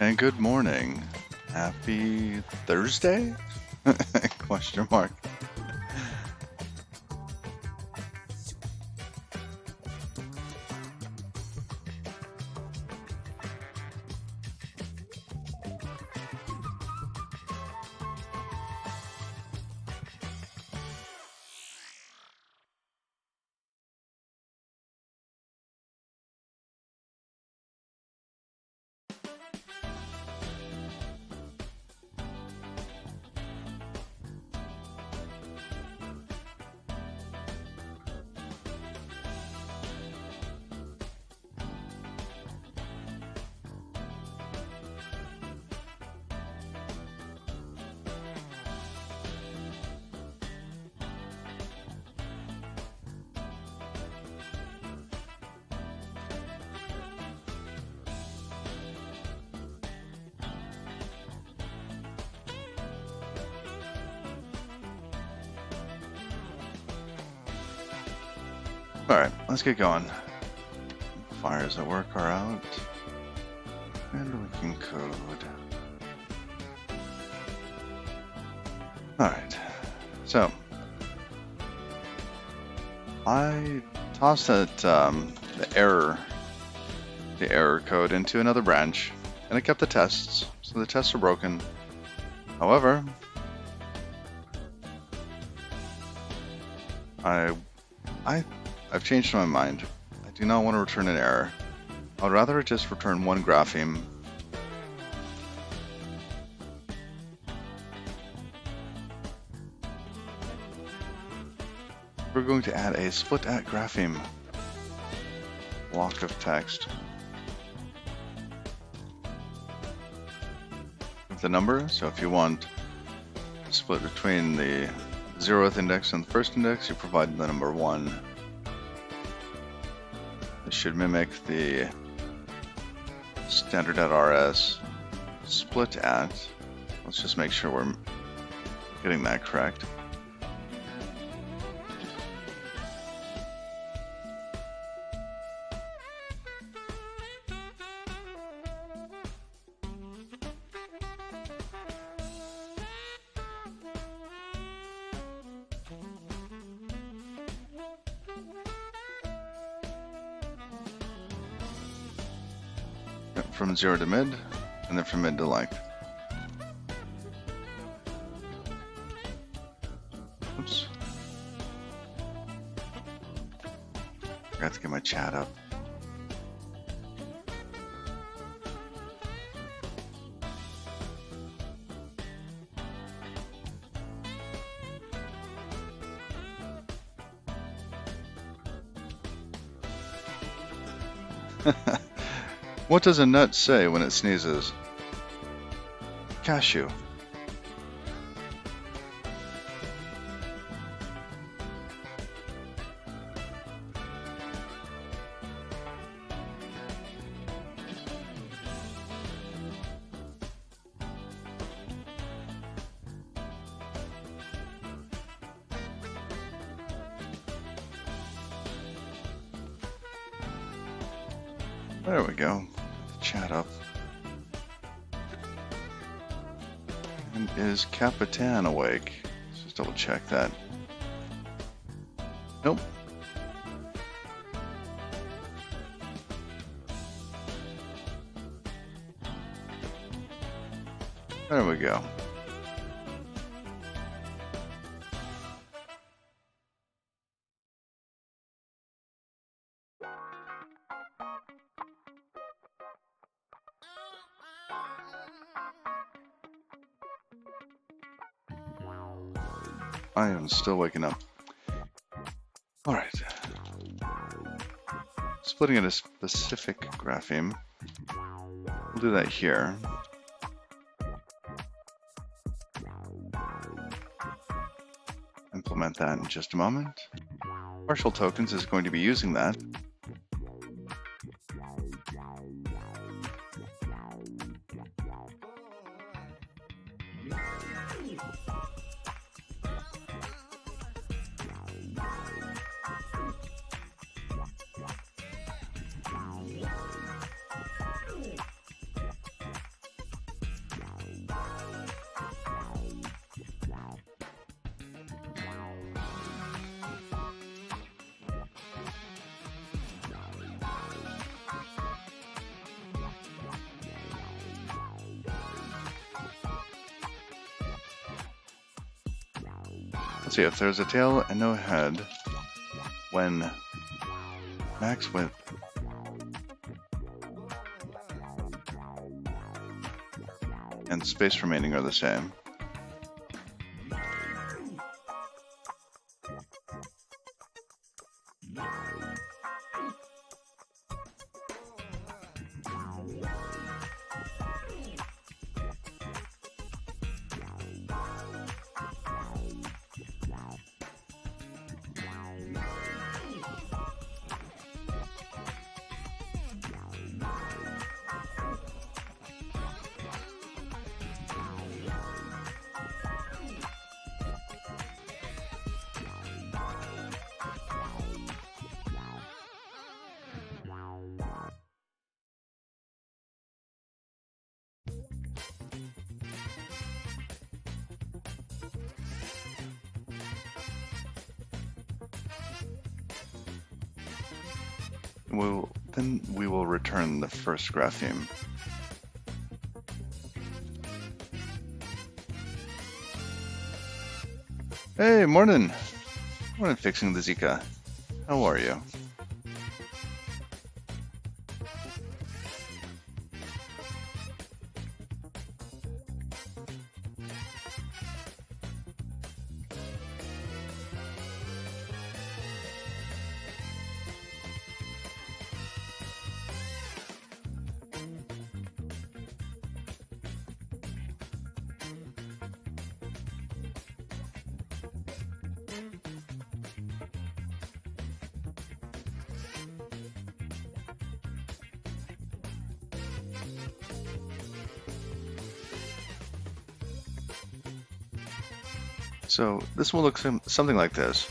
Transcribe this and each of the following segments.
And good morning. Happy Thursday? Question mark. Alright, let's get going. Fires at work are out. And we can code. Alright, so I tossed the error code into another branch, and I kept the tests, so the tests are broken. However, I've changed my mind. I do not want to return an error. I'd rather just return one grapheme. We're going to add a split at grapheme block of text with the number. So if you want to split between the 0th index and the first index, you provide the number 1. This should mimic the standard at RS split at. Let's just make sure we're getting that correct. From 0 to mid, and then from mid to like. Oops. Forgot to get my chat up. What does a nut say when it sneezes? Cashew. There we go. Chat up. And is Capitan awake? Let's just double check that. Nope. There we go. I am still waking up. Alright. Splitting into specific grapheme. We'll do that here. Implement that in just a moment. Partial tokens is going to be using that. Let's see, if there's a tail and no head, when max width and space remaining are the same, then we will return the first grapheme. Hey, morning! Morning, Fixing the Zika. How are you? So this will look something like this,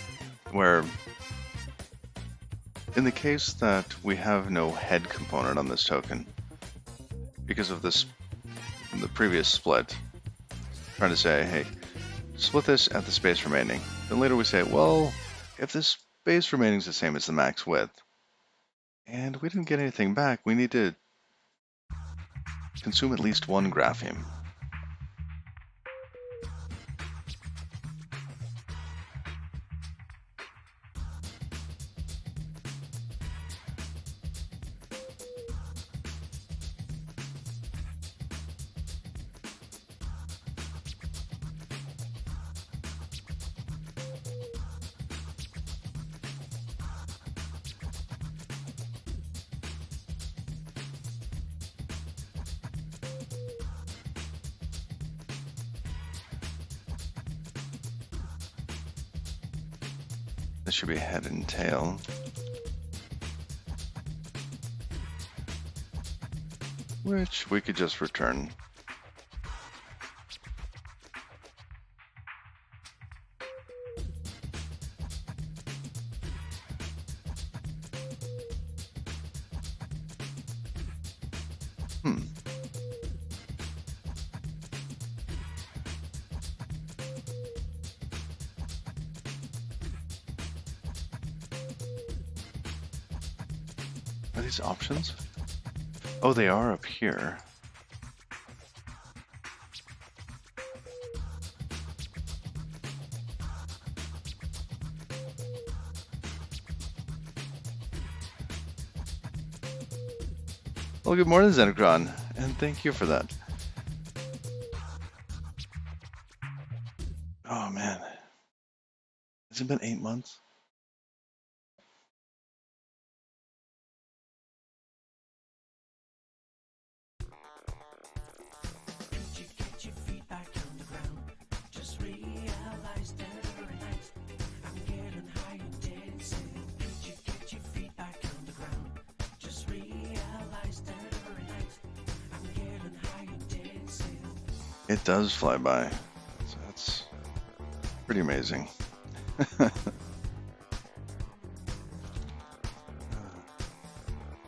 where in the case that we have no head component on this token, because of this, the previous split, trying to say, hey, split this at the space remaining. Then later we say, well, if the space remaining is the same as the max width, and we didn't get anything back, we need to consume at least one grapheme. This should be head and tail. Which we could just return. Are these options? Oh, they are up here. Well, good morning, Xenocron, and thank you for that. Oh man, has it been 8 months? It does fly by. So that's pretty amazing.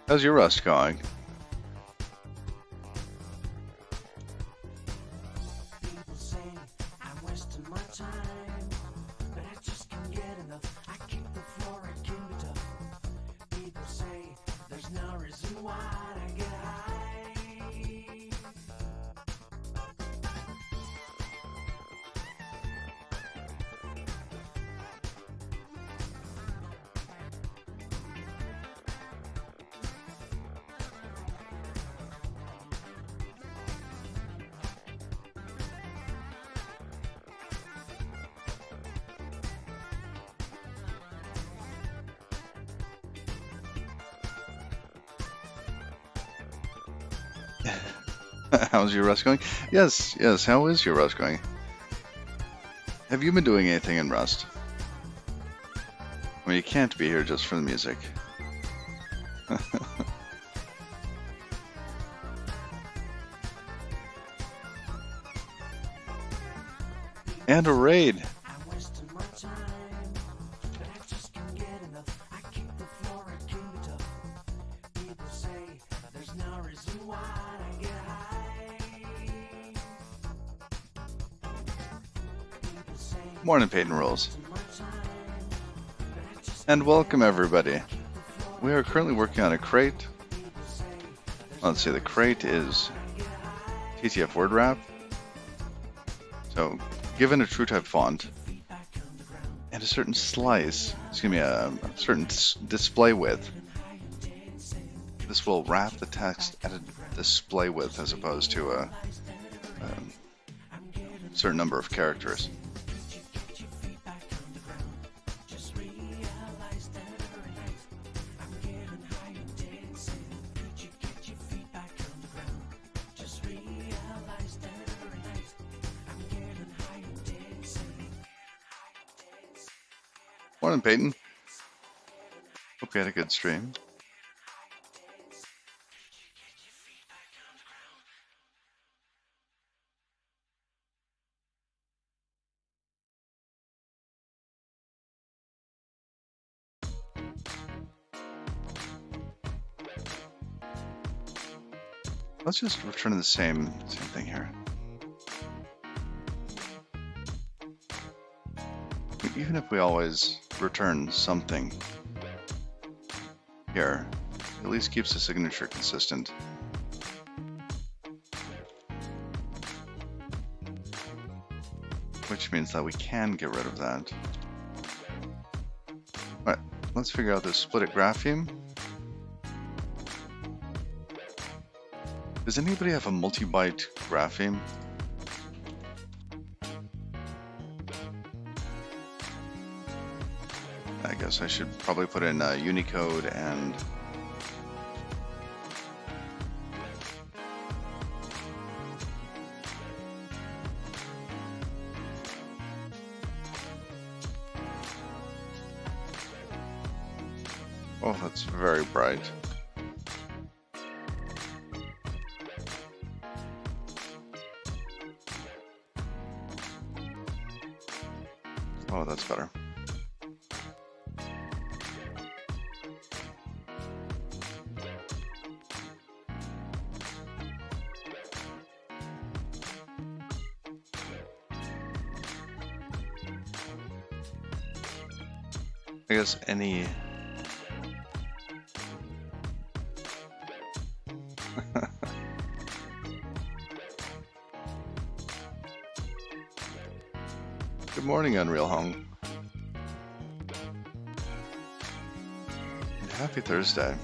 How's your Rust going? How's your Rust going? Yes, yes, how is your Rust going? Have you been doing anything in Rust? I mean, you can't be here just for the music. And a raid! Morning, Peyton Rolls. And welcome, everybody. We are currently working on a crate. Let's see, the crate is TTF word wrap. So, given a true type font and a certain slice, excuse me, a certain display width, this will wrap the text at a display width as opposed to a certain number of characters. Morning, Peyton. Hope you had a good stream. Let's just return to the same thing here. Even if we always return something here, it at least keeps the signature consistent. Which means that we can get rid of that. Alright, let's figure out this split it grapheme. Does anybody have a multi-byte grapheme? I guess I should probably put in Unicode and oh, that's very bright. Oh, that's better. I guess any... Good morning, Unreal Hung. And happy Thursday.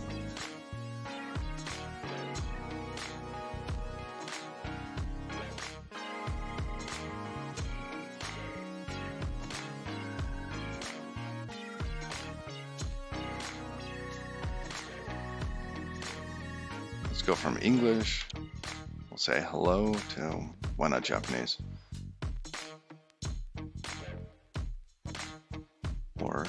Let's go from English. We'll say hello to, why not Japanese? Or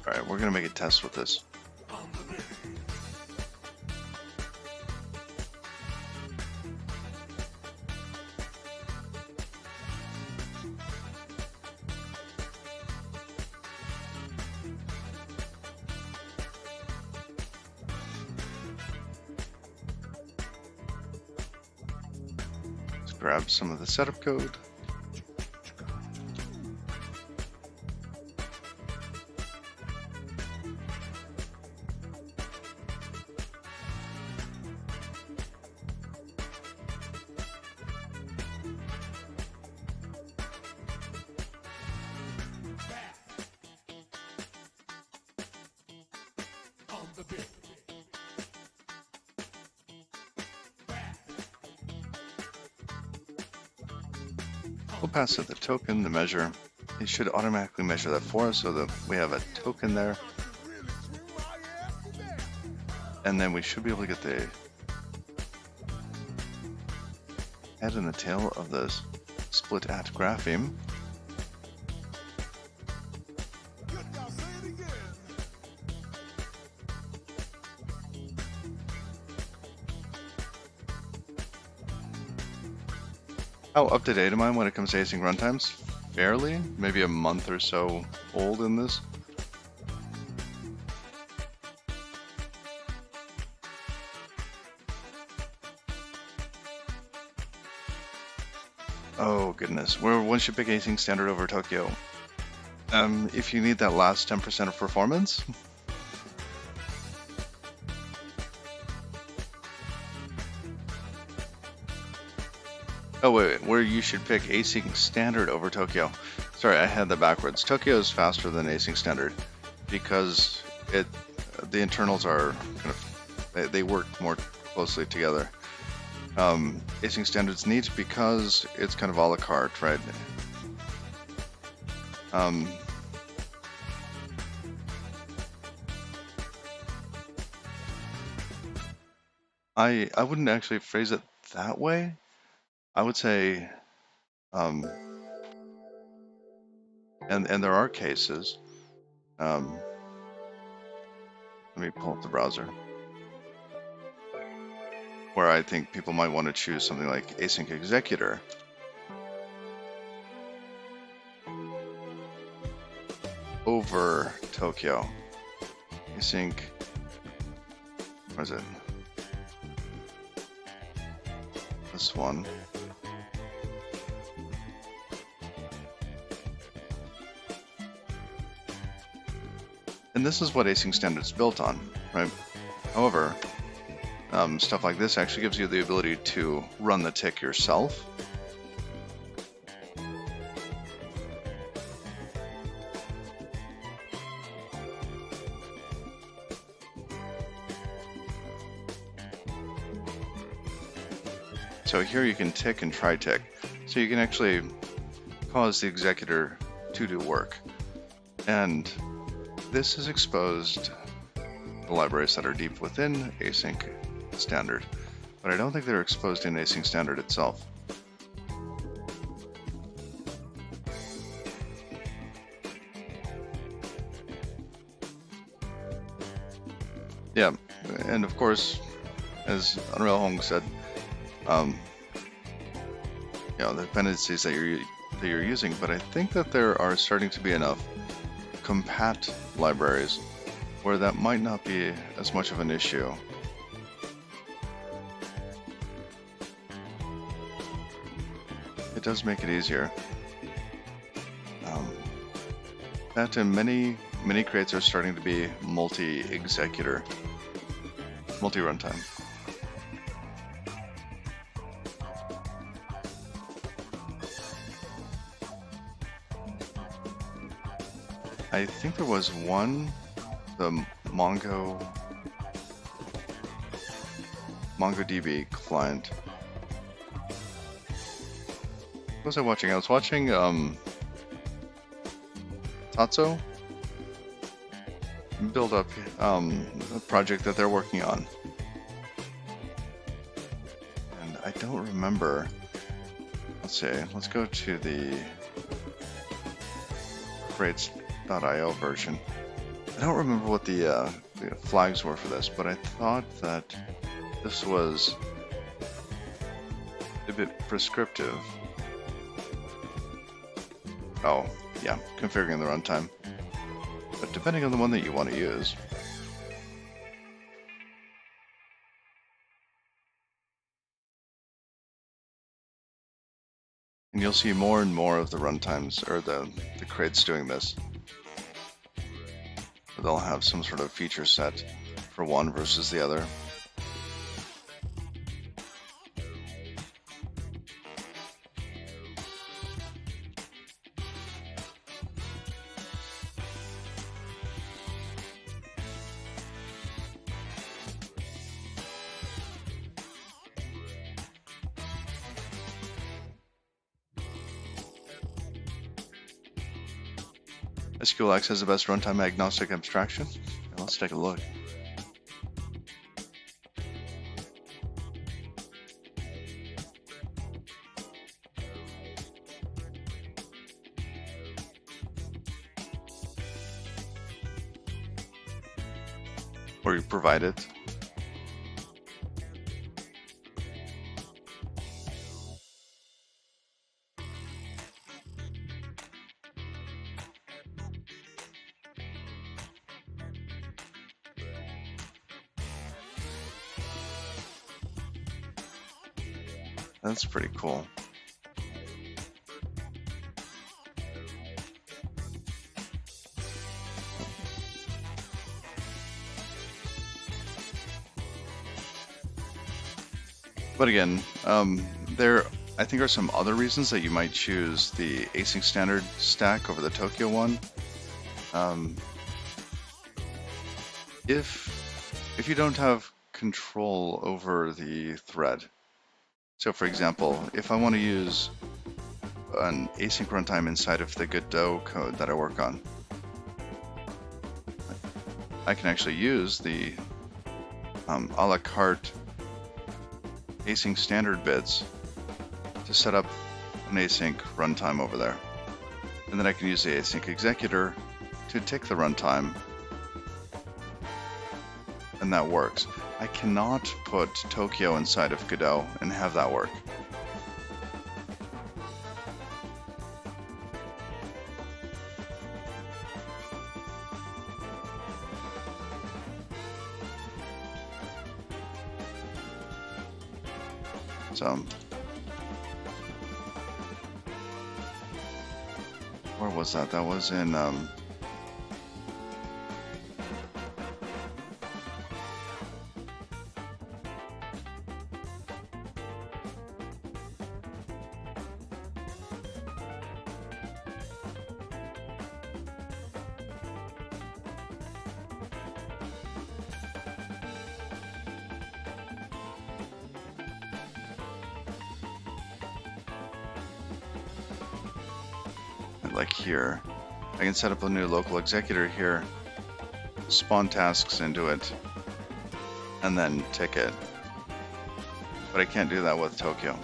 Alright, we're gonna make a test with this. Let's grab some of the setup code. We'll pass it the token, the measure. It should automatically measure that for us so that we have a token there. And then we should be able to get the head and the tail of the split at graph VIM. How up to date am I when it comes to async runtimes? Fairly, maybe a month or so old in this. Oh goodness, where one should pick async standard over Tokyo. If you need that last 10% of performance. Oh wait, where you should pick async standard over Tokyo. Sorry, I had that backwards. Tokyo is faster than async standard because the internals are kind of, they work more closely together. Async standard's neat because it's kind of a la carte, right? I wouldn't actually phrase it that way. I would say, and there are cases. Let me pull up the browser where I think people might want to choose something like async executor. Over Tokyo. Async, what is it? This one. And this is what async standard is built on, right? However, stuff like this actually gives you the ability to run the tick yourself. So here you can tick and try tick. So you can actually cause the executor to do work. And this is exposed the libraries that are deep within async standard, but I don't think they're exposed in async standard itself. And of course, as Unreal Home said, the dependencies that you're using, but I think that there are starting to be enough compat libraries where that might not be as much of an issue. It does make it easier. That and many crates are starting to be multi-executor, multi-runtime. I think there was one, the MongoDB client. What was I watching? I was watching Tatso build up a project that they're working on. And I don't remember. Let's see, let's go to the crates.io version. I don't remember what the flags were for this, but I thought that this was a bit prescriptive. Oh, yeah, configuring the runtime. But depending on the one that you want to use. And you'll see more and more of the runtimes, or the crates doing this. They'll have some sort of feature set for one versus the other. SQLX has the best runtime agnostic abstraction. Now let's take a look. Or you provide it. That's pretty cool. But again, there I think are some other reasons that you might choose the async standard stack over the Tokyo one. If you don't have control over the thread. So for example, if I want to use an async runtime inside of the Godot code that I work on, I can actually use the a la carte async standard bits to set up an async runtime over there. And then I can use the async executor to take the runtime, and that works. I cannot put Tokyo inside of Godot and have that work. So, where was that? That was in like here. I can set up a new local executor here, spawn tasks into it, and then tick it. But I can't do that with Tokyo.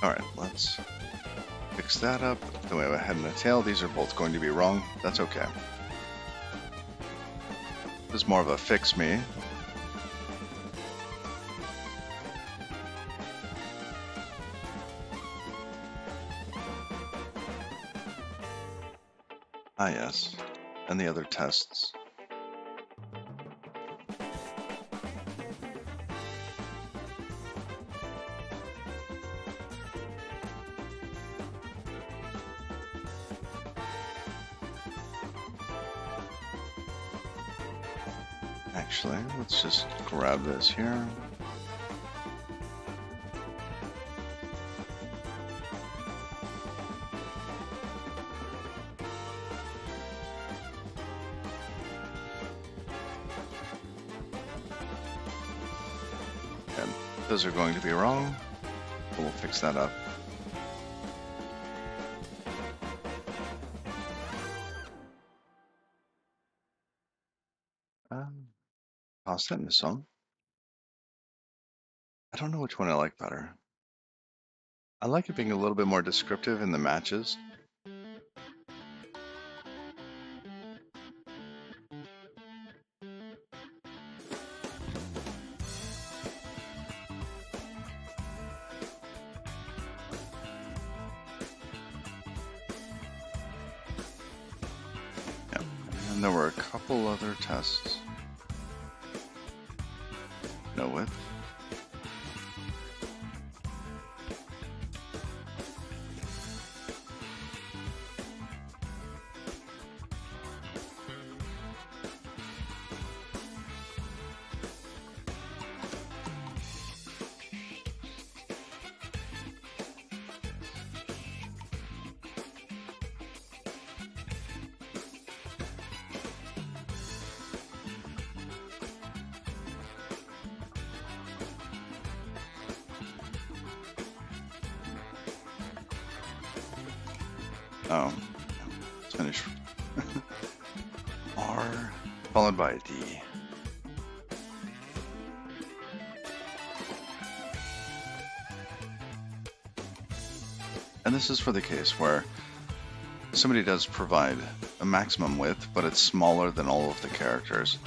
Alright, let's fix that up. Then we have a head and a tail. These are both going to be wrong. That's okay. This is more of a fix me. Ah, yes. And the other tests. Actually, let's just grab this here. And those are going to be wrong. We'll fix that up. Toss that in the song. I don't know which one I like better. I like it being a little bit more descriptive in the matches. Yep. And there were a couple other tests. No width. Oh, let's finish. R followed by a D. And this is for the case where somebody does provide a maximum width, but it's smaller than all of the characters.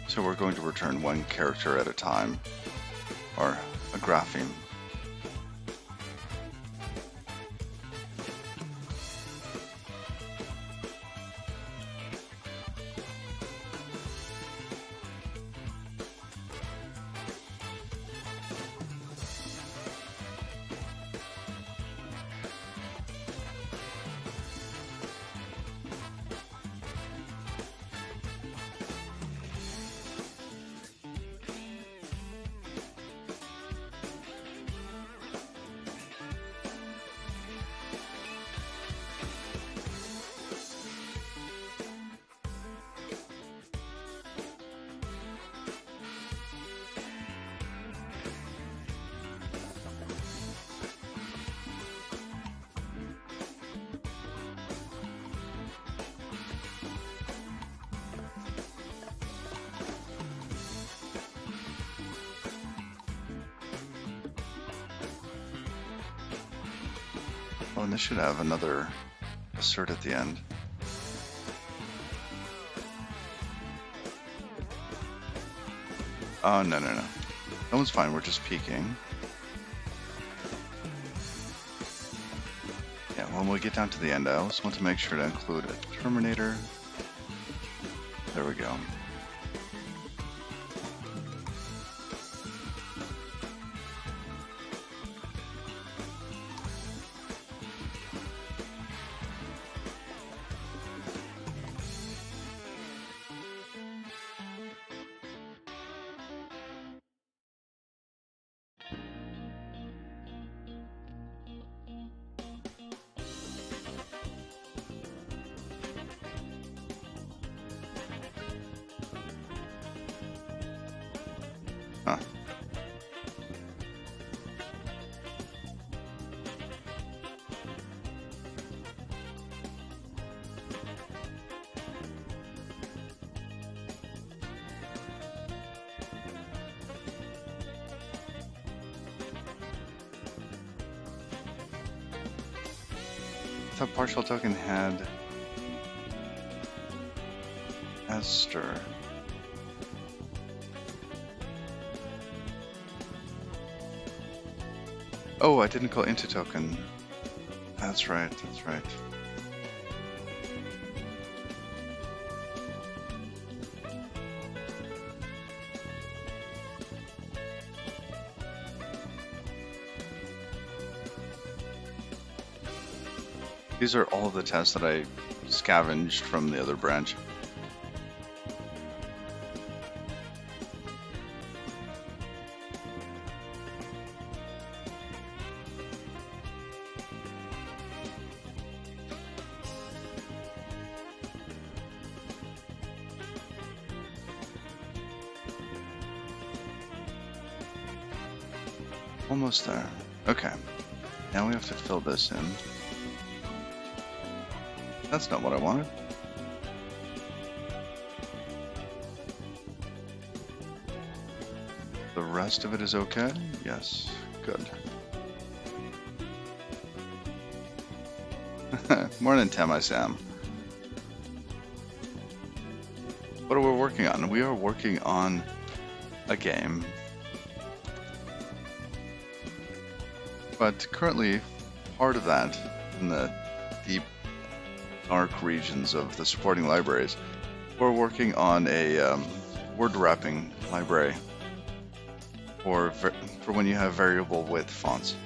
So we're going to return one character at a time, or a grapheme. Oh, and this should have another assert at the end. Oh, no. That one's fine, we're just peeking. Yeah, when we get down to the end, I also want to make sure to include a terminator. There we go. thought partial token had Esther. Oh, I didn't call into token. That's right, that's right. These are all of the tests that I scavenged from the other branch. Almost there. Okay. Now we have to fill this in. That's not what I wanted. The rest of it is okay? Yes. Good. Morning, Sam. What are we working on? We are working on a game. But currently, part of that, in the deep, dark regions of the supporting libraries, we're working on a word wrapping library for when you have variable width fonts.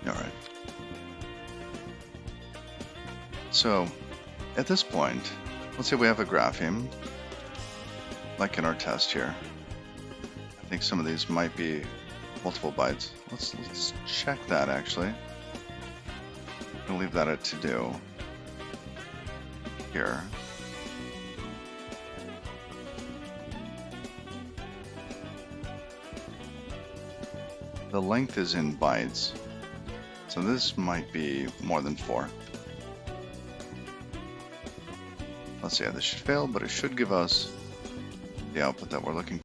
All right. So, at this point, let's say we have a grapheme, like in our test here. I think some of these might be multiple bytes. Let's check that actually. I'm gonna leave that at to do here. The length is in bytes, so this might be more than 4. Let's see, this should fail, but it should give us the output that we're looking for.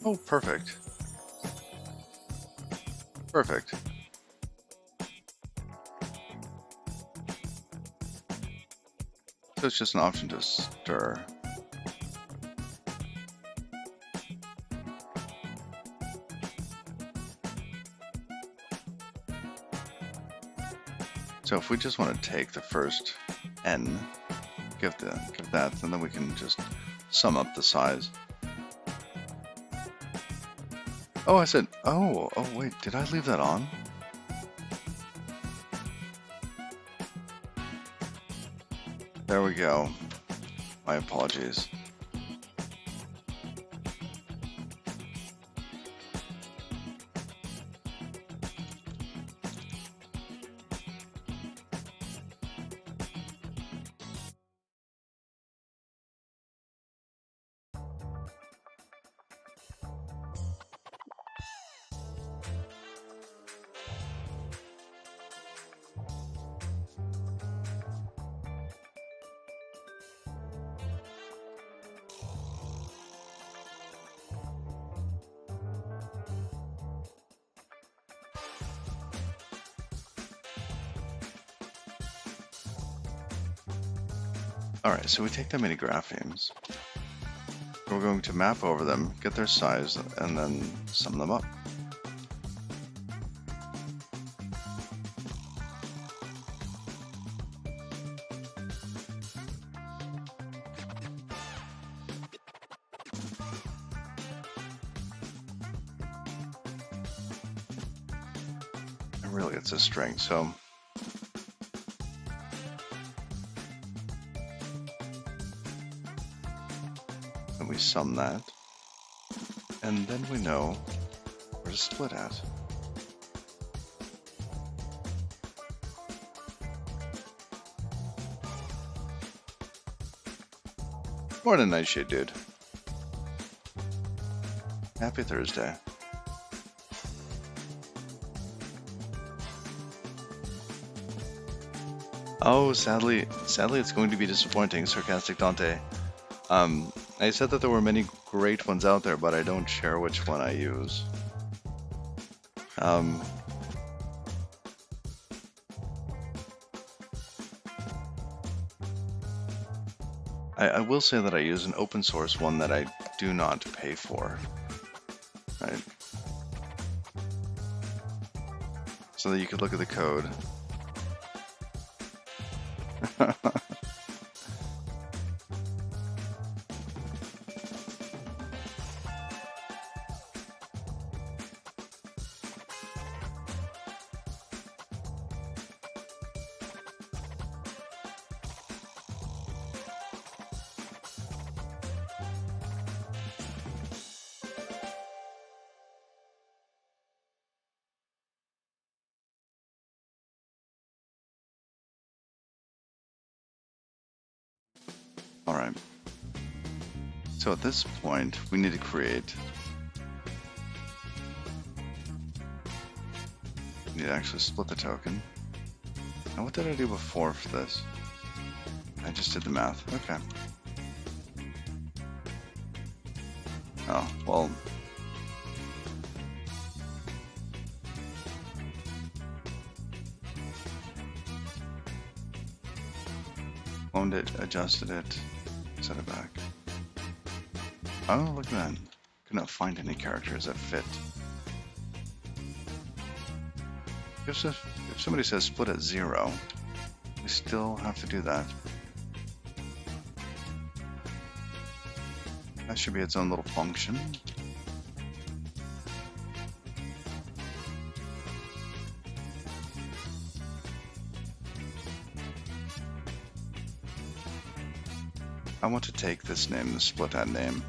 Oh, perfect. Perfect. So it's just an option to stir. So if we just want to take the first n, give that, and then we can just sum up the size. Oh, I said, oh wait, did I leave that on? There we go. My apologies. Alright, so we take the mini graphemes. We're going to map over them, get their size, and then sum them up. And really, it's a string, so we sum that, and then we know where to split at. Morning, Nightshade dude. Happy Thursday. Oh, sadly it's going to be disappointing, Sarcastic Dante. I said that there were many great ones out there, but I don't share which one I use. I will say that I use an open source one that I do not pay for, right? So that you could look at the code. Alright, so at this point, we need to create, we need to actually split the token. Now what did I do before for this? I just did the math, okay. Oh, well. Owned it, adjusted it, set it back. Oh, look at that. Could not find any characters that fit. If somebody says split at 0, we still have to do that. That should be its own little function. I want to take this name, the split at name.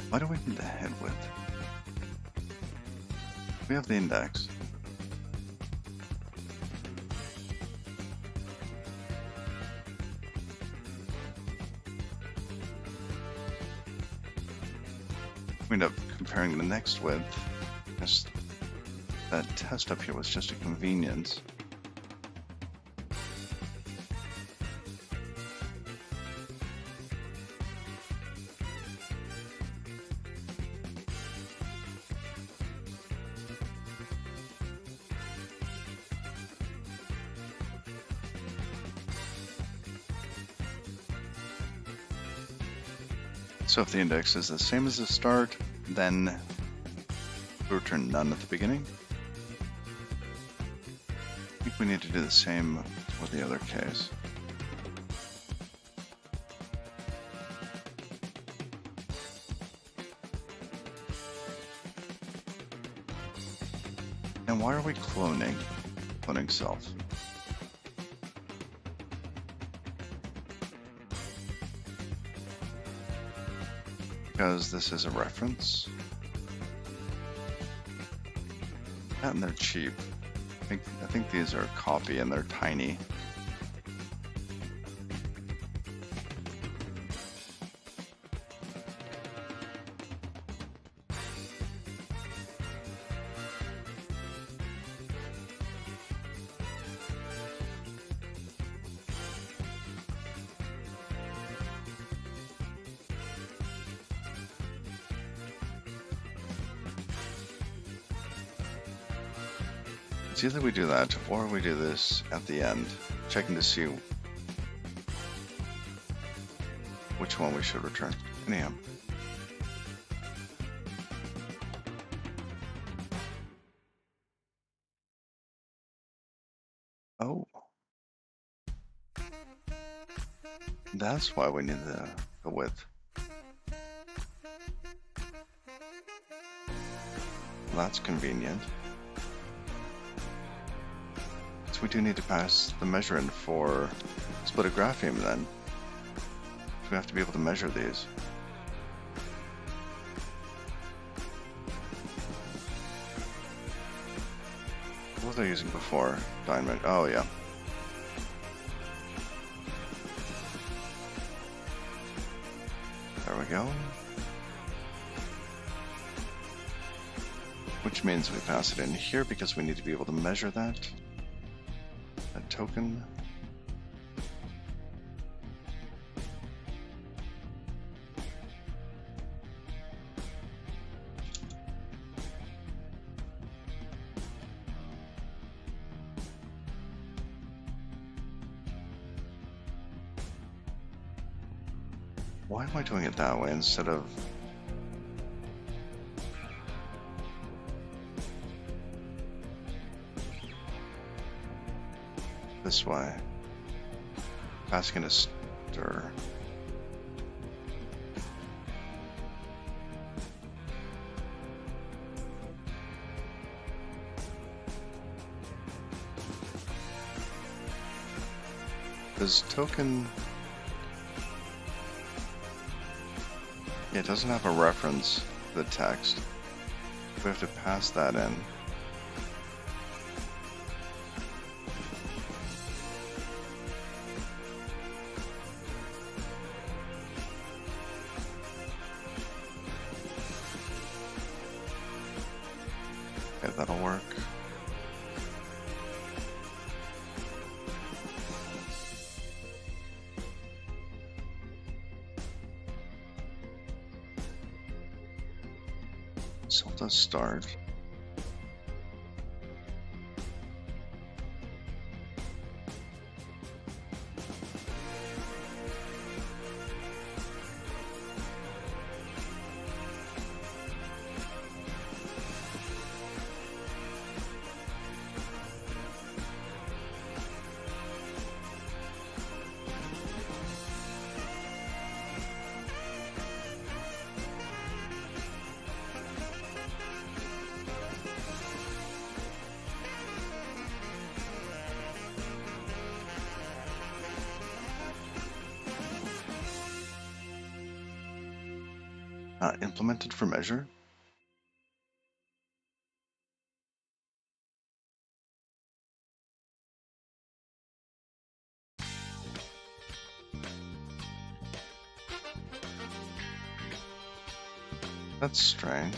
Why do we need the head width? We have the index. We end up comparing the next width. Just that test up here was just a convenience. So if the index is the same as the start, then we return none at the beginning. I think we need to do the same for the other case. And why are we cloning? Cloning self. Because this is a reference. And they're cheap. I think these are a copy and they're tiny. It's either we do that or we do this at the end, checking to see which one we should return. Anyhow. Oh. That's why we need the width. That's convenient. So we do need to pass the measure in for splitograph VIM then. So we have to be able to measure these. What was I using before? Dynamite. Oh yeah. There we go. Which means we pass it in here because we need to be able to measure that. Token. Why am I doing it that way instead of this way? Passing a stir. Does token... Yeah, it doesn't have a reference to the text. We have to pass that in. Okay, that'll work. So let's start. Implemented for measure? That's strange.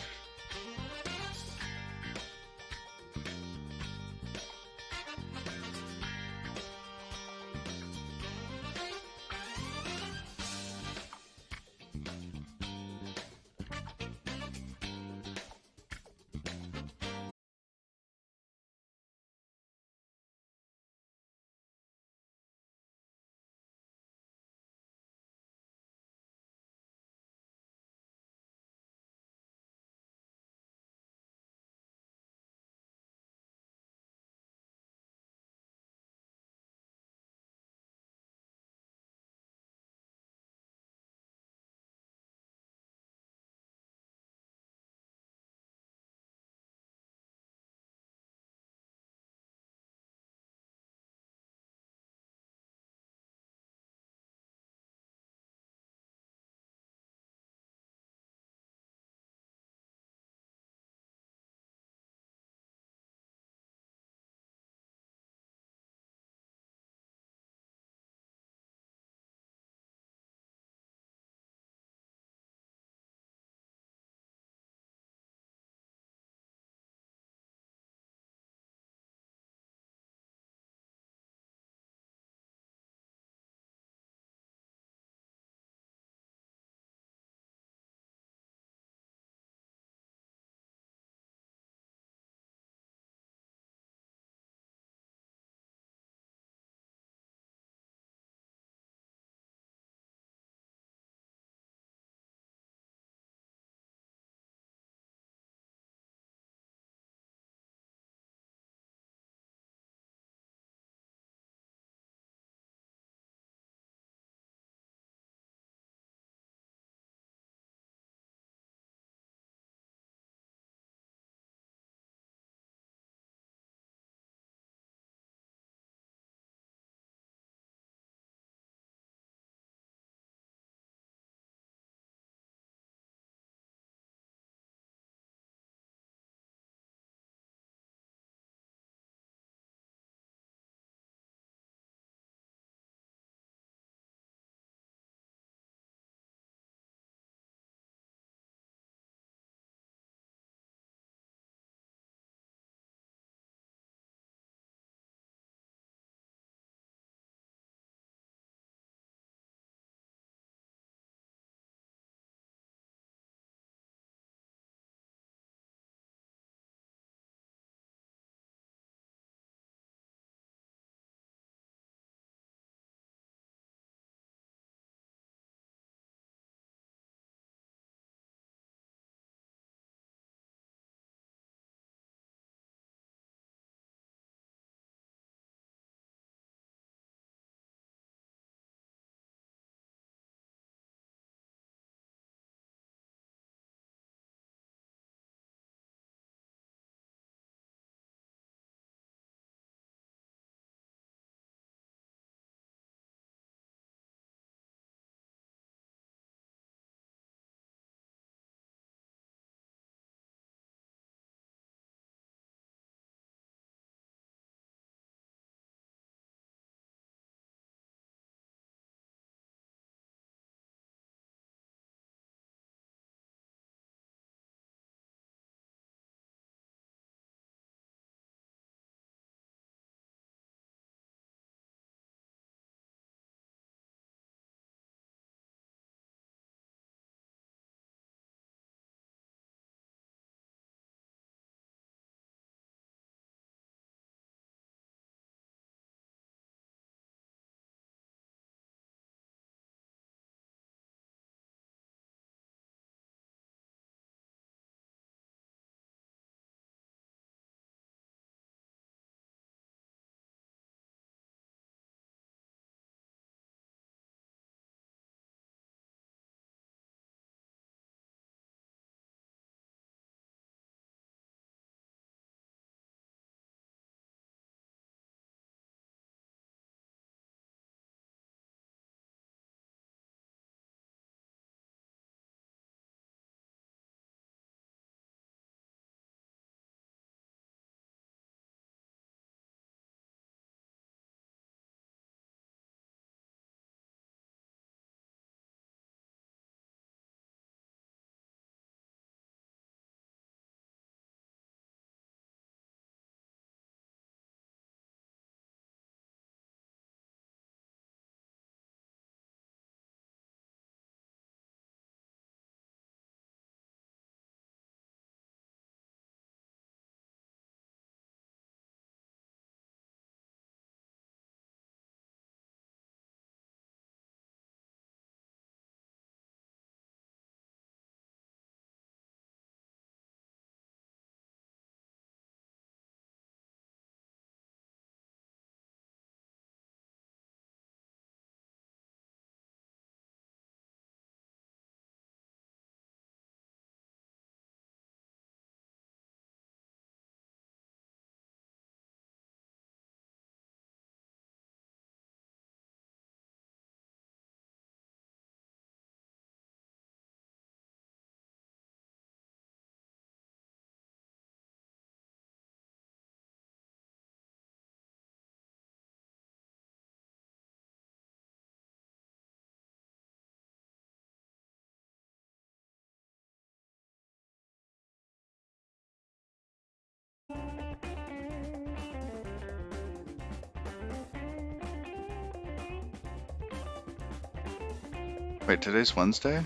Wait, today's Wednesday?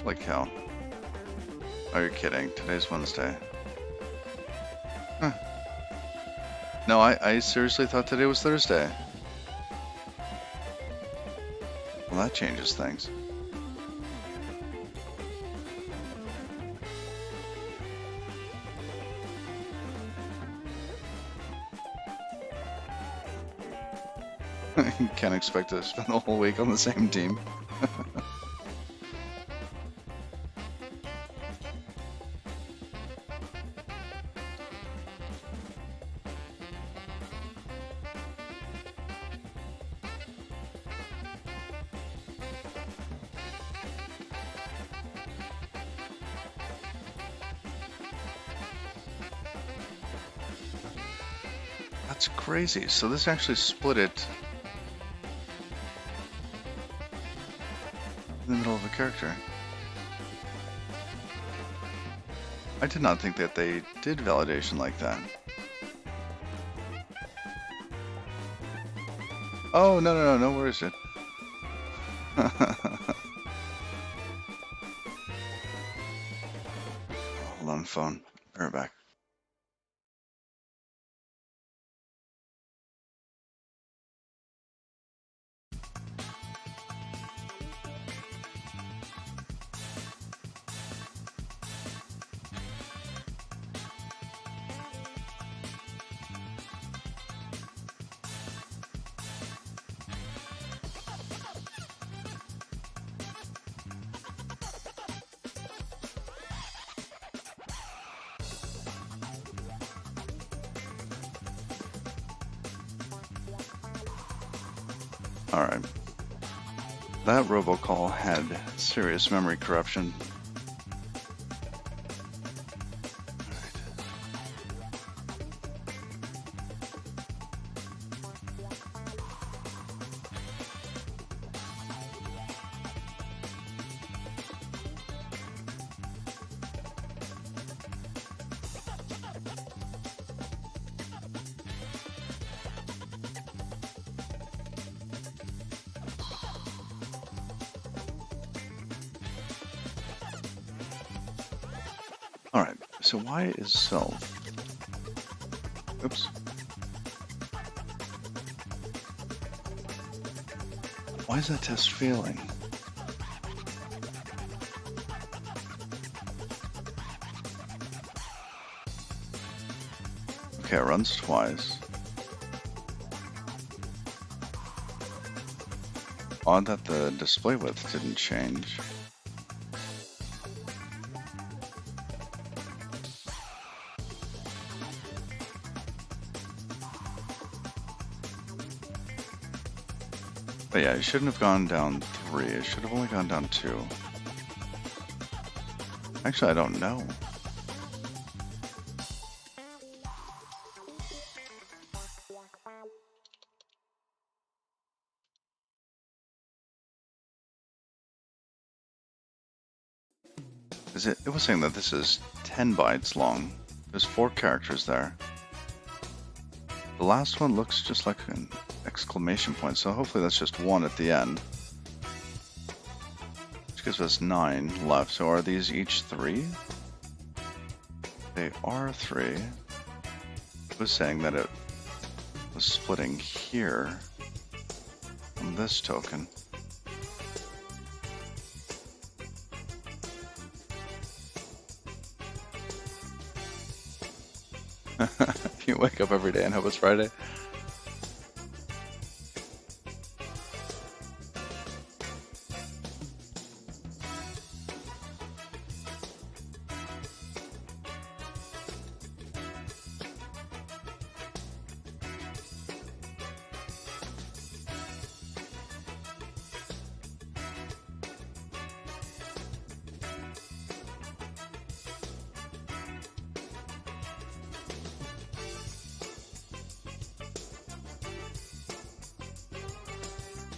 Like hell. Oh, you're kidding. Today's Wednesday. Huh. No, I seriously thought today was Thursday. Well, that changes things. You can't expect to spend the whole week on the same team. That's crazy. So this actually split it in the middle of a character. I did not think that they did validation like that. Oh, no, where is it? Hold on, phone. Be right back. Alright. That robocall had serious memory corruption. Alright, so why is self? Oops. Why is that test failing? Okay, it runs twice. Odd that the display width didn't change. But yeah, it shouldn't have gone down 3. It should have only gone down 2. Actually, I don't know. It was saying that this is 10 bytes long. There's 4 characters there. The last one looks just like an exclamation point, so hopefully that's just 1 at the end. Which gives us 9 left. So are these each 3? They are 3. It was saying that it was splitting here on this token. You wake up every day and hope it's Friday.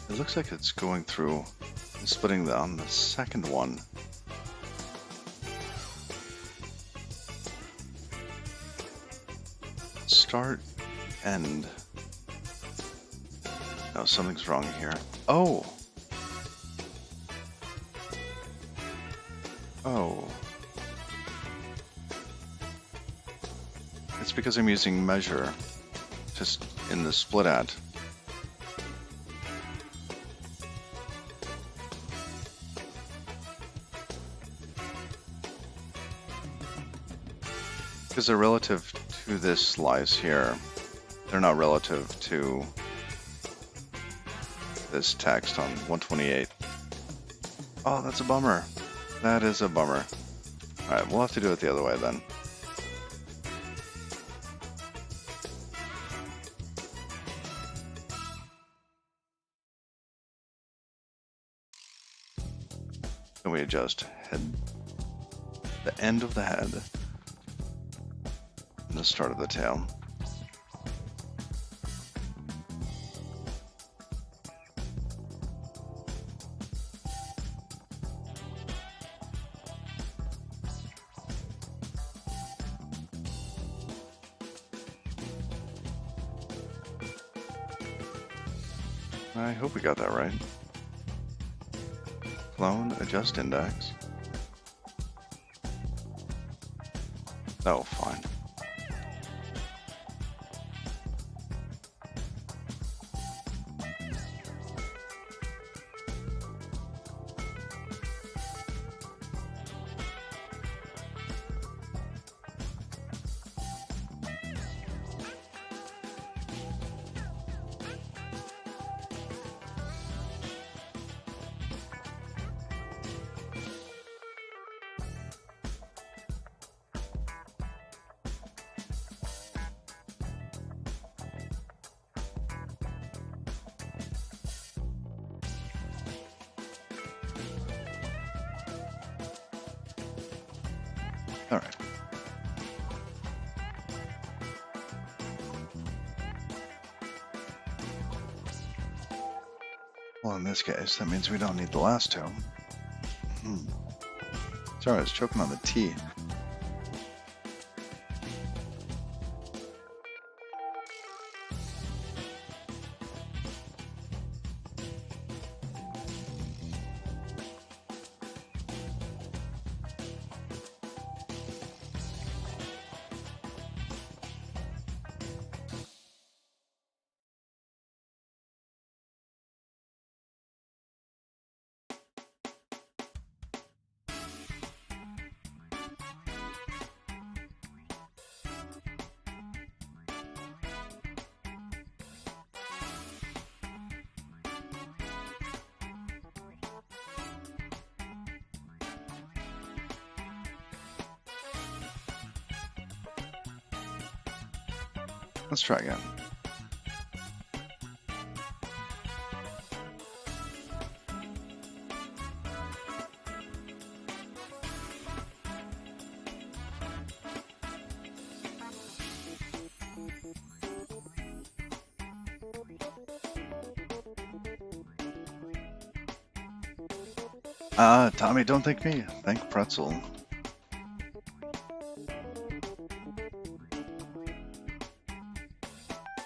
It looks like it's going through and splitting on the second one. Start, end. No, something's wrong here. Oh! Oh. It's because I'm using measure just in the split at. Because they're relative to this slice here. They're not relative to this text on 128. Oh, that's a bummer. That is a bummer. Alright, we'll have to do it the other way then. Then we adjust the end of the head and the start of the tail. I hope we got that right. Clone, adjust index. Oh, fine. All right. Well, in this case, that means we don't need the last two. Sorry, I was choking on the T. Let's try again. Tommy, don't thank me. Thank Pretzel.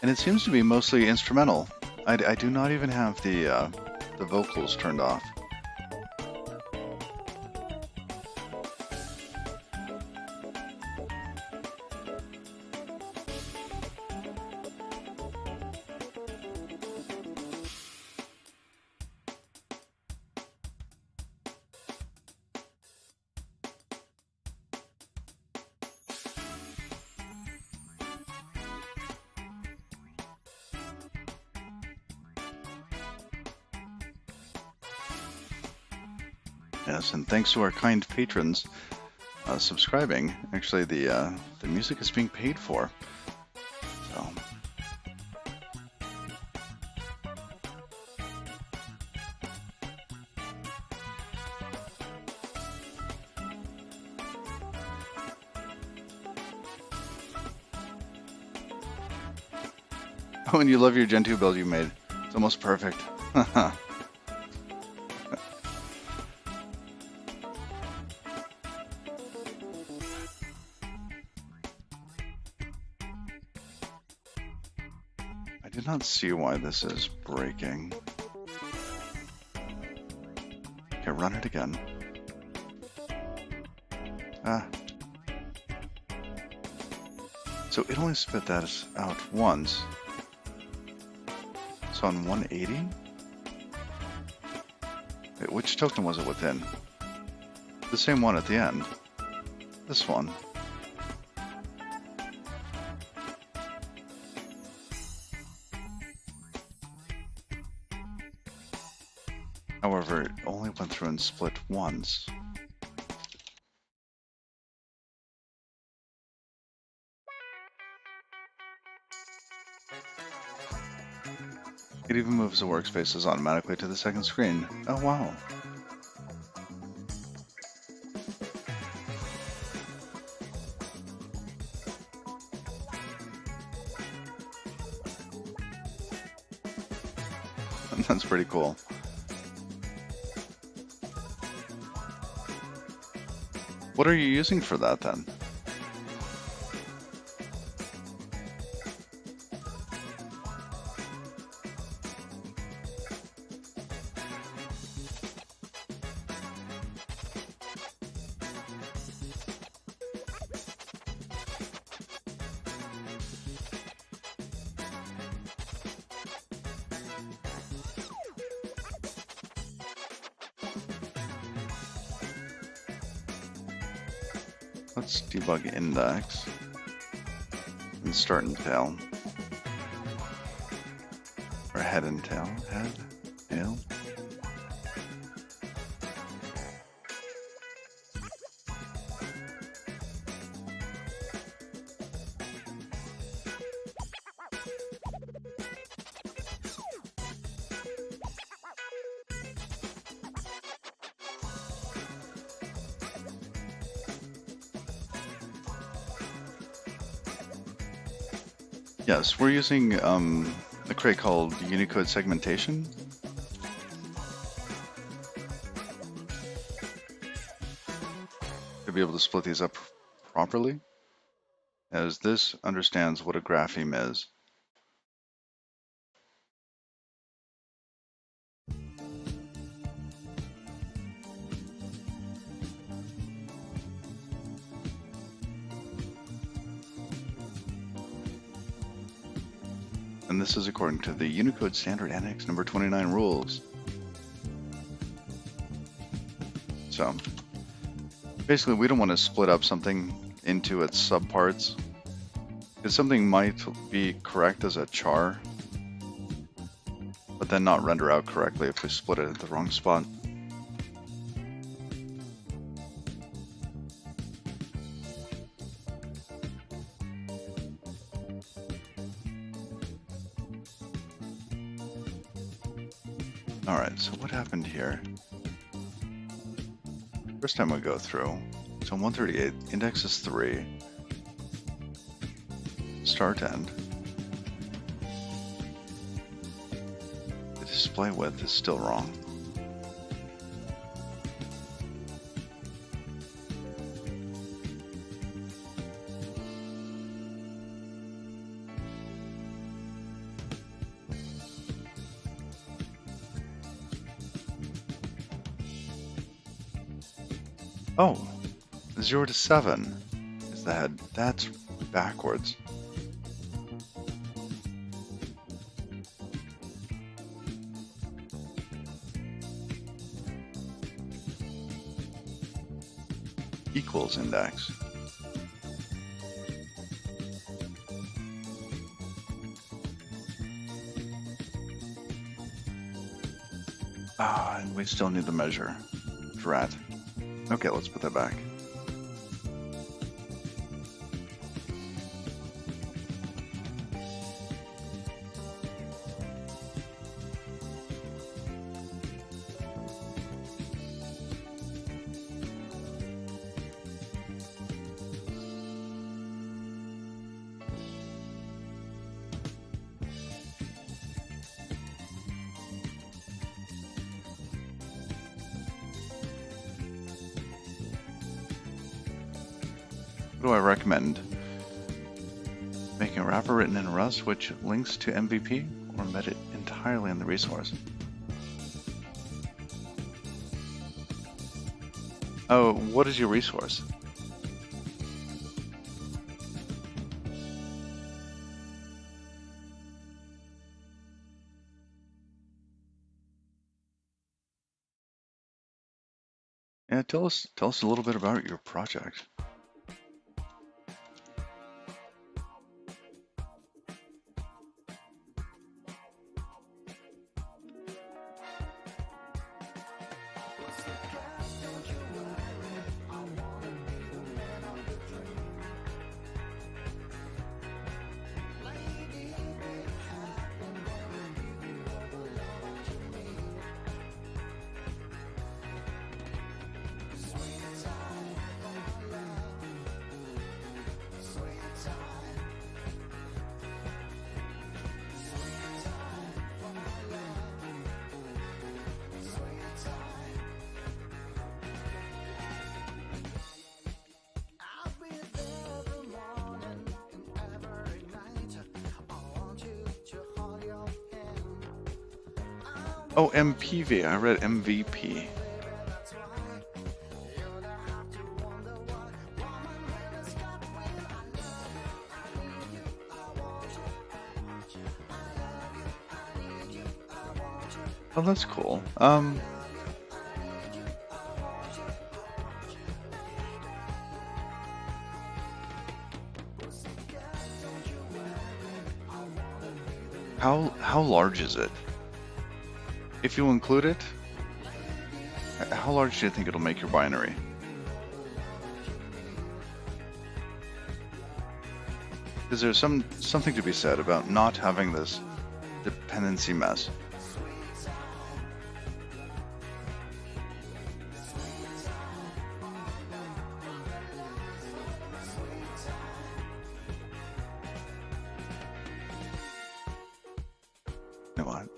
And it seems to be mostly instrumental. I do not even have the vocals turned off. Yes, and thanks to our kind patrons subscribing, actually the music is being paid for. So. Oh, and you love your Gen 2 build you made. It's almost perfect. I did not see why this is breaking. Okay, run it again. Ah. So it only spit that out once. So on 180? Wait, which token was it within? The same one at the end. This one. However, it only went through and split once. It even moves the workspaces automatically to the second screen. Oh wow. That's pretty cool. What are you using for that then? Let's debug index and start and tail. Or head and tail. Head, tail. Yes, we're using a crate called Unicode segmentation. To be able to split these up properly, as this understands what a grapheme is. And this is according to the Unicode Standard Annex number 29 rules. So basically we don't want to split up something into its subparts, because something might be correct as a char, but then not render out correctly if we split it at the wrong spot. Alright, so what happened here? First time we go through, so 138, index is 3, start end. The display width is still wrong. Oh, 0 to 7 is the head. That's backwards. Equals index. Ah, and we still need the measure. Drat. Okay, let's put that back. What do I recommend? Making a wrapper written in Rust which links to MVP, or embed it entirely in the resource? Oh, what is your resource? Yeah, tell us a little bit about your project. Oh, MPV. I read MVP. Oh, that's cool. How large is it? If you include it, how large do you think it'll make your binary? Because there's something to be said about not having this dependency mess. You know what?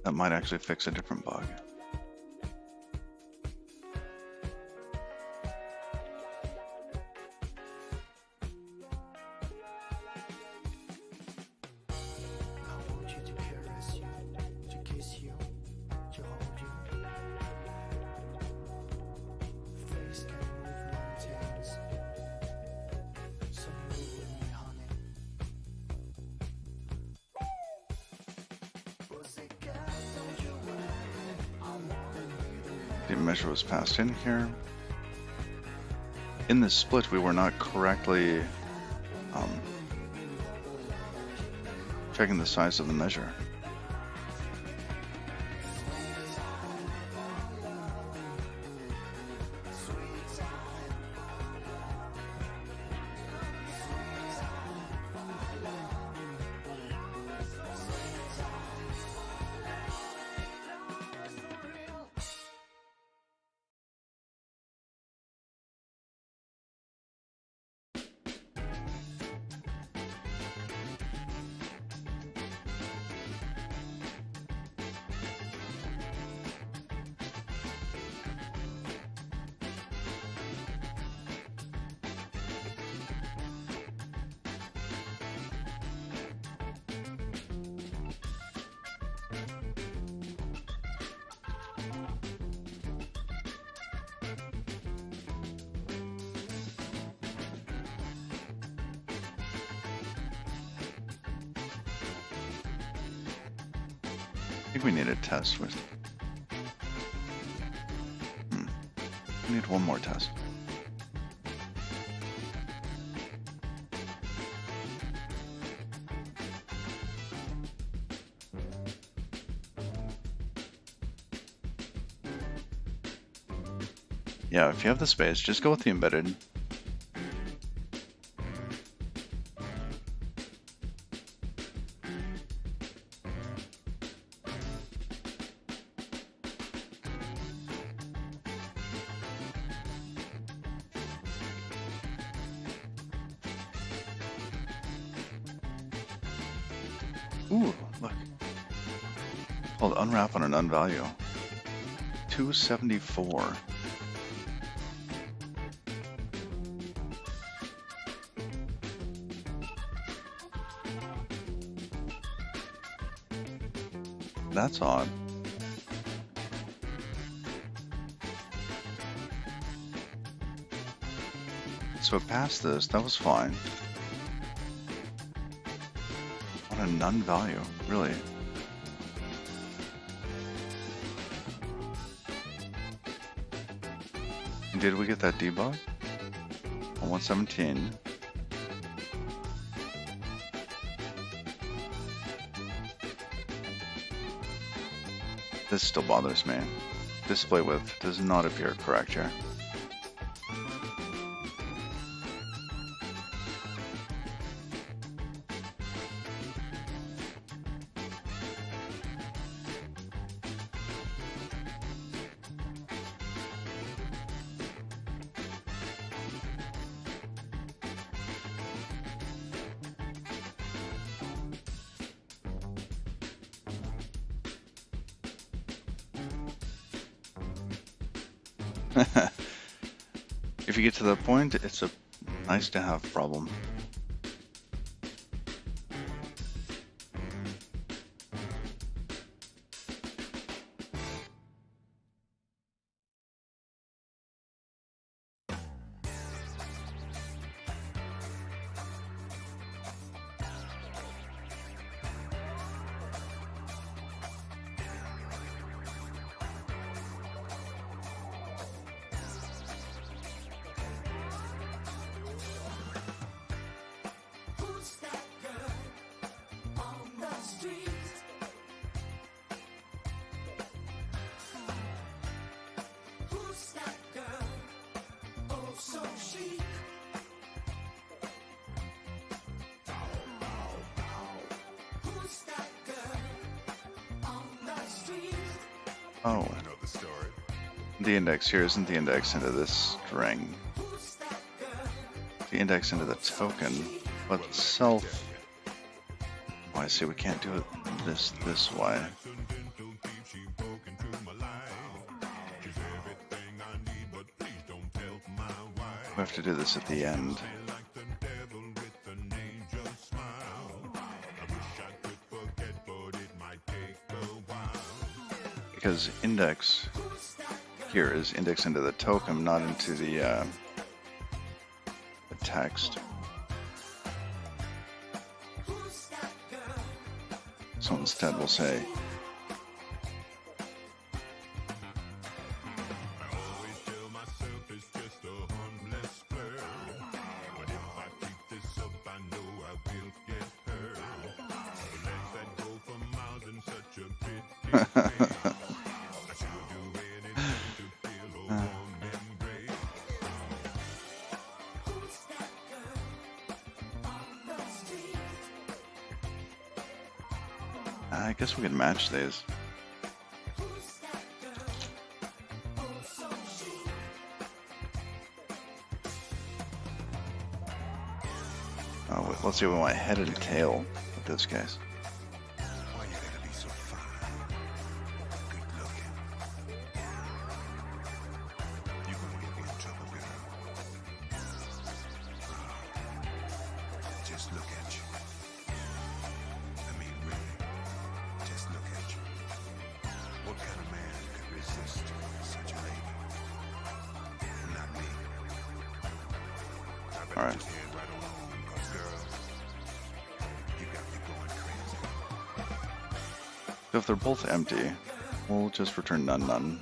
That might actually fix a different bug. The measure was passed in here. In this split, we were not correctly checking the size of the measure. I think we need a test with... We need one more test. Yeah, if you have the space, just go with the embedded. Ooh, look. Called unwrap on an unvalue. 274. That's odd. So it passed this, that was fine. On a none value, really. Did we get that debug? On 117. This still bothers me. Display width does not appear correct here. If you get to that point, it's a nice to have problem. Oh, the index here isn't the index into this string. The index into the token, but itself. Oh, I see. We can't do it this way. We have to do this at the end. Because index here is index into the token, not into the text. So instead we'll say I guess we could match these. Oh, wait, let's see if we want head and tail with this case. Alright. So if they're both empty, we'll just return none, none.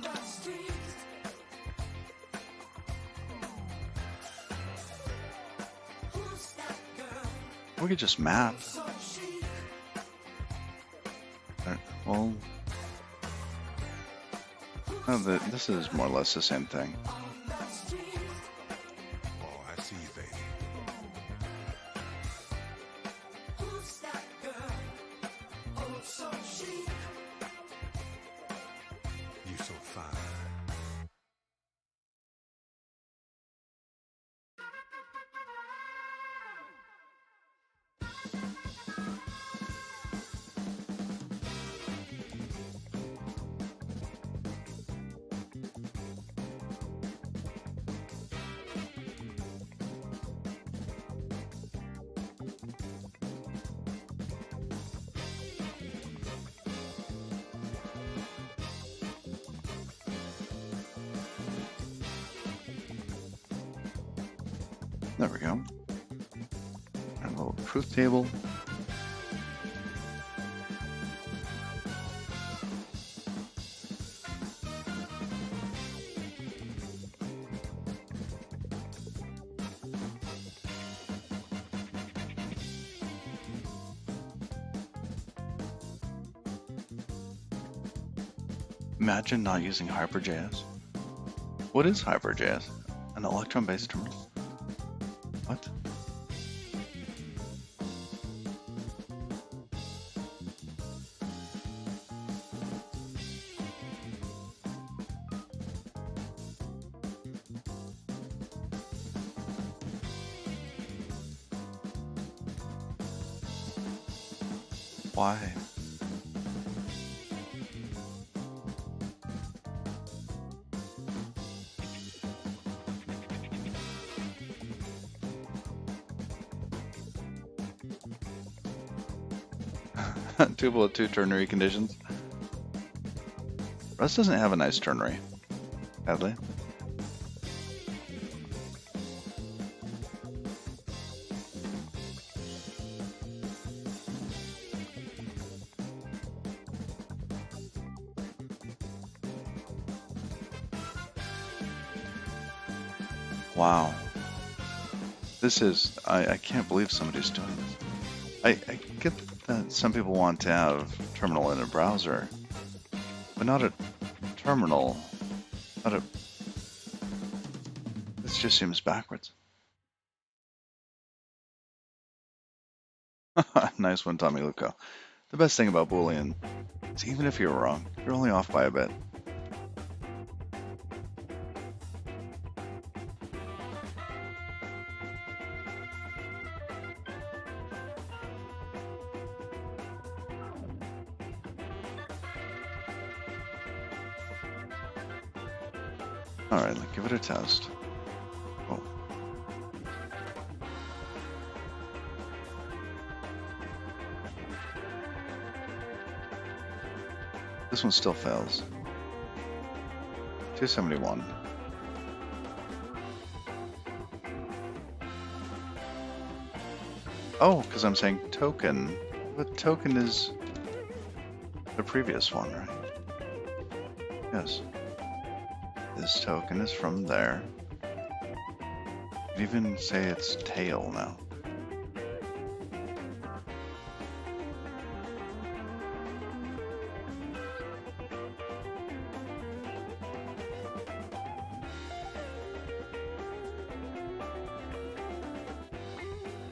We could just map. Alright, well, no, this is more or less the same thing. There we go. A little truth table. Imagine not using Hyper.js. What is Hyper.js? An Electron-based terminal? What? Why? Tuple of 2 ternary conditions. Rust doesn't have a nice ternary, sadly. Wow. This is, I can't believe somebody's doing this. I get that some people want to have terminal in a browser, but not a terminal. Not a. This just seems backwards. Nice one, Tommy Luco. The best thing about Boolean is even if you're wrong, you're only off by a bit. Alright, let's give it a test. Oh. This one still fails. 271. Oh, because I'm saying token. But token is the previous one, right? Yes. This token is from there. You could even say it's tail now.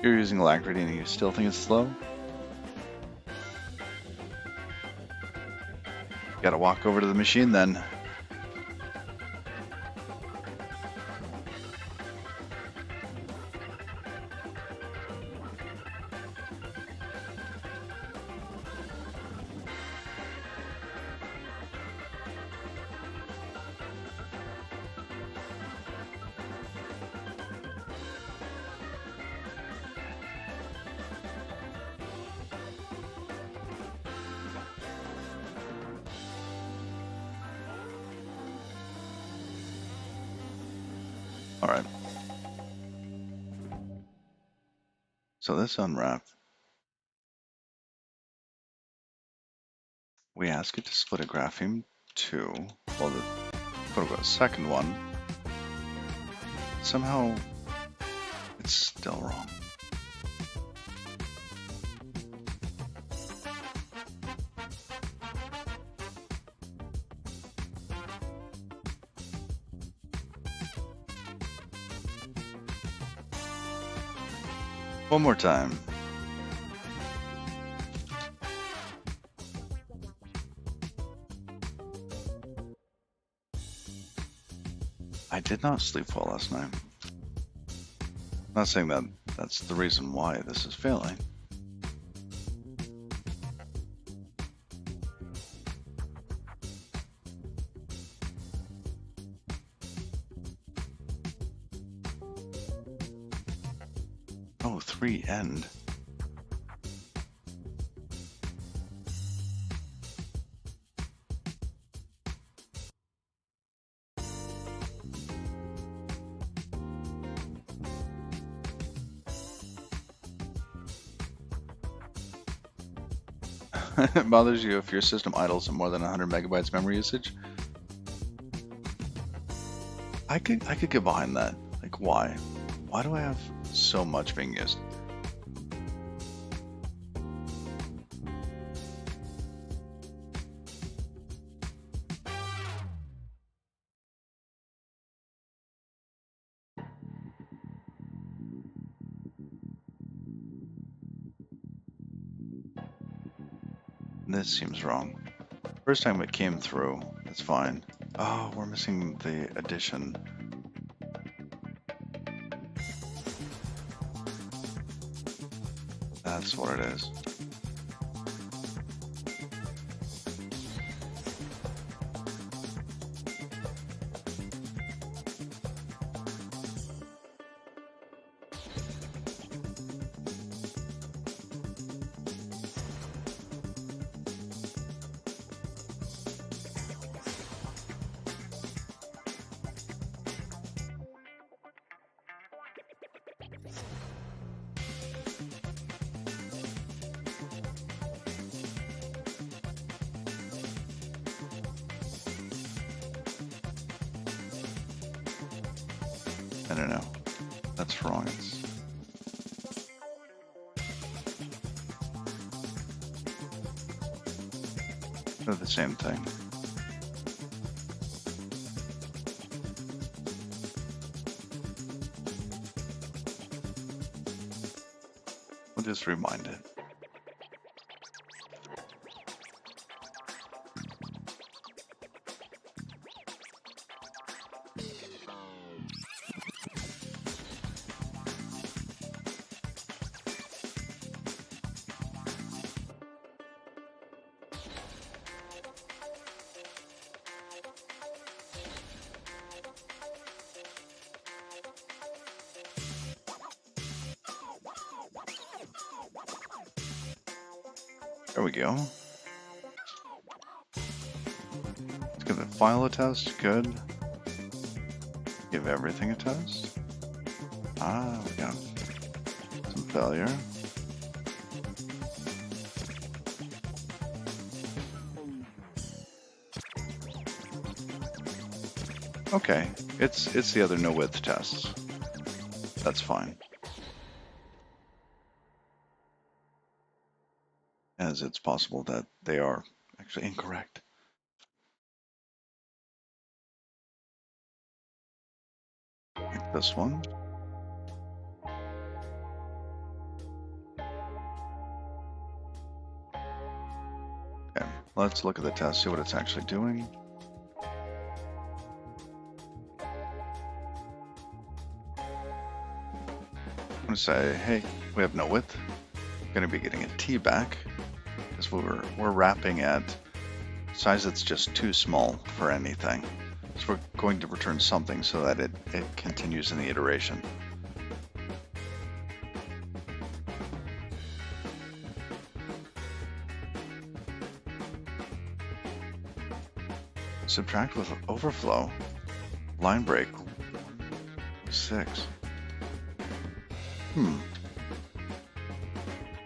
You're using Alacrity and you still think it's slow? Gotta walk over to the machine then. All right. So this unwrapped. We ask it to split a grapheme 2. Well, the quote-unquote second one. Somehow, it's still wrong. One more time. I did not sleep well last night. I'm not saying that that's the reason why this is failing. Oh, 3 end. It bothers you if your system idles at more than 100 megabytes memory usage? I could get behind that. Like, why? Why do I have so much being used? This seems wrong. First time it came through, it's fine. Oh, we're missing the addition. That's what it is. I don't know. That's wrong. They're the same thing. We'll just rewind it. There we go. Let's give the file a test. Good. Give everything a test. Ah, we got some failure. Okay, it's the other no width tests. That's fine. As it's possible that they are actually incorrect. Like this one. Okay, let's look at the test, see what it's actually doing. I'm gonna say, hey, we have no width. We're gonna be getting a T back because we're wrapping at size that's just too small for anything. So we're going to return something so that it continues in the iteration. Subtract with overflow. Line break 6.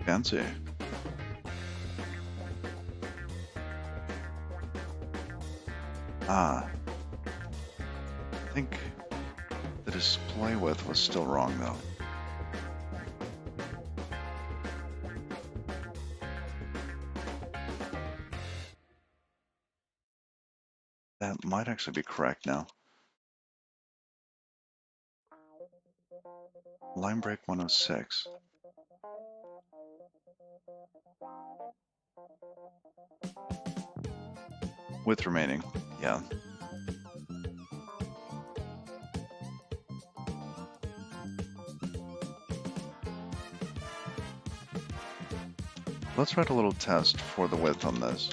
Fancy. I think the display width was still wrong though. That might actually be correct now. Line break 106. Width remaining, yeah. Let's write a little test for the width on this.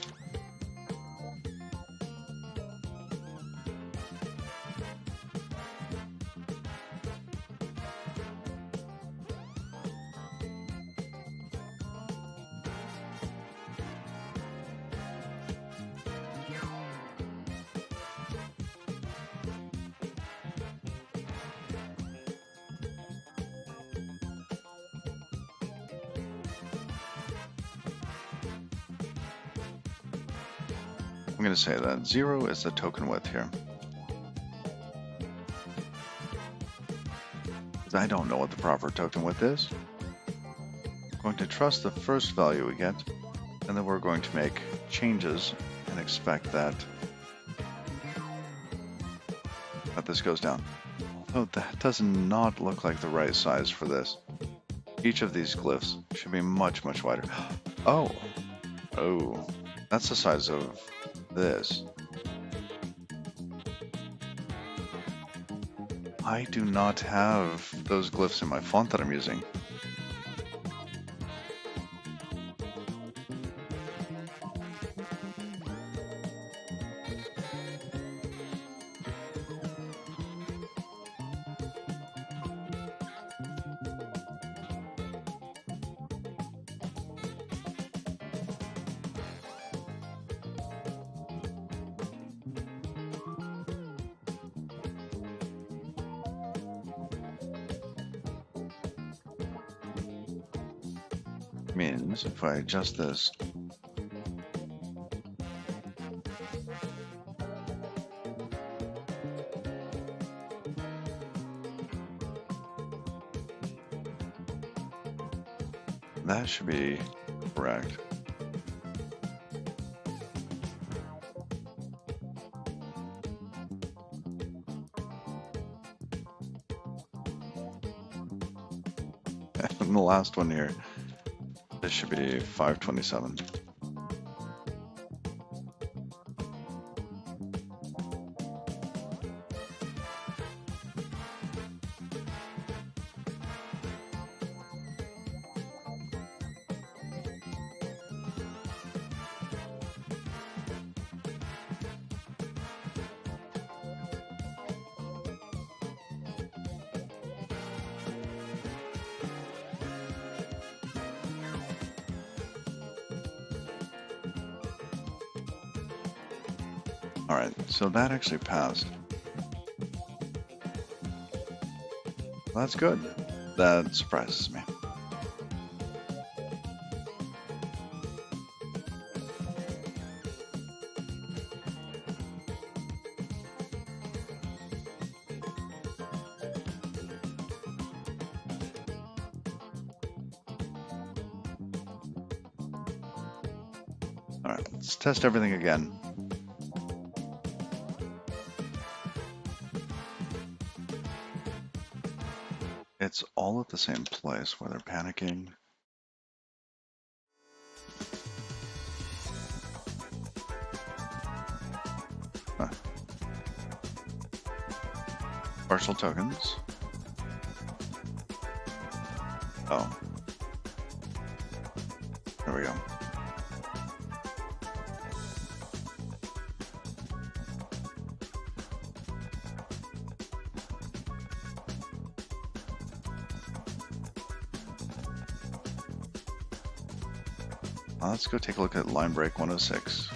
I'm going to say that 0 is the token width here. I don't know what the proper token width is. I'm going to trust the first value we get, and then we're going to make changes and expect that this goes down. Although that does not look like the right size for this. Each of these glyphs should be much, much wider. Oh, Oh, that's the size of this. I do not have those glyphs in my font that I'm using. Means if I adjust this, that should be correct. And the last one here, this should be 527. Alright, so that actually passed. That's good. That surprises me. Alright, let's test everything again. It's all at the same place where they're panicking. Huh. Partial tokens. Oh. There we go. Let's go take a look at line break 106.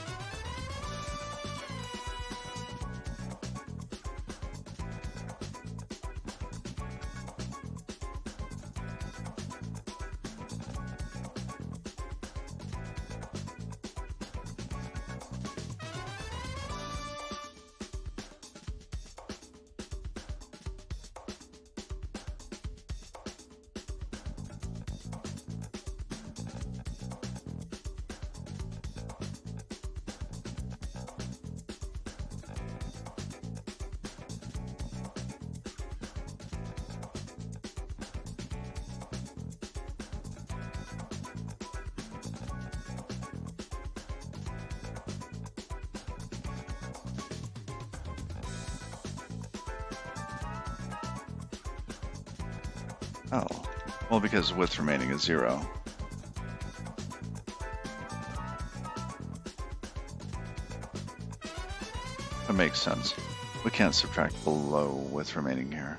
Oh, well, because width remaining is 0. That makes sense. We can't subtract below width remaining here.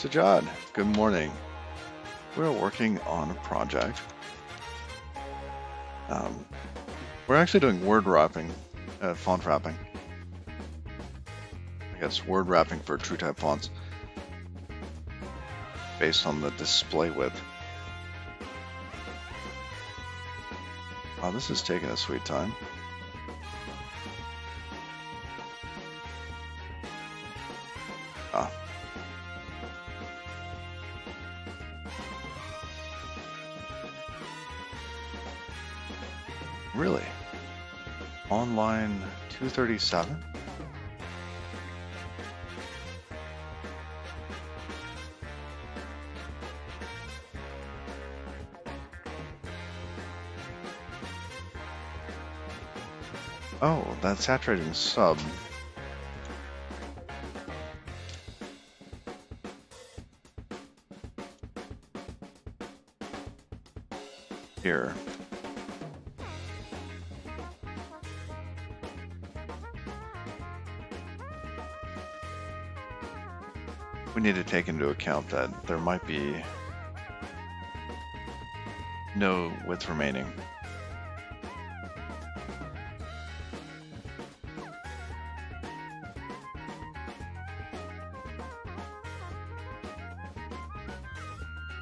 Sajad, good morning. We're working on a project. We're actually doing word wrapping, font wrapping. I guess word wrapping for TrueType fonts based on the display width. Oh, this is taking a sweet time. Ah. Really? On line 237? Oh, that saturating sub. Here. We need to take into account that there might be no width remaining.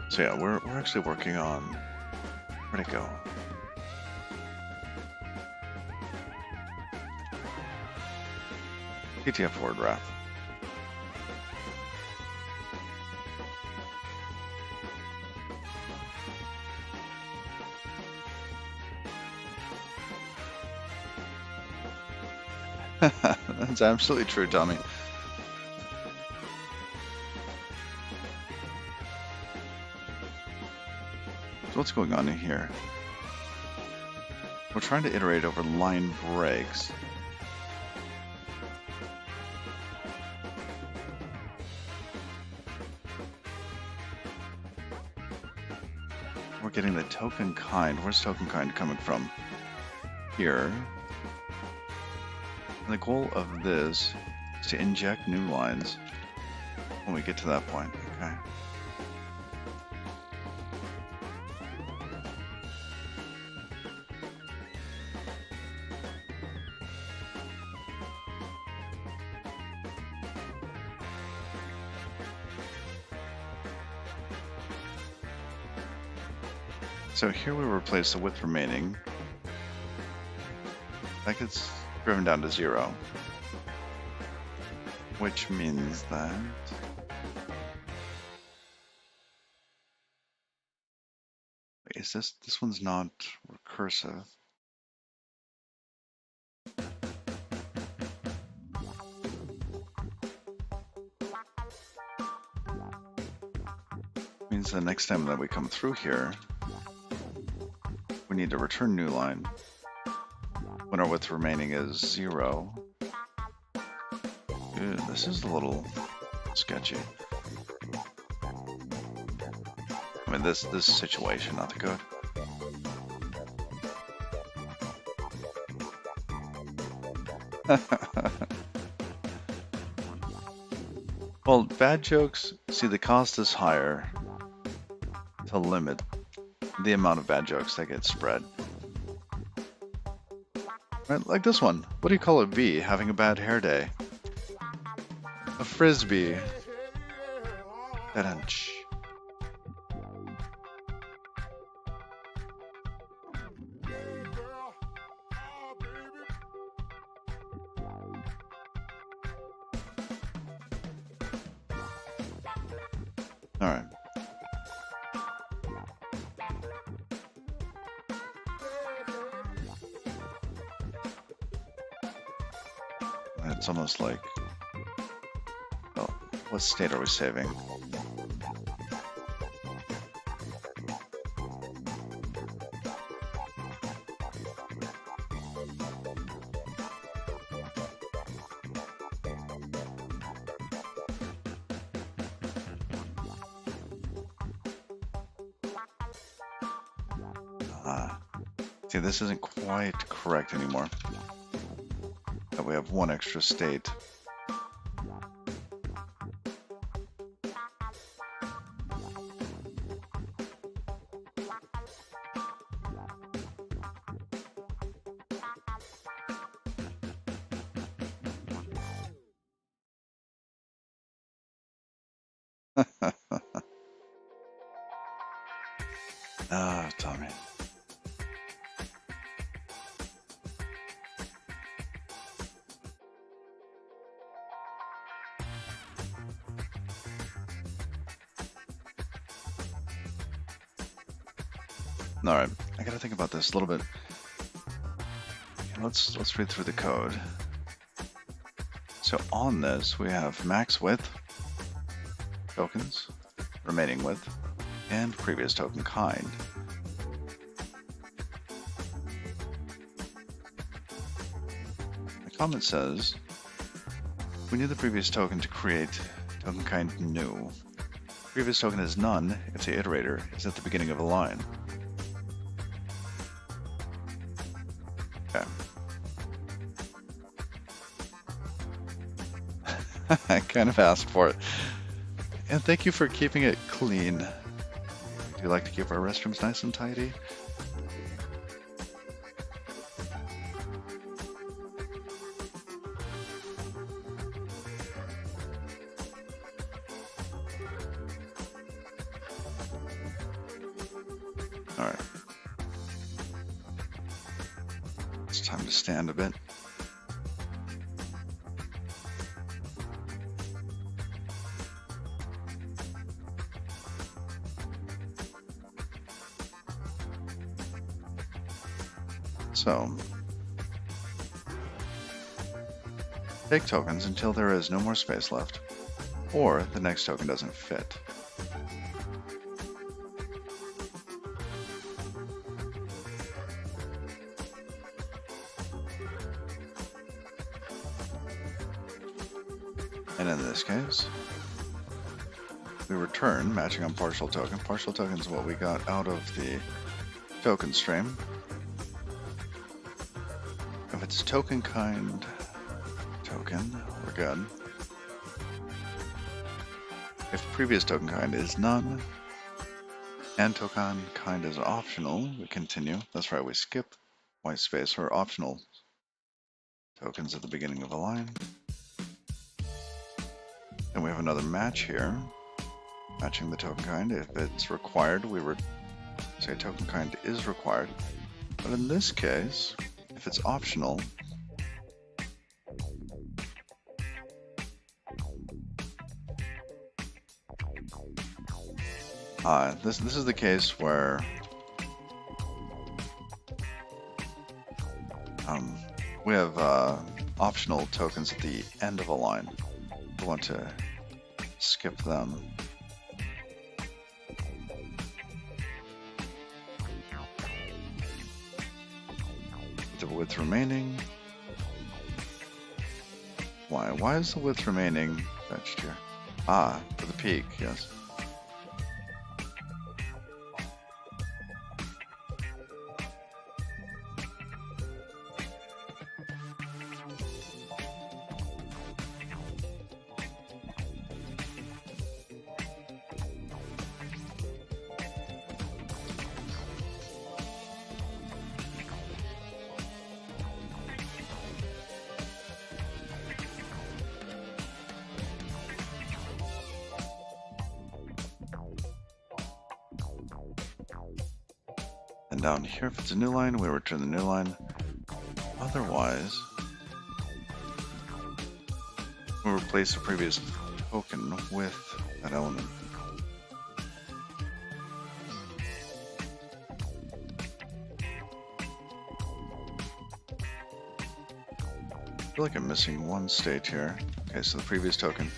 So yeah, we're actually working on, where'd it go? TTF word wrap. That's absolutely true, Tommy. So what's going on in here? We're trying to iterate over line breaks. We're getting the token kind. Where's token kind coming from? Here. And the goal of this is to inject new lines when we get to that point. Okay. So here we replace the width remaining. That gets driven down to 0, which means that is this one's not recursive. Means the next time that we come through here, we need to return new line when our width remaining is 0. Ew, this is a little sketchy. I mean, this situation, not good. Well, bad jokes, see, the cost is higher to limit the amount of bad jokes that get spread. Right, like this one. What do you call it, V? Having a bad hair day. A frisbee. Ta-dunch. All right. It's almost like, well, what state are we saving? See, this isn't quite correct anymore. That we have one extra state. Ah, Tommy. All right, I gotta think about this a little bit. Let's read through the code. So on this, we have max width, tokens, remaining width, and previous token kind. The comment says, we need the previous token to create token kind new. Previous token is none if the iterator is at the beginning of a line. Okay. I kind of asked for it. And thank you for keeping it clean. Do you like to keep our restrooms nice and tidy? Alright. It's time to stand a bit. So, take tokens until there is no more space left, or the next token doesn't fit. And in this case, we return matching on partial token. Partial token is what we got out of the token stream. If it's token kind token, we're good. If previous token kind is none, and token kind is optional, we continue. That's right, we skip white space or optional tokens at the beginning of a line. And we have another match here, matching the token kind. If it's required, we would say token kind is required. But in this case, if it's optional, this is the case where we have optional tokens at the end of a line. We want to skip them. The width remaining. Why is the width remaining fetched here? Ah, for the peak, yes. And down here, if it's a new line, we return the new line. Otherwise, we replace the previous token with that element. I feel like I'm missing one state here. Okay, so the previous token.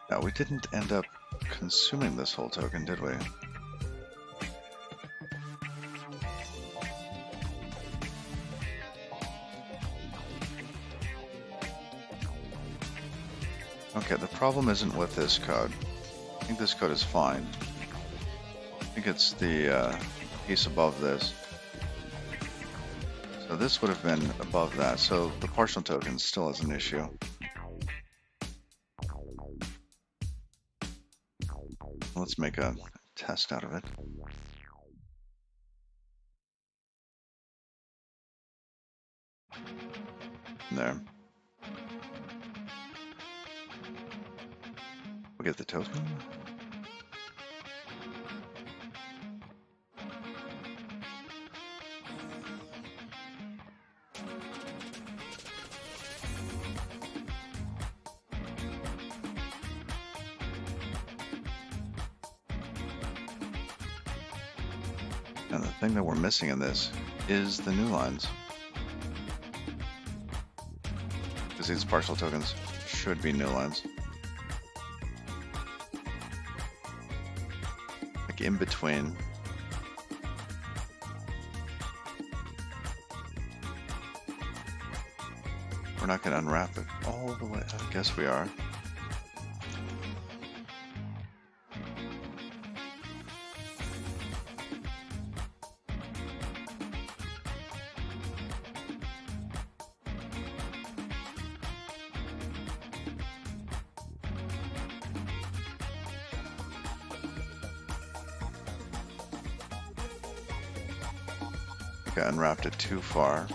Now, we didn't end up consuming this whole token, did we? Okay, the problem isn't with this code. I think this code is fine. I think it's the piece above this. So this would have been above that, so the partial token still is an issue. Let's make a test out of it. There. We get the token. And the thing that we're missing in this is the new lines. Because these partial tokens should be new lines. Like in between. We're not going to unwrap it all the way. I guess we are. I unwrapped it too far.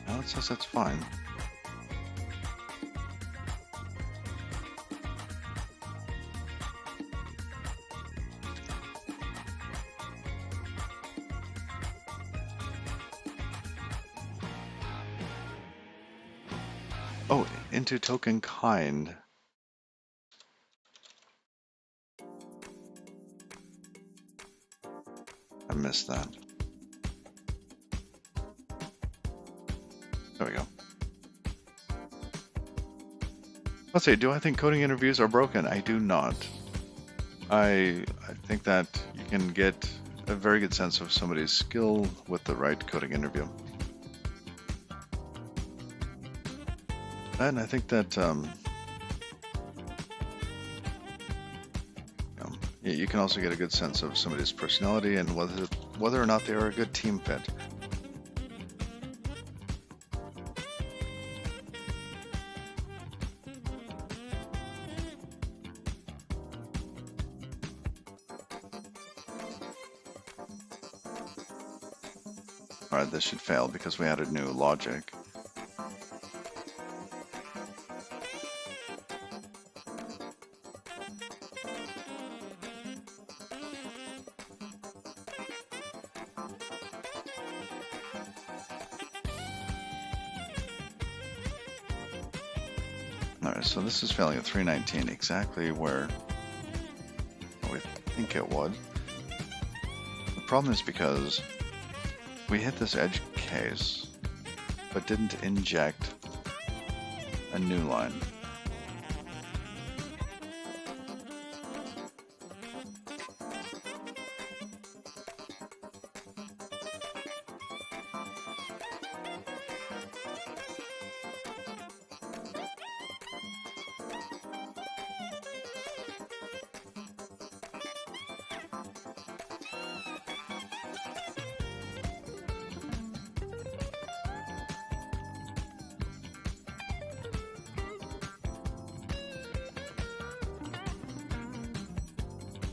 Now it says that's fine. Oh, into token kind. I missed that. There we go. Let's see, do I think coding interviews are broken? I do not. I think that you can get a very good sense of somebody's skill with the right coding interview. And I think that you can also get a good sense of somebody's personality and whether or not they are a good team fit. Alright, this should fail because we added new logic. Alright, so this is failing at 319, exactly where we think it would. The problem is because we hit this edge case, but didn't inject a new line.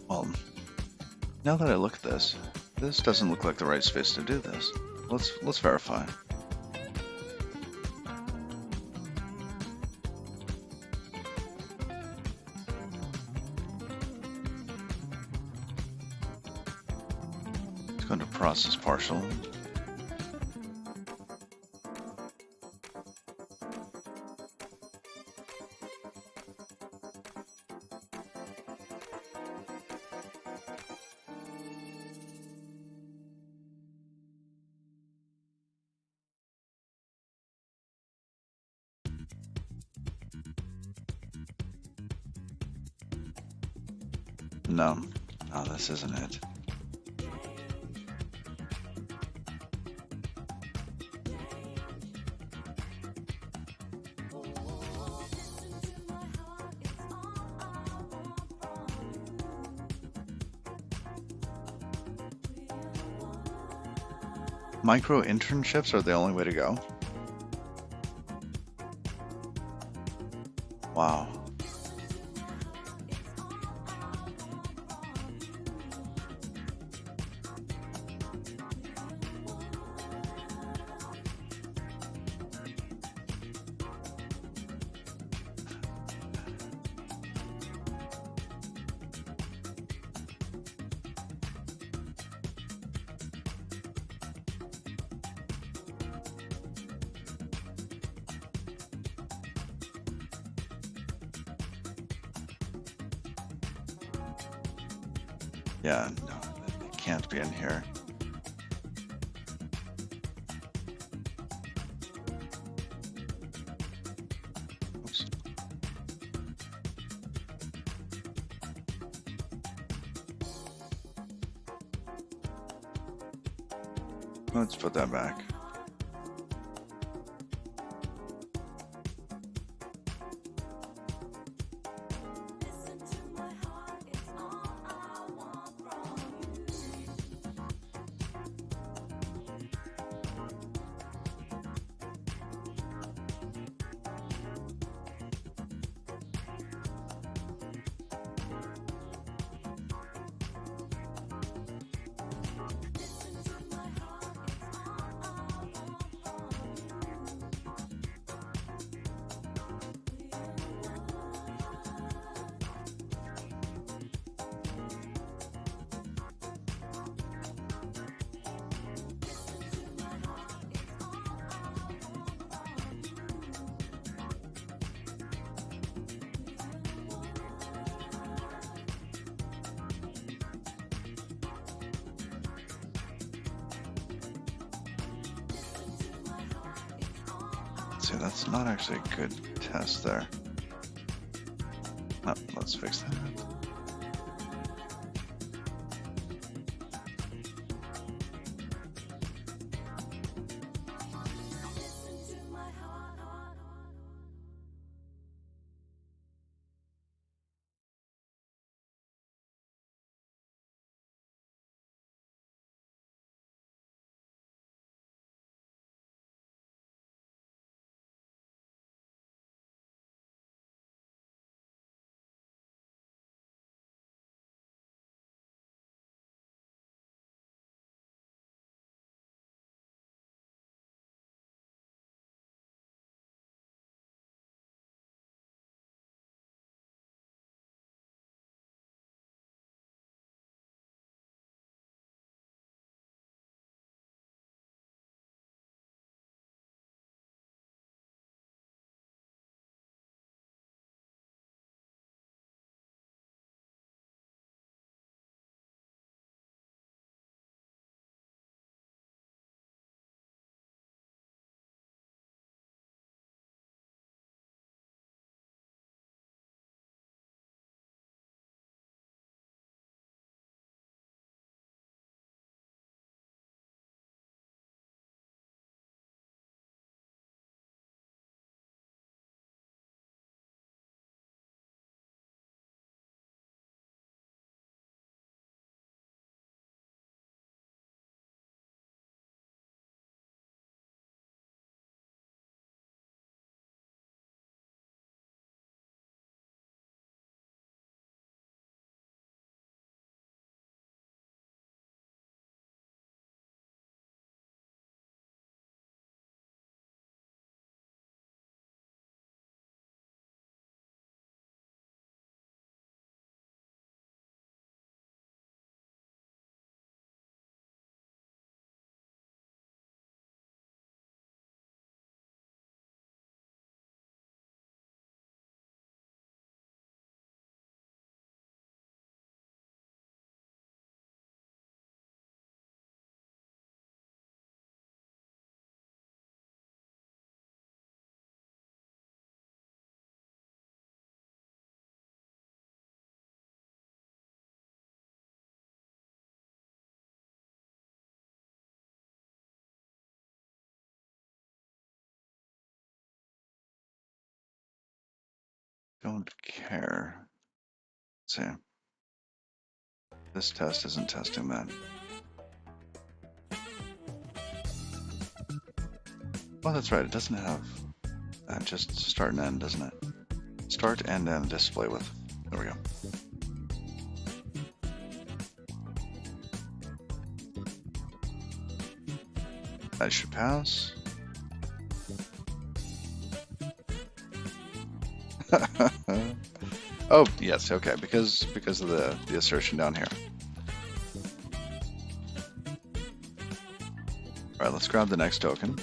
Well, now that I look at this, this doesn't look like the right space to do this. Let's verify. Let's go into process partial. No, this isn't it. Micro internships are the only way to go. Wow. Yeah, no, it can't be in here. Oops. Let's put that back. See, that's not actually a good test there. Oh, let's fix that. Don't care. Let's see. This test isn't testing that. Oh, that's right. It doesn't have just start and end, doesn't it? Start and end display with. There we go. That should pass. Oh, yes, okay, because of the assertion down here. All right, let's grab the next token.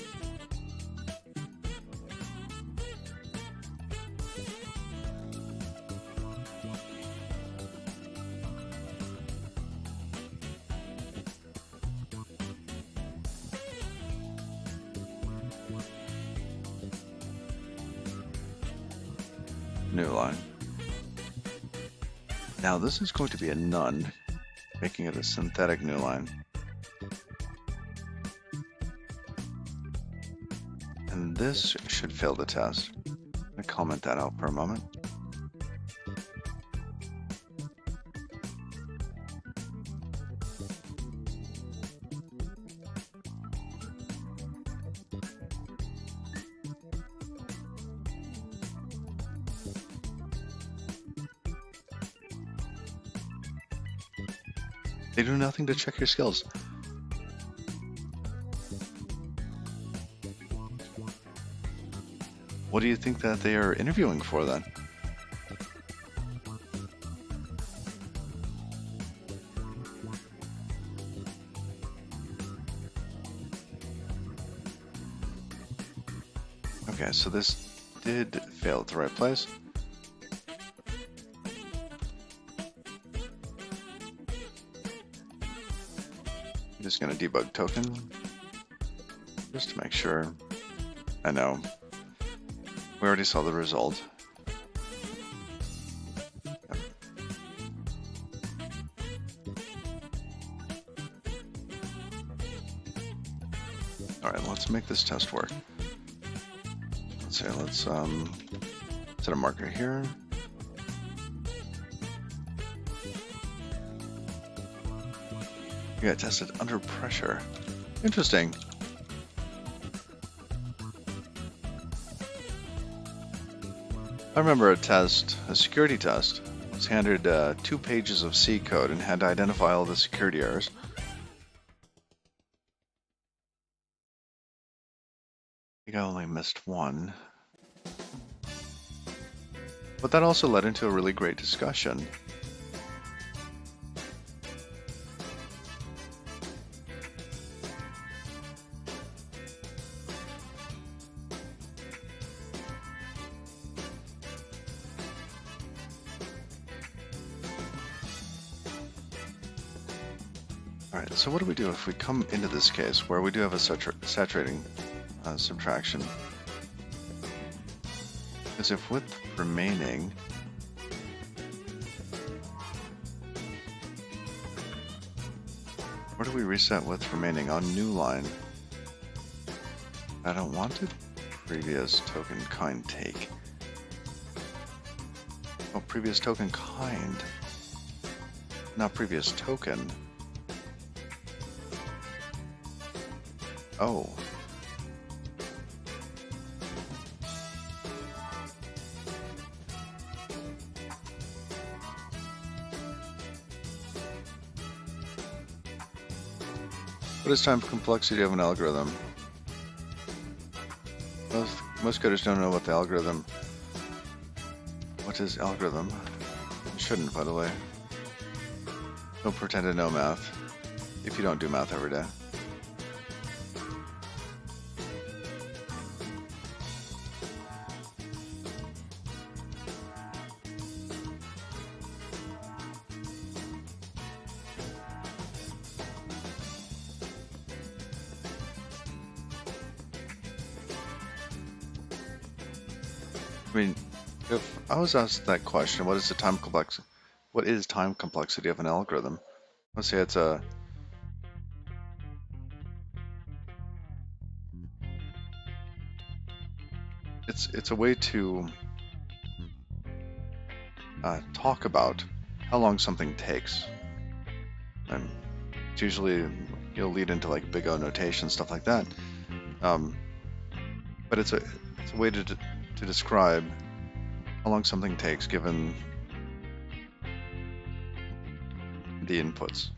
new line. Now this is going to be a none, making it a synthetic new line. And this should fail the test. I'm going to comment that out for a moment. They do nothing to check your skills. What do you think that they are interviewing for then? Okay, so this did fail at the right place. I'm just going to debug token just to make sure. I know. We already saw the result. Yep. Alright, let's make this test work. Let's say, let's set a marker here. You got tested under pressure. Interesting. I remember a security test, was handed 2 pages of C code and had to identify all the security errors. I think I only missed one. But that also led into a really great discussion. Alright, so what do we do if we come into this case where we do have a saturating subtraction? Because if width remaining where do we reset width remaining on new line? I don't want to previous token kind take. Oh, previous token kind. Not previous token. Oh. What is time complexity of an algorithm? Most coders don't know what the algorithm. What is algorithm? You shouldn't, by the way. Don't pretend to know math if you don't do math every day. I mean, if I was asked that question, what is time complexity of an algorithm? Let's say it's a way to talk about how long something takes, and it's usually you'll lead into like big O notation, stuff like that. But it's a way to describe how long something takes given the inputs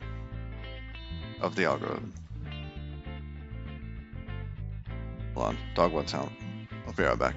of the algorithm. Hold on, dog wants out. I'll be right back.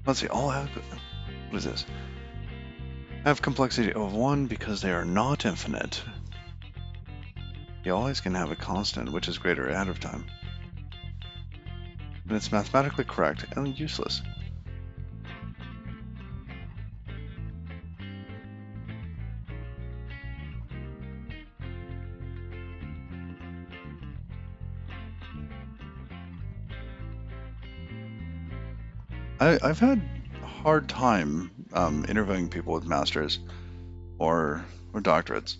Let's see, all have, what is this? Have complexity of 1 because they are not infinite. You always can have a constant which is greater ahead of time. But it's mathematically correct and useless. I've had a hard time interviewing people with masters or doctorates,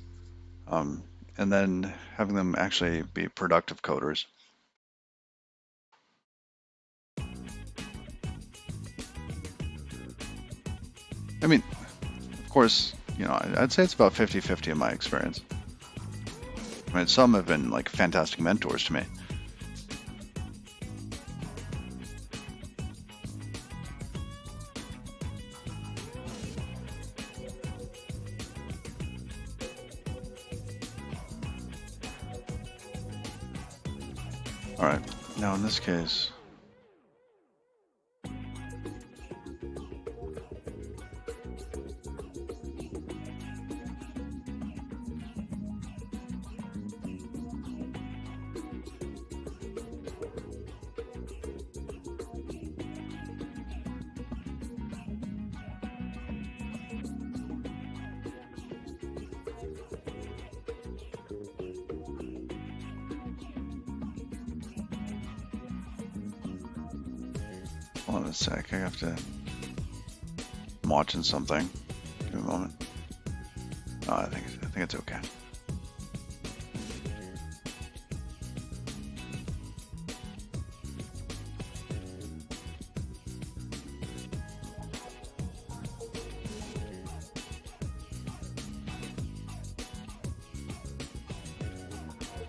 and then having them actually be productive coders. I mean, of course, you know, I'd say it's about 50-50 in my experience. I mean, some have been like fantastic mentors to me. All right, now in this case, hold on a sec, I have to, I'm watching something. Give me a moment. Oh, I think it's okay.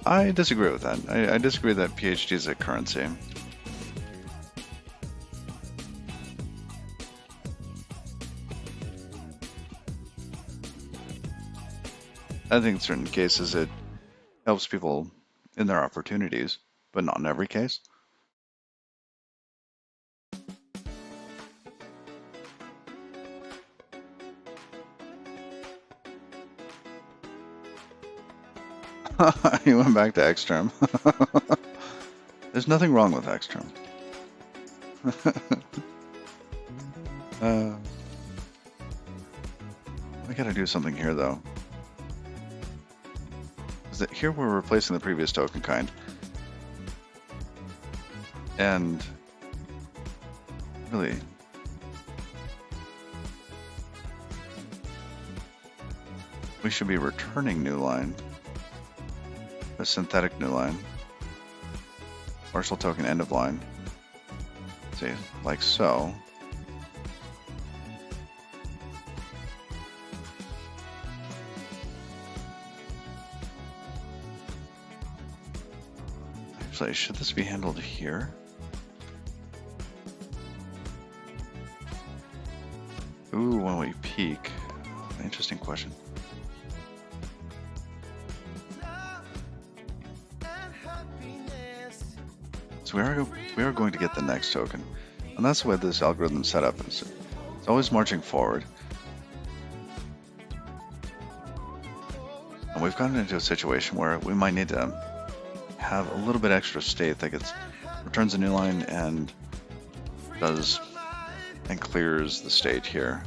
I disagree with that. I disagree that PhD is a currency. I think in certain cases it helps people in their opportunities, but not in every case. You went back to Xterm. There's nothing wrong with Xterm. I gotta do something here though. Is that here we're replacing the previous token kind. And really, we should be returning new line. A synthetic new line. Partial token end of line. See, like so. Actually, should this be handled here? Ooh, when we peak. Interesting question. So we are going to get the next token, and that's the way this algorithm is set up. It's always marching forward, and we've gotten into a situation where we might need to have a little bit extra state that returns a new line and clears the state here.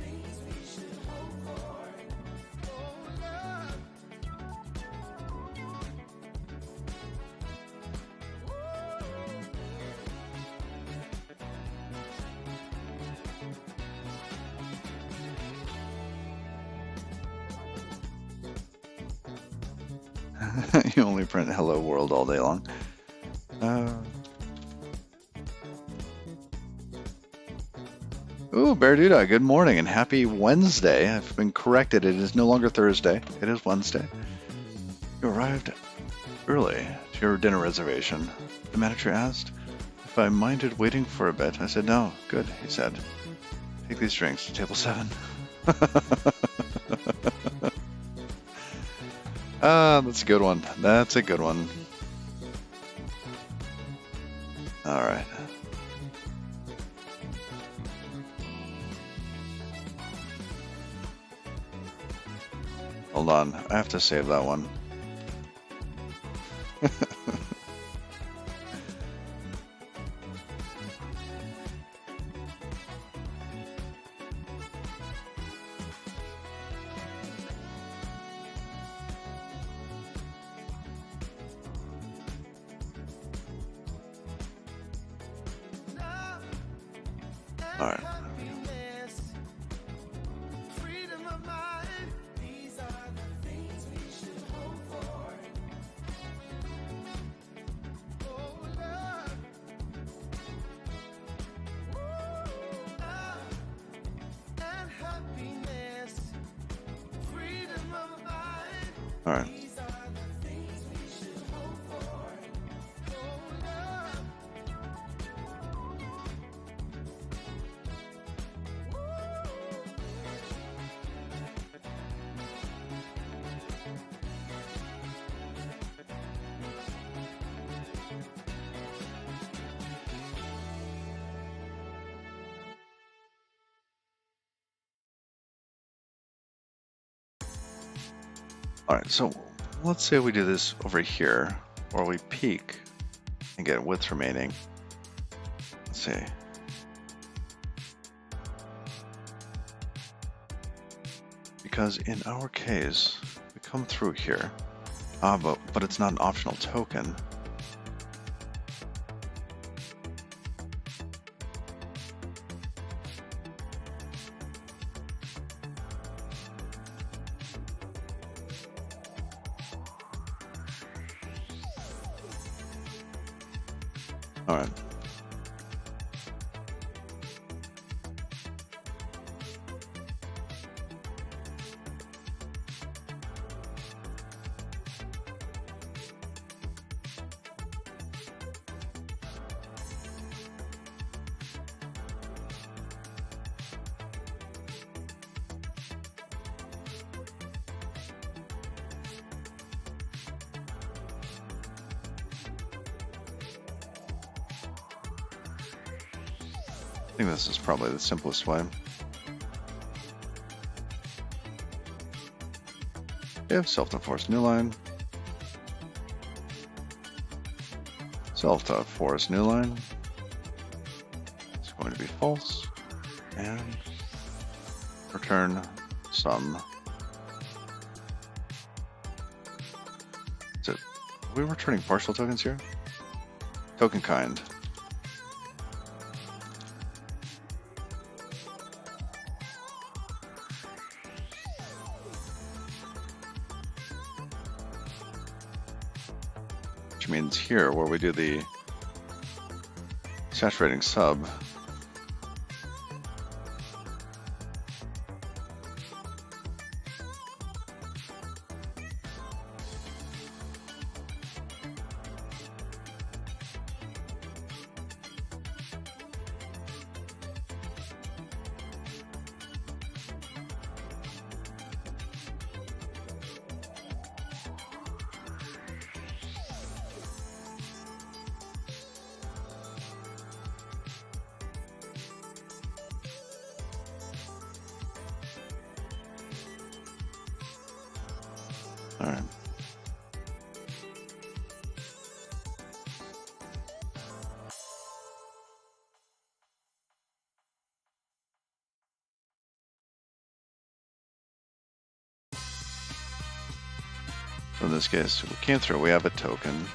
You only print hello world all day long. Ooh, Bearduda, good morning and happy Wednesday. I've been corrected. It is no longer Thursday. It is Wednesday. You arrived early to your dinner reservation. The manager asked if I minded waiting for a bit. I said, no. Good, he said. Take these drinks to table 7. That's a good one. That's a good one. All right. Hold on, I have to save that one. Alright. Alright. Alright, so let's say we do this over here, or we peak and get width remaining. Let's see. Because in our case, we come through here, but it's not an optional token. All right. I think this is probably the simplest way. If self-to-force new line, self-to-force new line, it's going to be false, and return some. Is it? Are we returning partial tokens here? Token kind. Which means here, where we do the saturating sub, all right. So in this case, we came through, we have a token.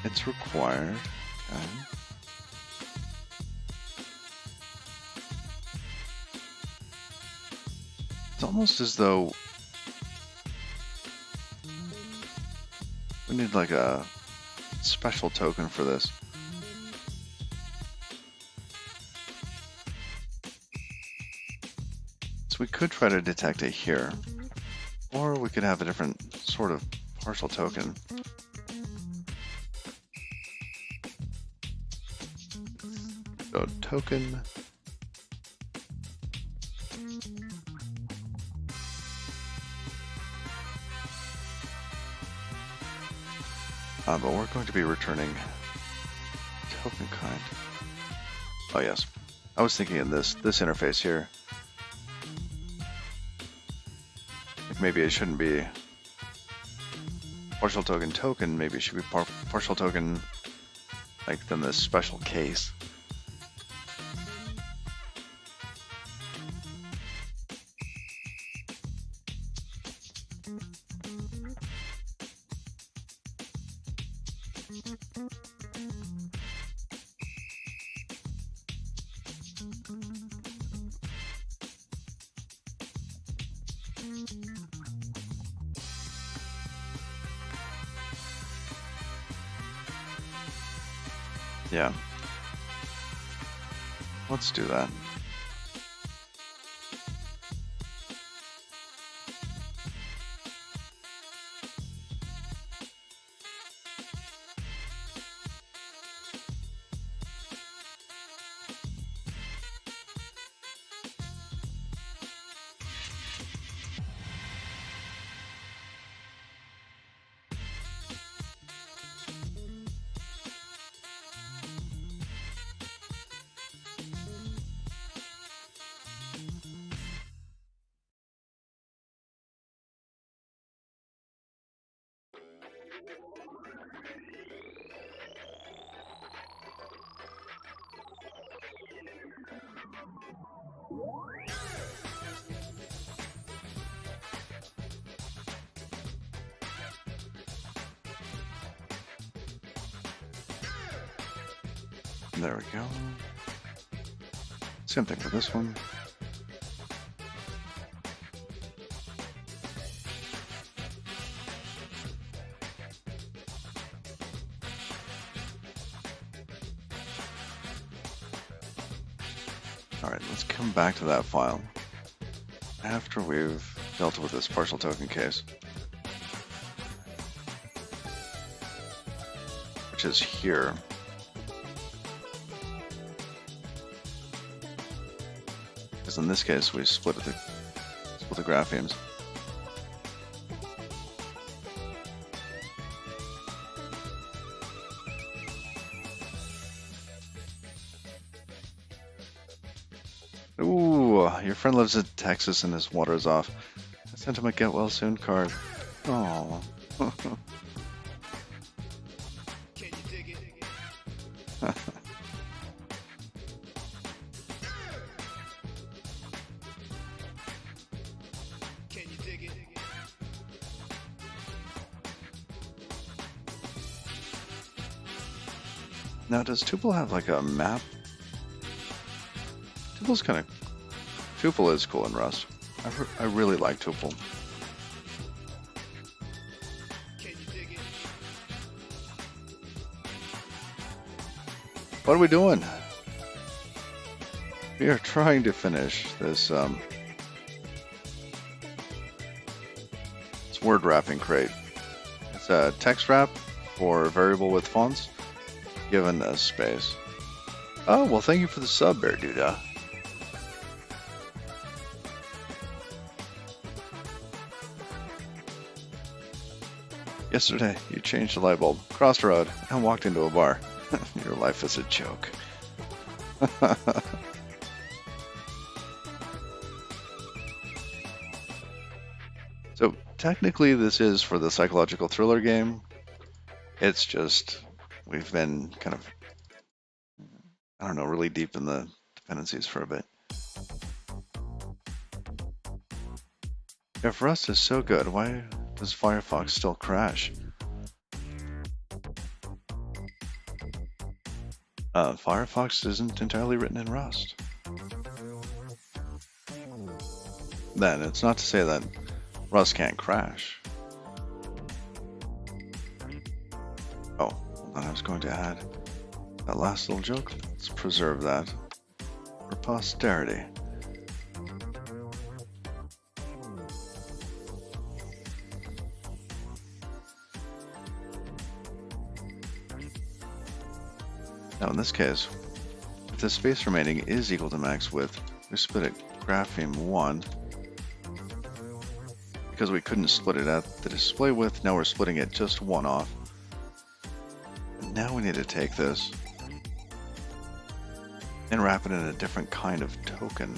It's required. Okay. It's almost as though we need like a special token for this. So we could try to detect it here, or we could have a different sort of partial token. So token. But we're going to be returning token kind. Oh yes, I was thinking in this interface here. maybe it shouldn't be partial token, maybe it should be partial token, like, then this special case. Yeah. Let's do that. There we go. Same thing for this one. Alright, let's come back to that file after we've dealt with this partial token case, which is here. Because in this case, we split the graphemes. Ooh, your friend lives in Texas and his water is off. I sent him a get well soon card. Oh. Now, does Tuple have like a map? Tuple is cool in Rust. I really like Tuple. What are we doing? We are trying to finish this this word wrapping crate. It's a text wrap for variable with fonts, given a space. Oh, well, thank you for the sub, Bear Duda. Yesterday, you changed the light bulb, crossed the road, and walked into a bar. Your life is a joke. So, technically, this is for the psychological thriller game. It's just, we've been kind of, I don't know, really deep in the dependencies for a bit. If Rust is so good, why does Firefox still crash? Firefox isn't entirely written in Rust. Then, it's not to say that Rust can't crash. Oh, then I was going to add that last little joke. Let's preserve that for posterity. Now in this case, if the space remaining is equal to max width, we split it grapheme 1. Because we couldn't split it at the display width, now we're splitting it just 1 off. And now we need to take this and wrap it in a different kind of token.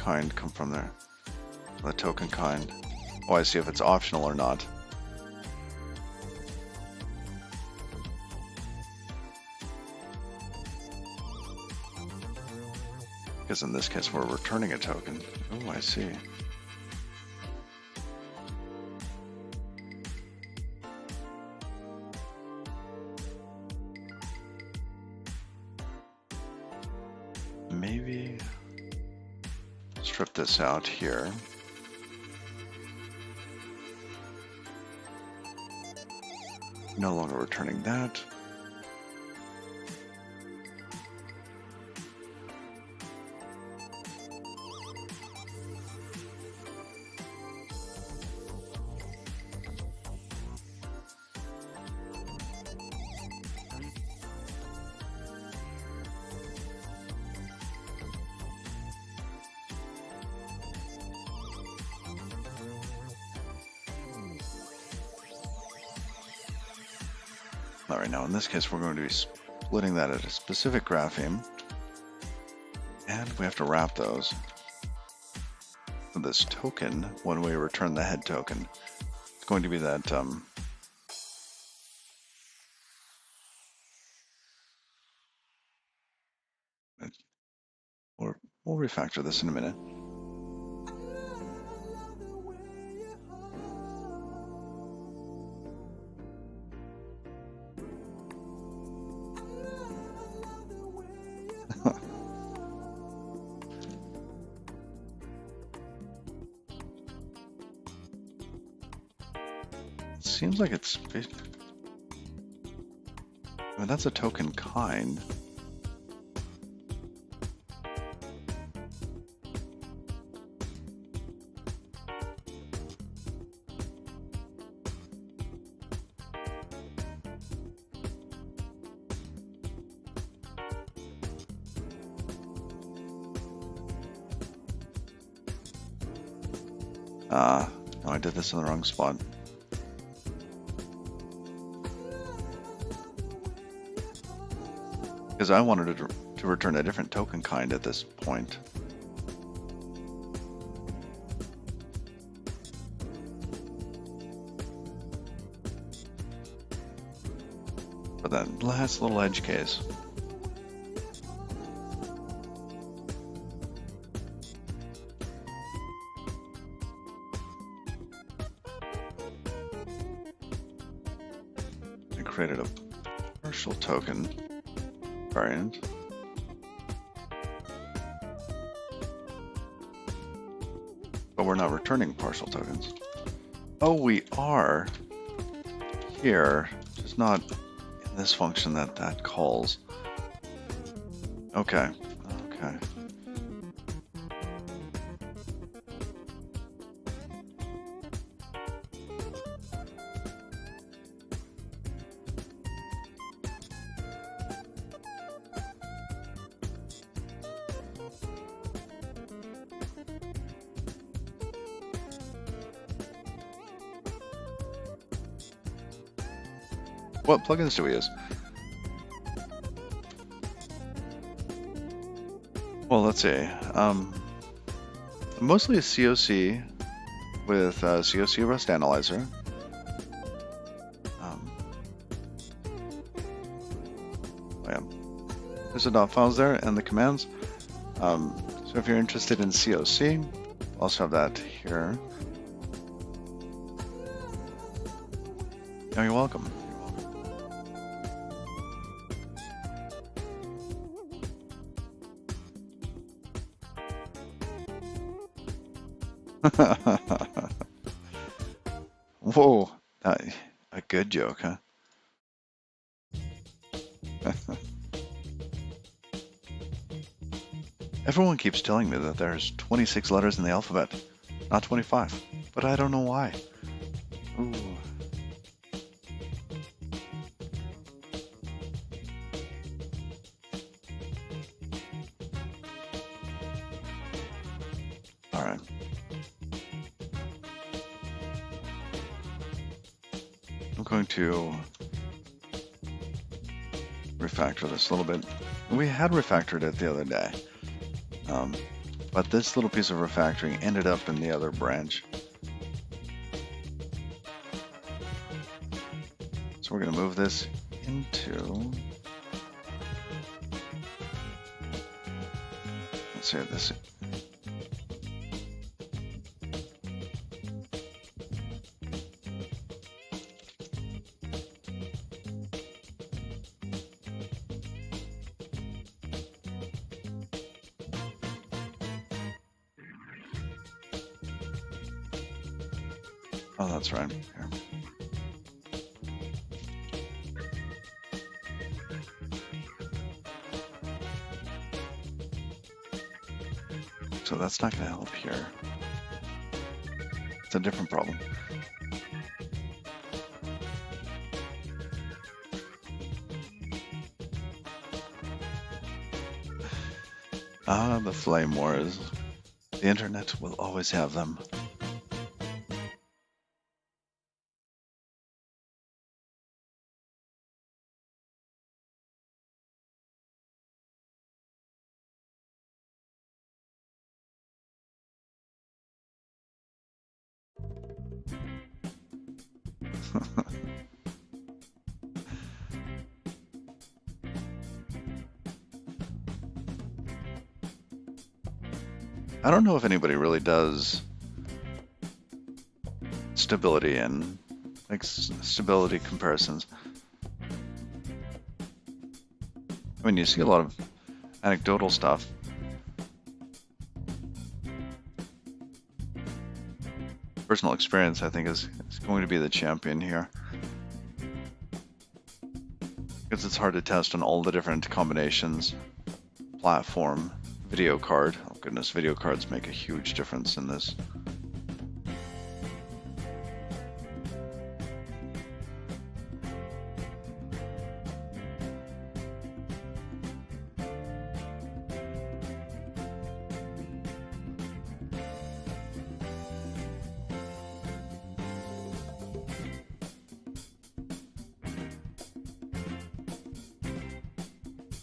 kind come from there? The token kind. Oh, I see if it's optional or not. Because in this case, we're returning a token. Oh, I see. Maybe strip this out here. No longer returning that. All right, now in this case, we're going to be splitting that at a specific grapheme, and we have to wrap those with this token when we return the head token. It's going to be that we'll refactor this in a minute. Seems like it's... I mean, that's a token kind. No, I did this in the wrong spot. Because I wanted to return a different token kind at this point. But that last little edge case. I created a partial token variant. But we're not returning partial tokens. Oh, we are here, just not in this function that calls. Okay, okay. What plugins do we use? Well, let's see. Mostly a COC with COC Rust Analyzer. Yeah. There's the dot files there and the commands. So if you're interested in COC, also have that here. Oh, you're welcome. Whoa, a good joke, huh? Everyone keeps telling me that there's 26 letters in the alphabet, not 25, but I don't know why. Ooh. All right. I'm going to refactor this a little bit. We had refactored it the other day. But this little piece of refactoring ended up in the other branch. So we're going to move this into, let's say this. Oh, that's right. Here. So that's not going to help here. It's a different problem. Ah, the flame wars. The internet will always have them. I don't know if anybody really does stability and like stability comparisons. I mean, you see a lot of anecdotal stuff. Personal experience, I think, is going to be the champion here. Because it's hard to test on all the different combinations. Platform, video card. Oh goodness, video cards make a huge difference in this.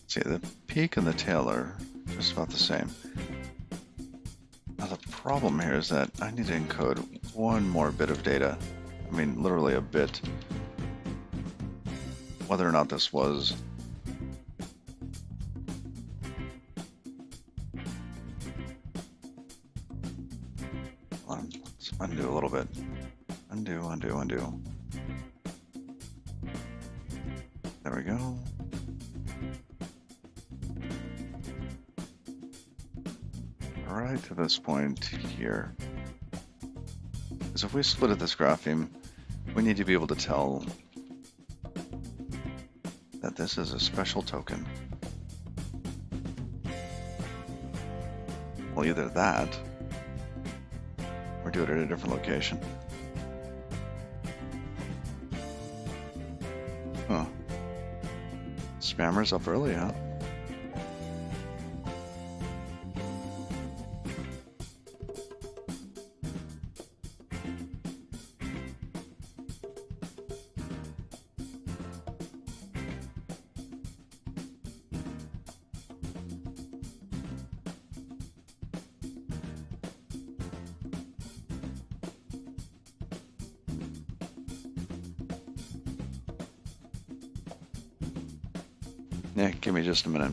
See, the peak and the tail are just about the same. Now the problem here is that I need to encode one more bit of data. I mean, literally a bit. Whether or not this was let's undo a little bit. Undo, undo, undo. There we go. Right to this point here. Because if we split at this grapheme, we need to be able to tell that this is a special token. Well, either that, or do it at a different location. Huh. Spammer's up early, huh? Yeah, give me just a minute.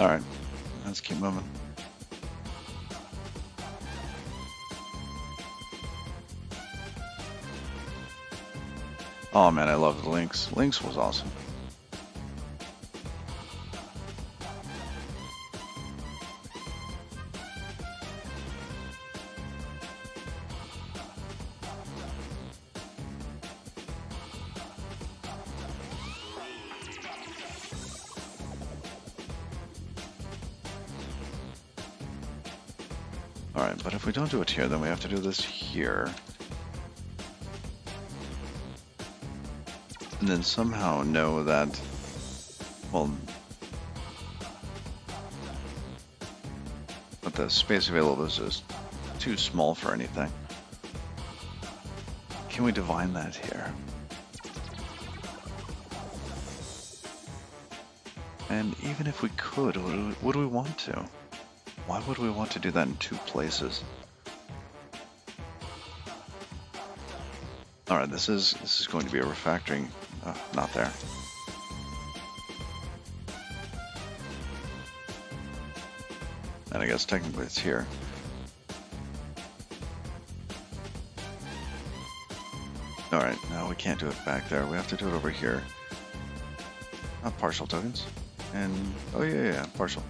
Alright, let's keep moving. Oh man, I loved Lynx. Lynx was awesome. Alright, but if we don't do it here, then we have to do this here. And then somehow know that, well, but the space available is just too small for anything. Can we divine that here? And even if we could, would we want to? Why would we want to do that in two places? Alright, this is going to be a refactoring. Not there. And I guess technically it's here. Alright, no, we can't do it back there. We have to do it over here. Not partial tokens. And, oh yeah, partial.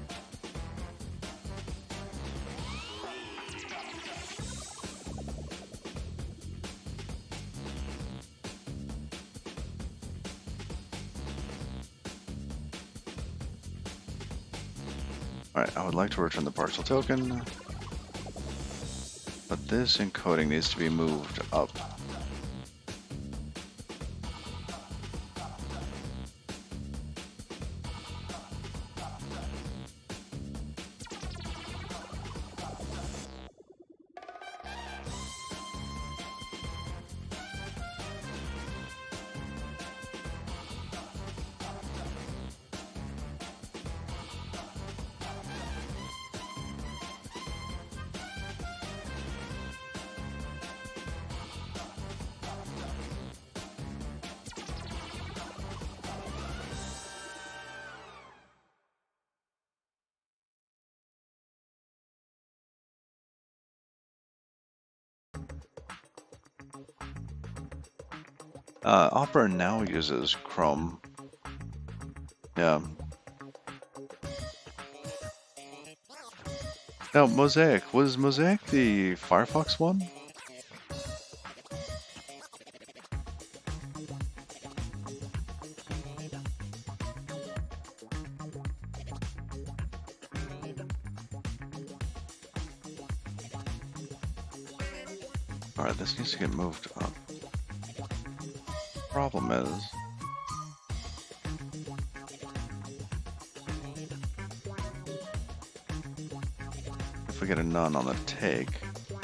Alright, I would like to return the partial token, but this encoding needs to be moved up. Opera now uses Chrome. Yeah. Now, Mosaic. Was Mosaic the Firefox one? Alright, this needs to get moved up. Problem is, if we get a none on the take, we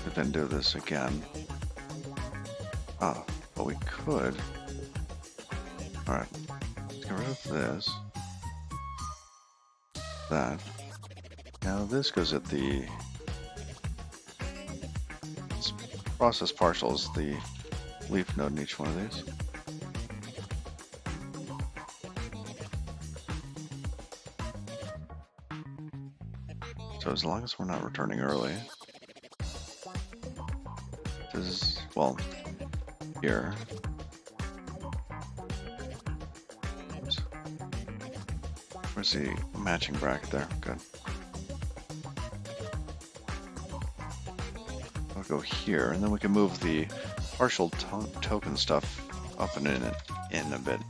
could then do this again. But we could. Alright, let's get rid of this. That. Now this goes at the process partials, the leaf node in each one of these. So as long as we're not returning early, this is, well, here. Oops. Where's the matching bracket there? Good. I'll go here, and then we can move the partial token stuff up and in a bit.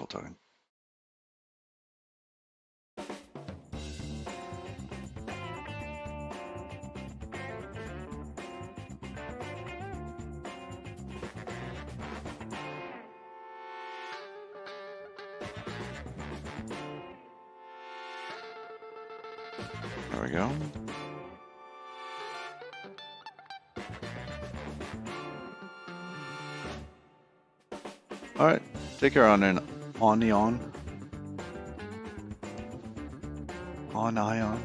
Full token. There we go. All right, take care on ion. On ion.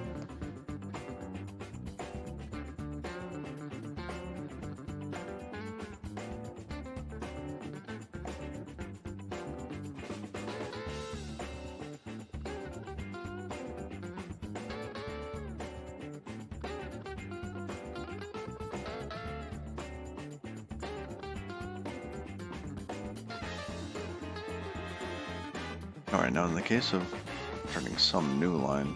All right, now in the case of turning some new line,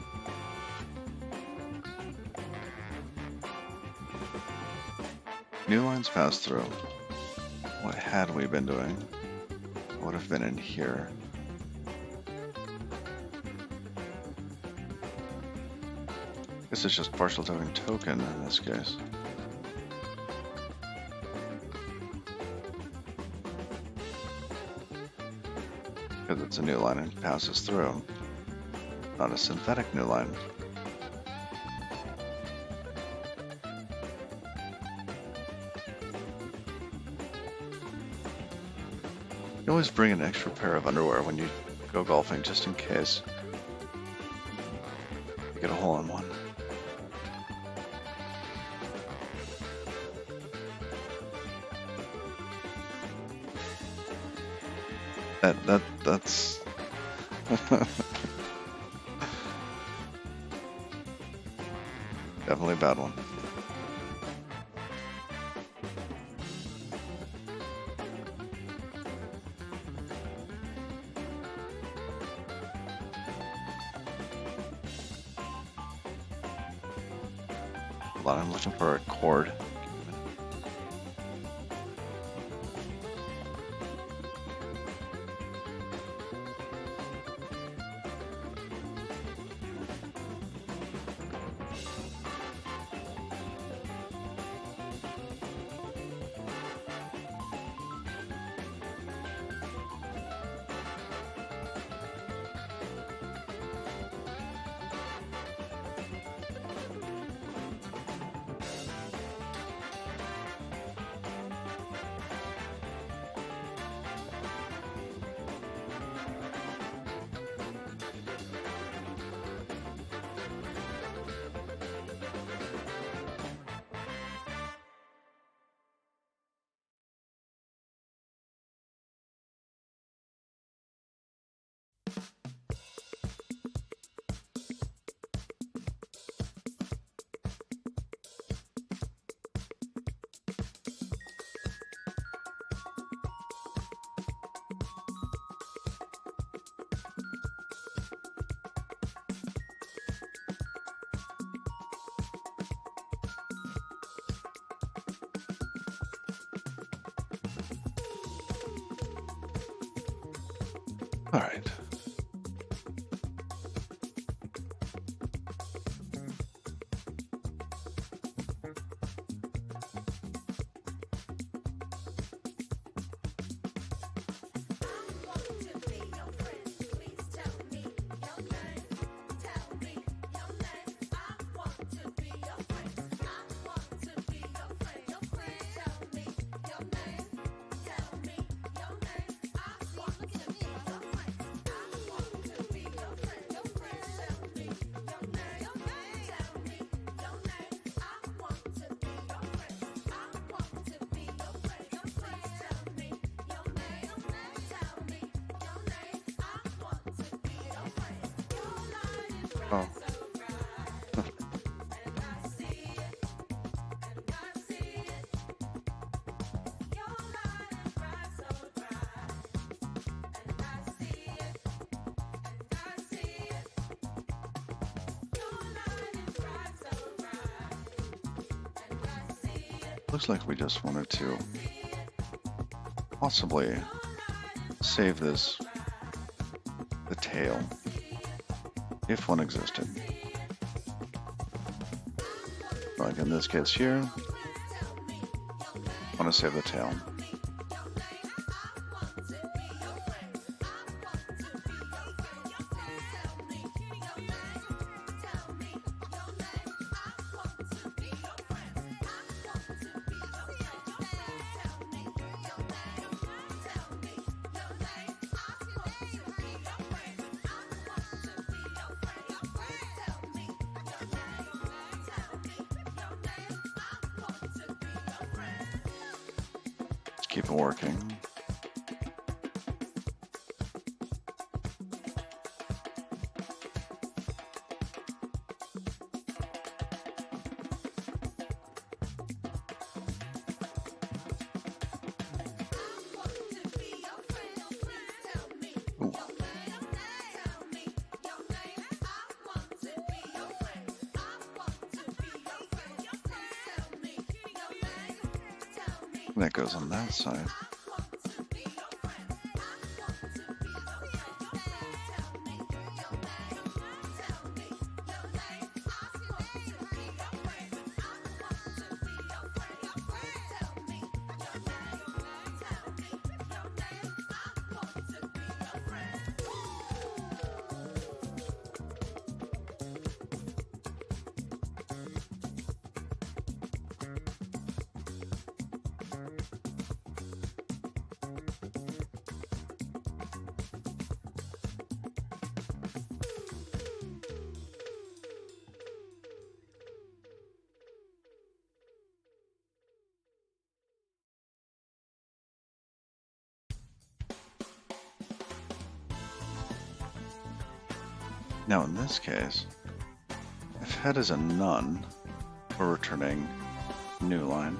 new lines pass through. What had we been doing? Would have been in here. This is just partial token in this case. Because it's a new line and passes through, not a synthetic new line. You always bring an extra pair of underwear when you go golfing, just in case you get a hole in one. That's definitely a bad one. Hold on, I'm looking for a chord. All right. Oh. Looks like we just wanted to possibly save this tail, if one existed. Like in this case here, I want to save the tail. Keep it working. Ooh. That goes on that side. Now in this case, if head is a none, we're returning new line.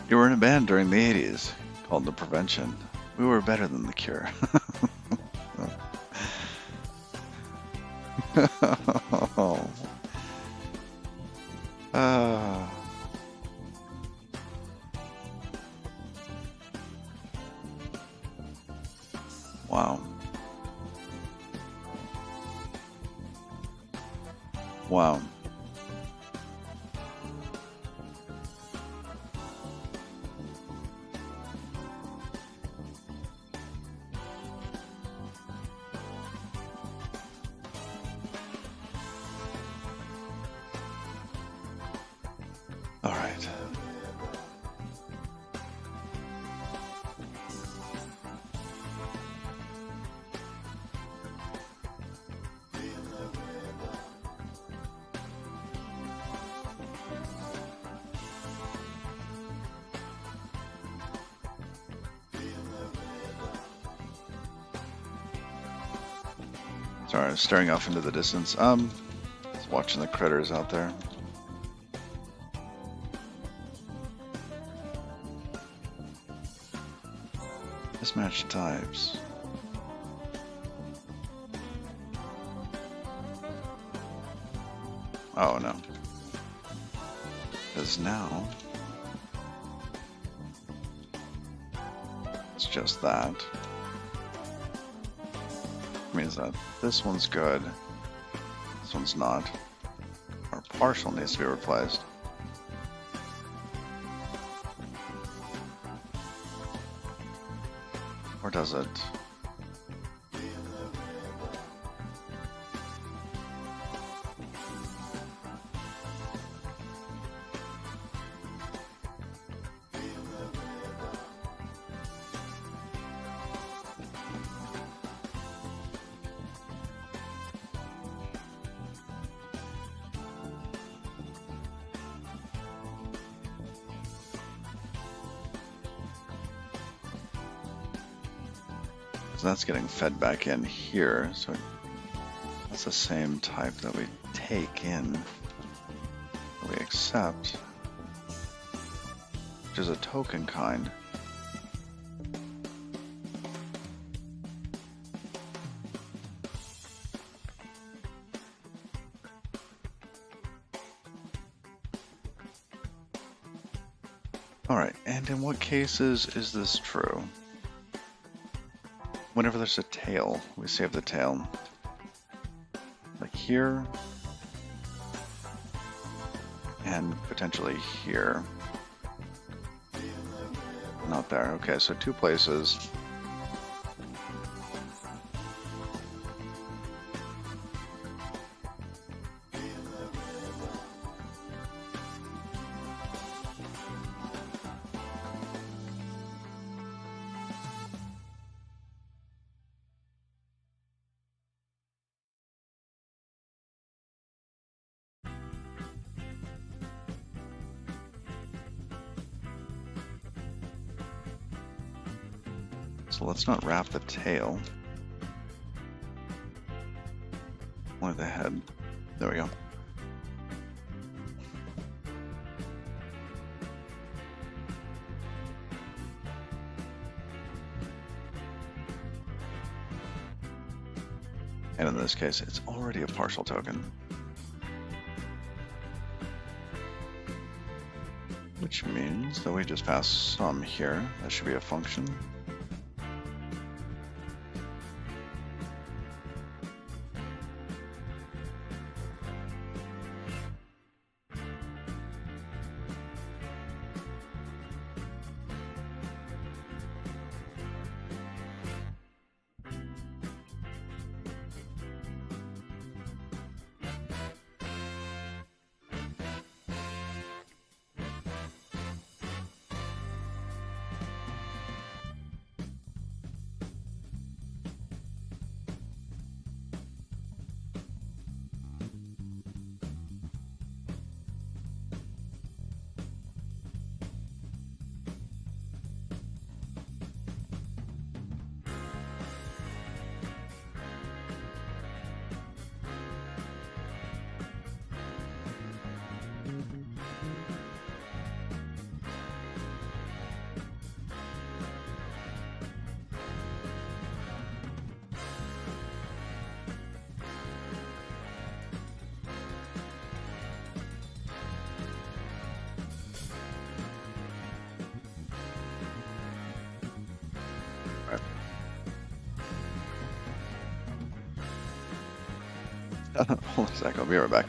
You were in a band during the 80s called The Prevention. We were better than The Cure. Oh. Wow. Wow. All right. Sorry, I'm staring off into the distance. Just watching the critters out there. Mismatched types. Oh no. Because now it's just that. Means that this one's good, this one's not. Or partial needs to be replaced. Or does it? So that's getting fed back in here, so that's the same type that we take in, that we accept, which is a token kind. Alright, and in what cases is this true? Whenever there's a tail, we save the tail. Like here, and potentially here. Not there. Okay, so 2 places. So let's not wrap the tail. Only the head. There we go. And in this case, it's already a partial token. Which means that we just pass some here. That should be a function. Hold a sec, I'll be right back.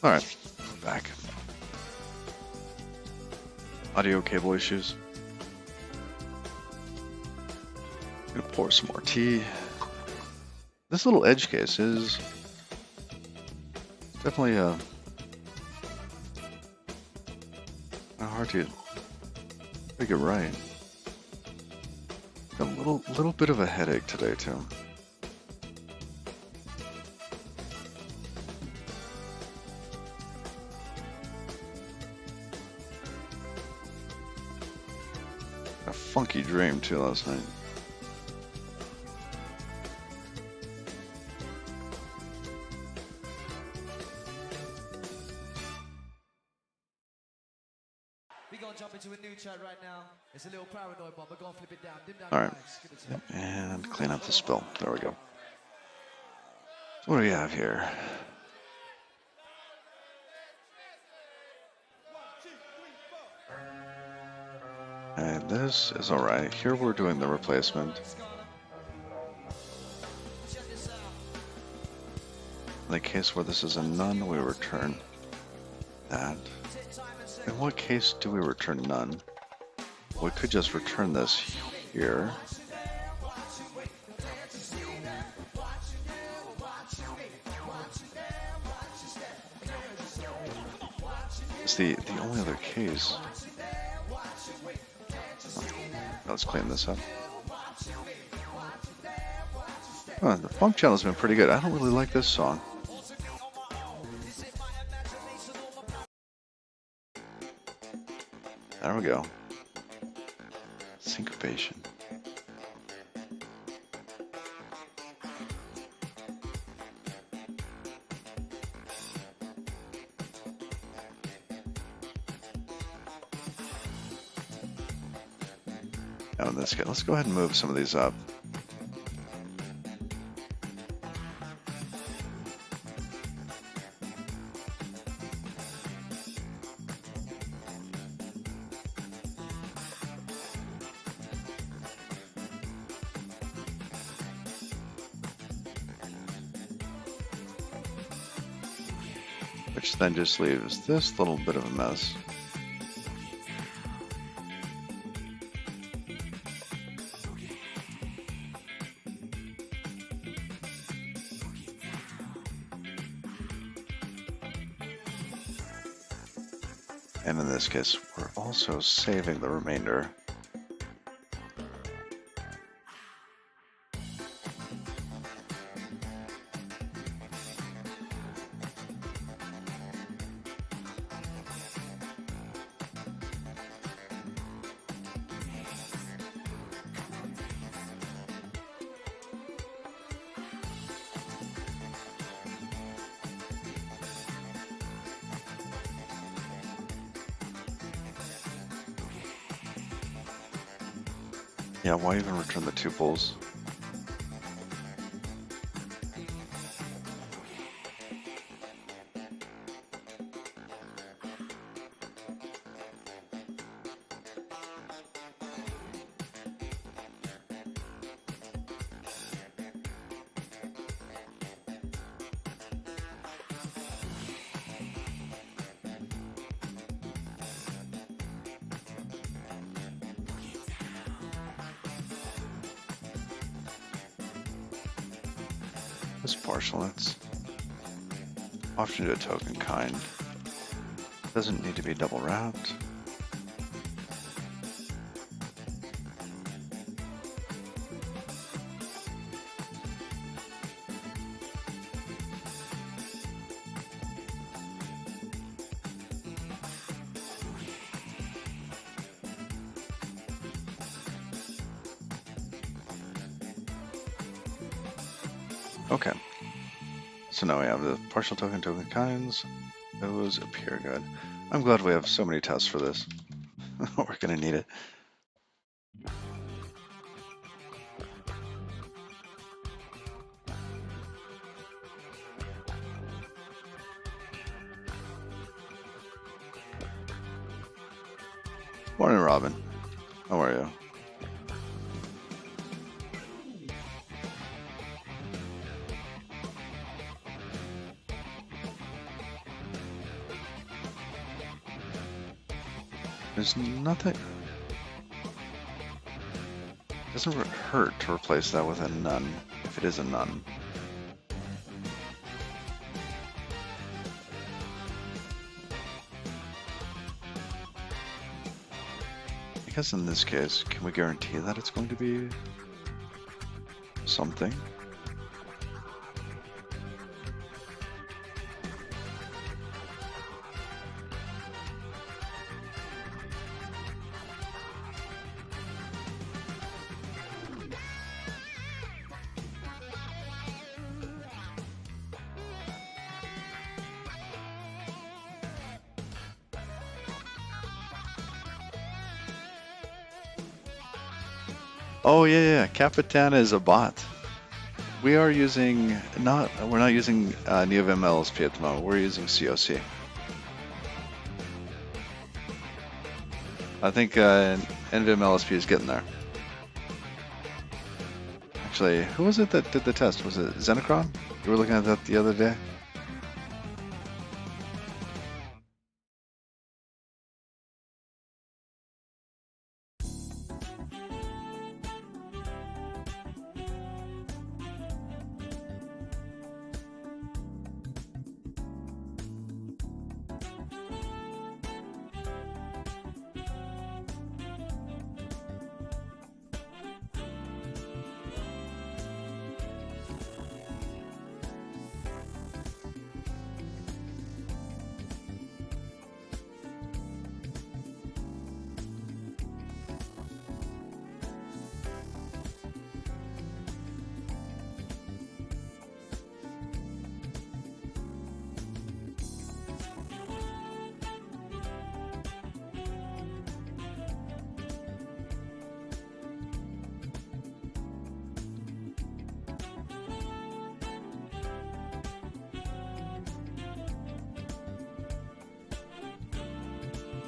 Alright, back. Audio cable issues. Gonna pour some more tea. This little edge case is definitely hard to get right. Got a little bit of a headache today too. A funky dream too last night. Alright. And clean up the spill. There we go. So what do we have here? And this is alright. Here we're doing the replacement. In the case where this is a none, we return that. In what case do we return none? We could just return this here. It's the only other case. Let's clean this up. Oh, the funk channel's been pretty good. I don't really like this song. There we go. Syncopation. Now in this case, let's go ahead and move some of these up. Which then just leaves this little bit of a mess. And in this case, we're also saving the remainder. Yeah, why even return the tuples? This parcelets. Often do a token kind. Doesn't need to be double wrapped. Okay, so now we have the partial token kinds. Those appear good. I'm glad we have so many tests for this. We're gonna need it. Morning, Robin. How are you? There's nothing. It doesn't hurt to replace that with a none, if it is a none. Because in this case, can we guarantee that it's going to be something? Oh yeah, yeah. Capitan is a bot. We are using we're not using NeoVim LSP at the moment. We're using COC. I think NVIM LSP is getting there. Actually, who was it that did the test? Was it Xenocron? You were looking at that the other day?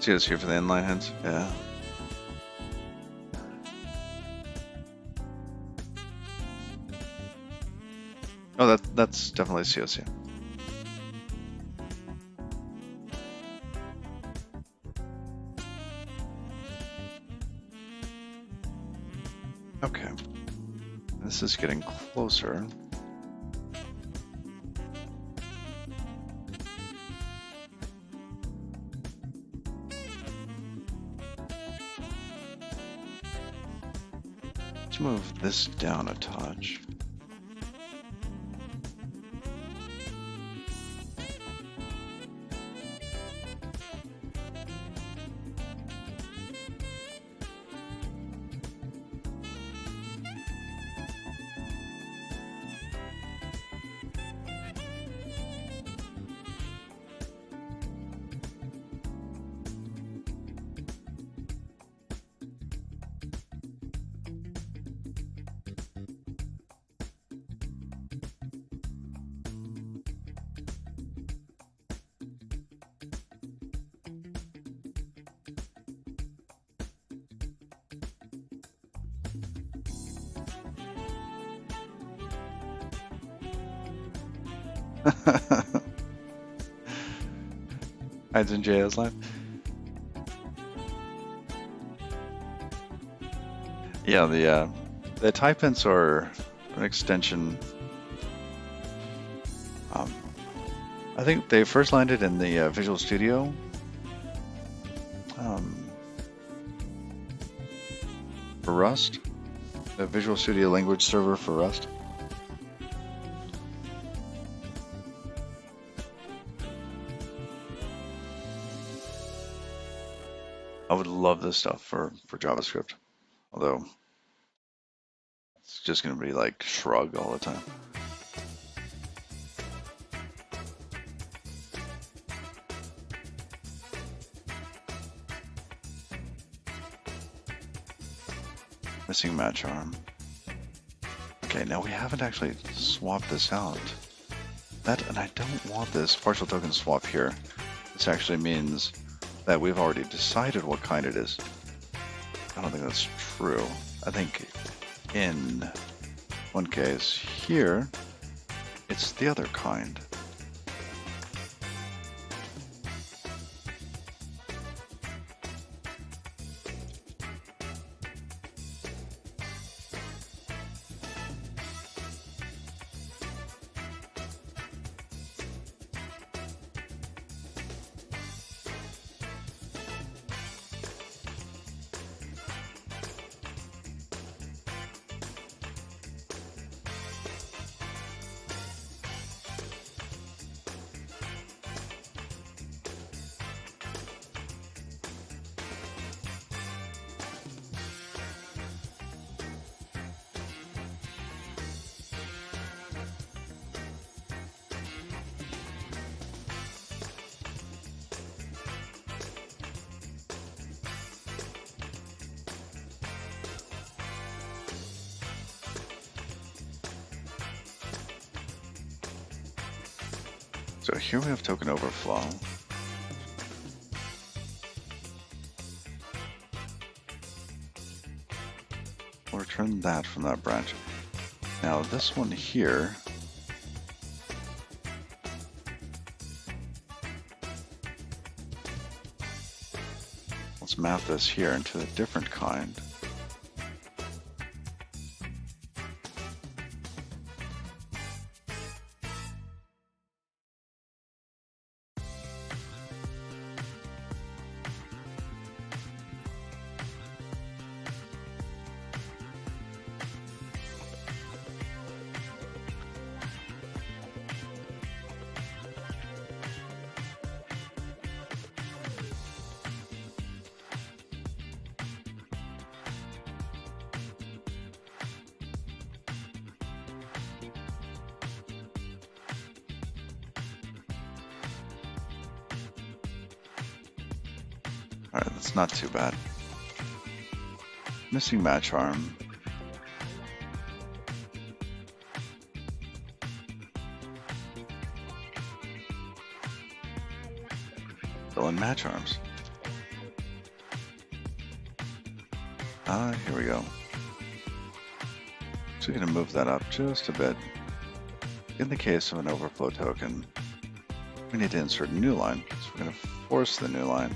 See this here for the inline heads? Yeah. Oh, that's definitely COC. Okay. This is getting closer. Let's move this down a touch. Hides in JS live. Yeah, the type hints are an extension. I think they first landed in the Visual Studio. For Rust, the Visual Studio language server for Rust. I would love this stuff for JavaScript, although it's just going to be like shrug all the time. Missing match arm. Okay, now we haven't actually swapped this out. And I don't want this partial token swap here. This actually means that we've already decided what kind it is. I don't think that's true. I think in one case here, it's the other kind. So here we have token overflow. We'll return that from that branch. Now this one here, let's map this here into a different kind. Alright, that's not too bad. Missing match arm. Fill in match arms. Here we go. So we're going to move that up just a bit. In the case of an overflow token, we need to insert a new line. So we're going to force the new line.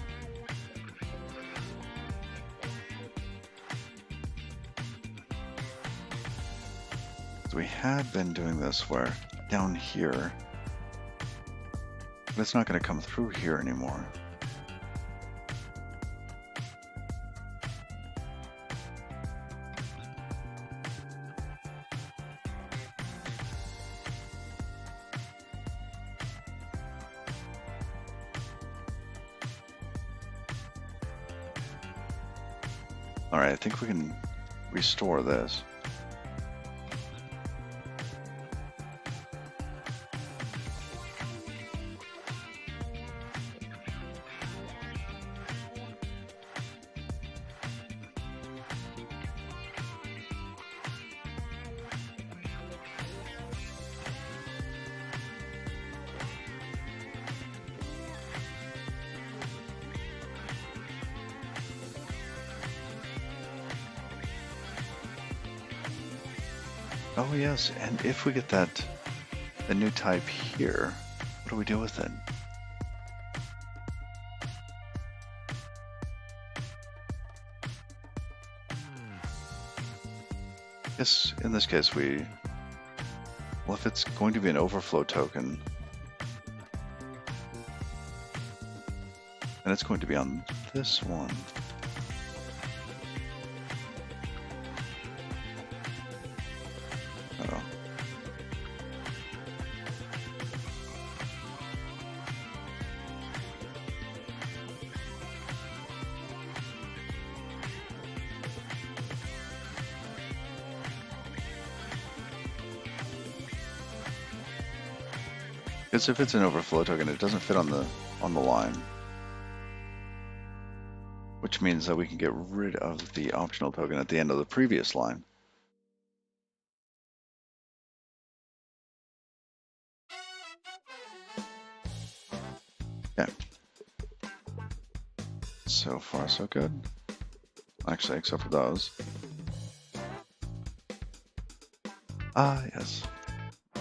So we had been doing this where down here, but it's not going to come through here anymore. All right, I think we can restore this. Oh yes, and if we get the new type here, what do we do with it? Yes, in this case well, if it's going to be an overflow token, and it's going to be on this one. Because if it's an overflow token, it doesn't fit on the line, which means that we can get rid of the optional token at the end of the previous line. Okay. So far, so good. Actually, except for those. Yes.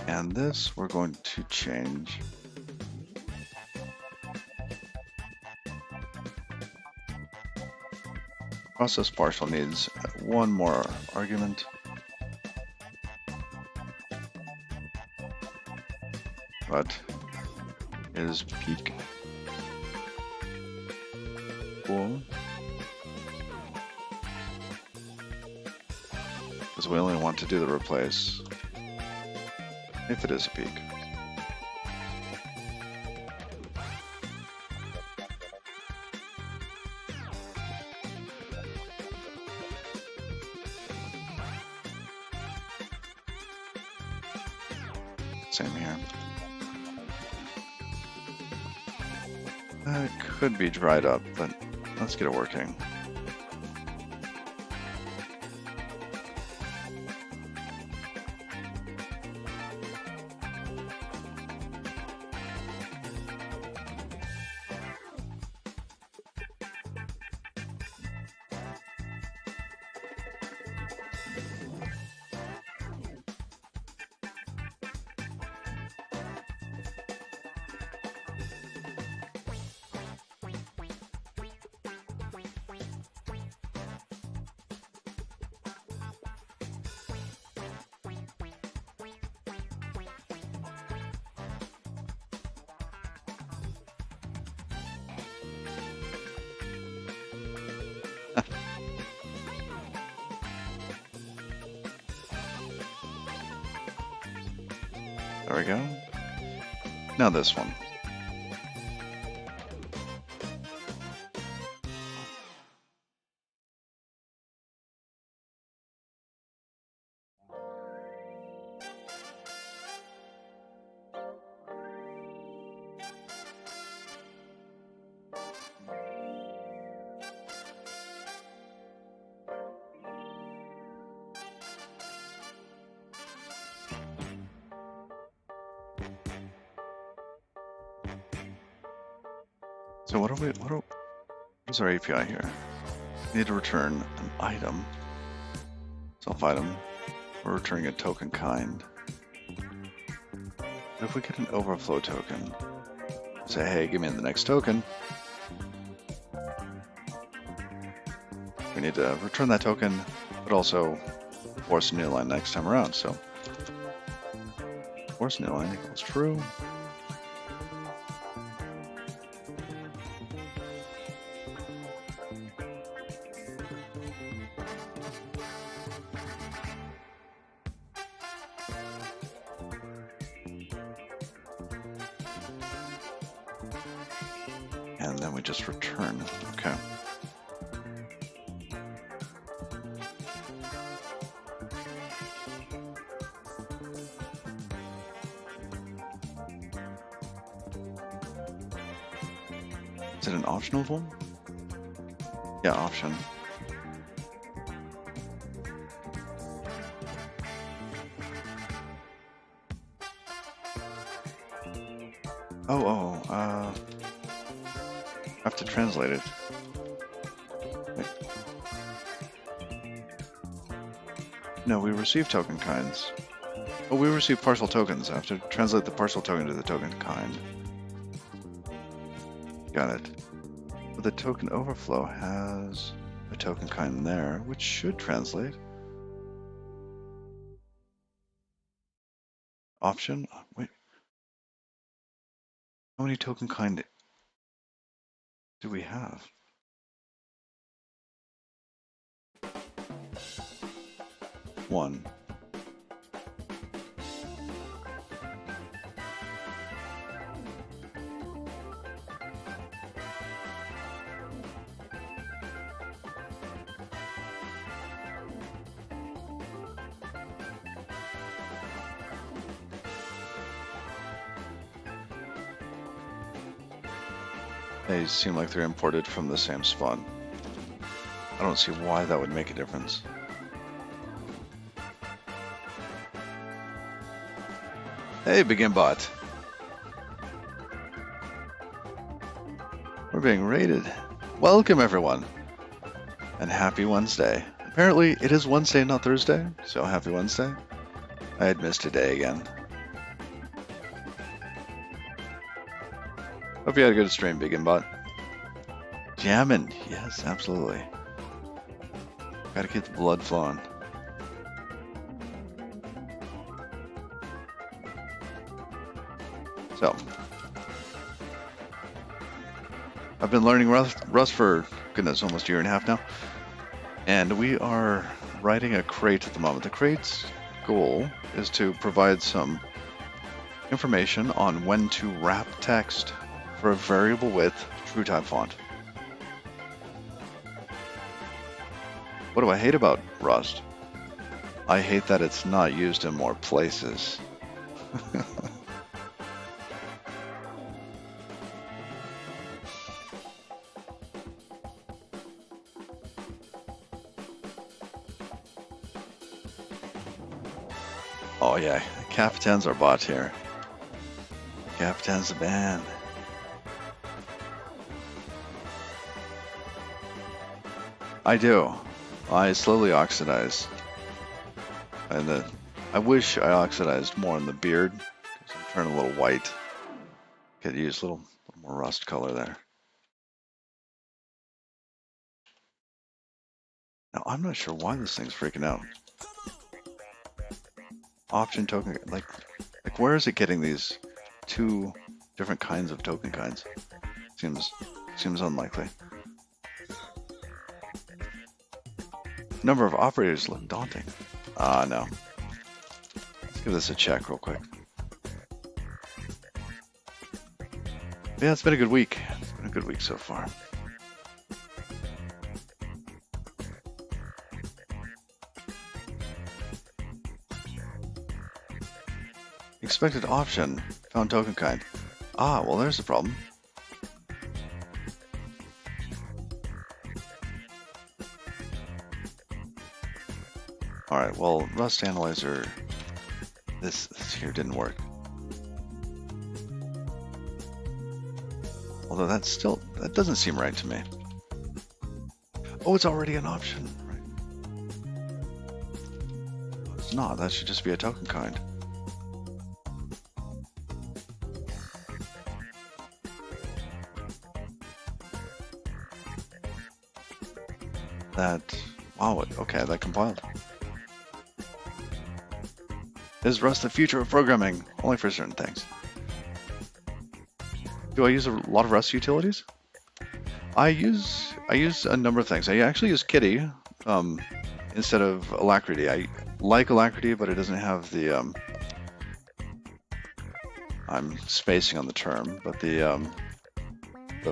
And this we're going to change. Process partial needs one more argument. But is peak cool? Because we only want to do the replace if it is a peak. Same here. It could be dried up, but let's get it working. There we go. Now this one. So what is our API here? We need to return an item, self item. We're returning a token kind. But if we get an overflow token, say, hey, give me the next token. We need to return that token, but also force a new line next time around. So force new line equals true. And then we just return. Okay. Is it an optional one? Yeah, option. I have to translate it. Wait. No, we receive token kinds. Oh, we receive partial tokens. I have to translate the partial token to the token kind. Got it. But the token overflow has a token kind there, which should translate. Option? Wait. How many token kind do we have? One. They seem like they're imported from the same spot. I don't see why that would make a difference. Hey, begin bot. We're being raided. Welcome, everyone. And happy Wednesday. Apparently, it is Wednesday, not Thursday, so happy Wednesday. I had missed a day again. Hope you had a good stream, Begin Bot. Jamming, yes, absolutely. Gotta keep the blood flowing. So, I've been learning Rust for, goodness, almost a year and a half now. And we are writing a crate at the moment. The crate's goal is to provide some information on when to wrap text for a variable width TrueType font. What do I hate about Rust? I hate that it's not used in more places. Oh yeah, Capitan's our bot here. Capitan's the band. I do. I slowly oxidize. And I wish I oxidized more in the beard, because I'm turning a little white. Could use a little more rust color there. Now, I'm not sure why this thing's freaking out. Option token, like where is it getting these two different kinds of token kinds? Seems unlikely. Number of operators look daunting. No. Let's give this a check real quick. Yeah, it's been a good week. It's been a good week so far. Expected option. Found token kind. Ah, well, there's the problem. Alright, well, Rust Analyzer, this here didn't work. Although that doesn't seem right to me. Oh, it's already an option, right? Oh, it's not, that should just be a token kind. Wow, okay, that compiled. Is Rust the future of programming? Only for certain things. Do I use a lot of Rust utilities? I use a number of things. I actually use Kitty instead of Alacrity. I like Alacrity, but it doesn't have the I'm spacing on the term, but the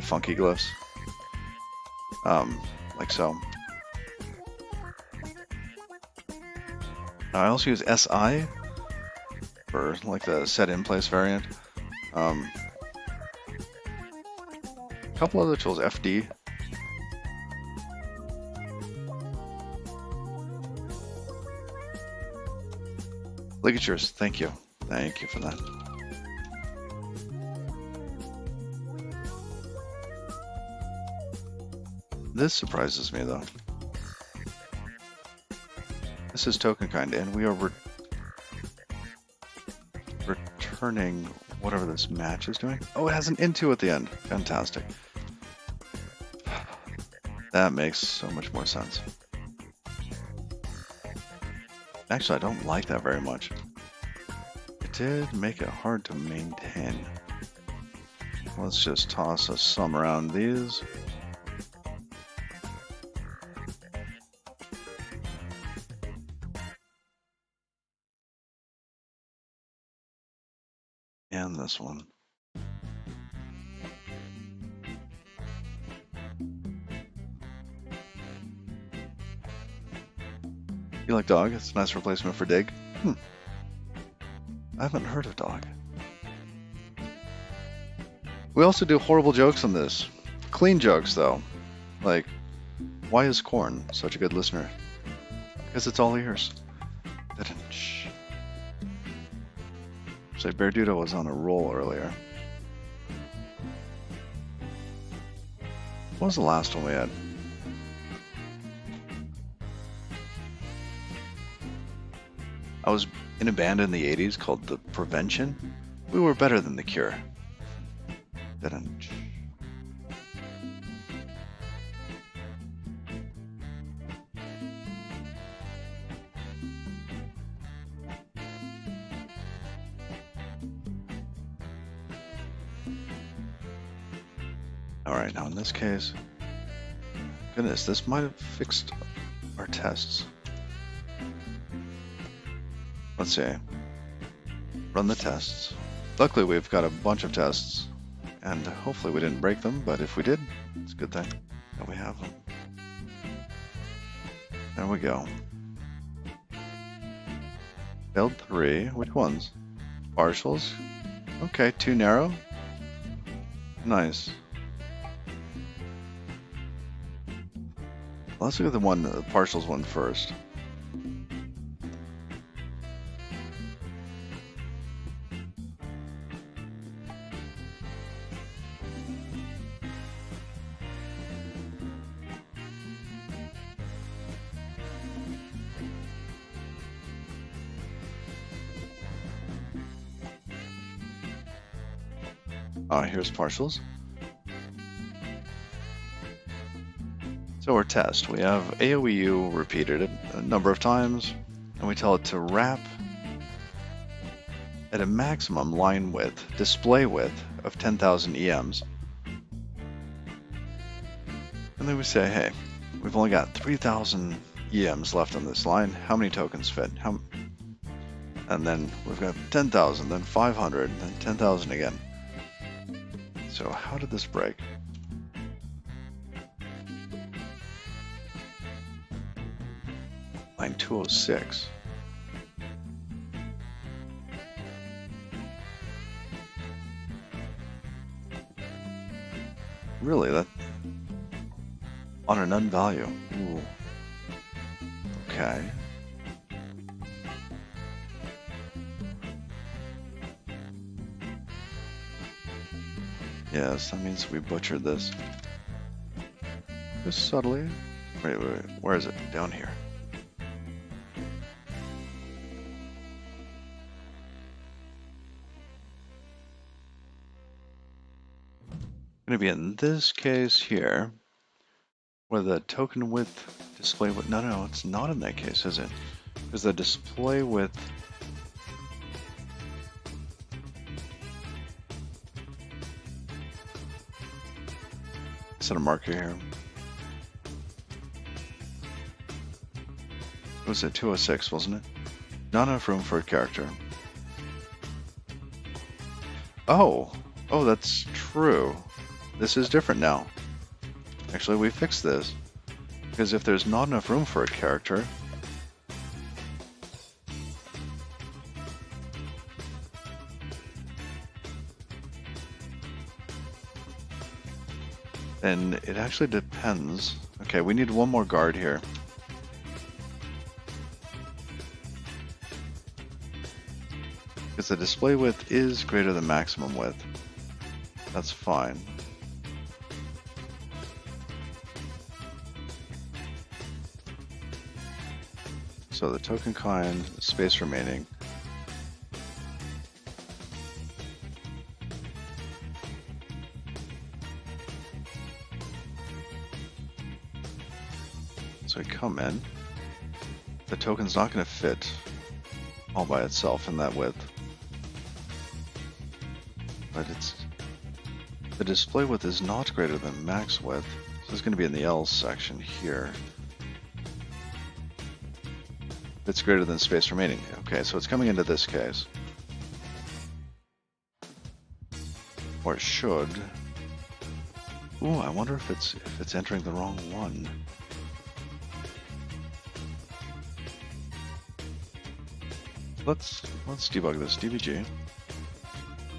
funky glyphs. Like so. I also use SI for like the set in place variant. A couple other tools, FD. Ligatures, thank you. Thank you for that. This surprises me though. This is token kind, and we are returning whatever this match is doing. Oh, it has an into at the end. Fantastic. That makes so much more sense. Actually, I don't like that very much. It did make it hard to maintain. Let's just toss a sum around these. And this one. You like Dog? It's a nice replacement for Dig. I haven't heard of Dog. We also do horrible jokes on this. Clean jokes, though. Like, why is Corn such a good listener? Because it's all ears. Shh. Say, Beardudo was on a roll earlier. What was the last one we had? I was in a band in the 80s called The Prevention. We were better than The Cure. Alright, now in this case, goodness, this might have fixed our tests. Let's see. Run the tests. Luckily, we've got a bunch of tests, and hopefully we didn't break them, but if we did, it's a good thing that we have them. There we go. Failed 3. Which ones? Partials. Okay, too narrow. Nice. Let's look at the partials one first. Here's partials. So our test, we have AOEU repeated a number of times, and we tell it to wrap at a maximum line width, display width of 10,000 EMs. And then we say, hey, we've only got 3,000 EMs left on this line. How many tokens fit? And then we've got 10,000, then 500, then 10,000 again. So how did this break? Line 206. Really? That on an none value? Ooh. Okay. Yes, that means we butchered this. Just subtly. Wait, where is it? Down here. Going to be in this case here, where the token width, display width. No, it's not in that case, is it? Because the display width. Set a marker here. It was at 206, wasn't it? Not enough room for a character. Oh, that's true. This is different now. Actually, we fixed this. Because if there's not enough room for a character, then it actually depends. Okay, we need one more guard here. Because the display width is greater than maximum width. That's fine. So the token kind, space remaining. So we come in. The token's not going to fit all by itself in that width. But the display width is not greater than max width. So it's going to be in the L section here. It's greater than space remaining. Okay, so it's coming into this case. Or it should. Ooh, I wonder if it's entering the wrong one. Let's debug this. DBG.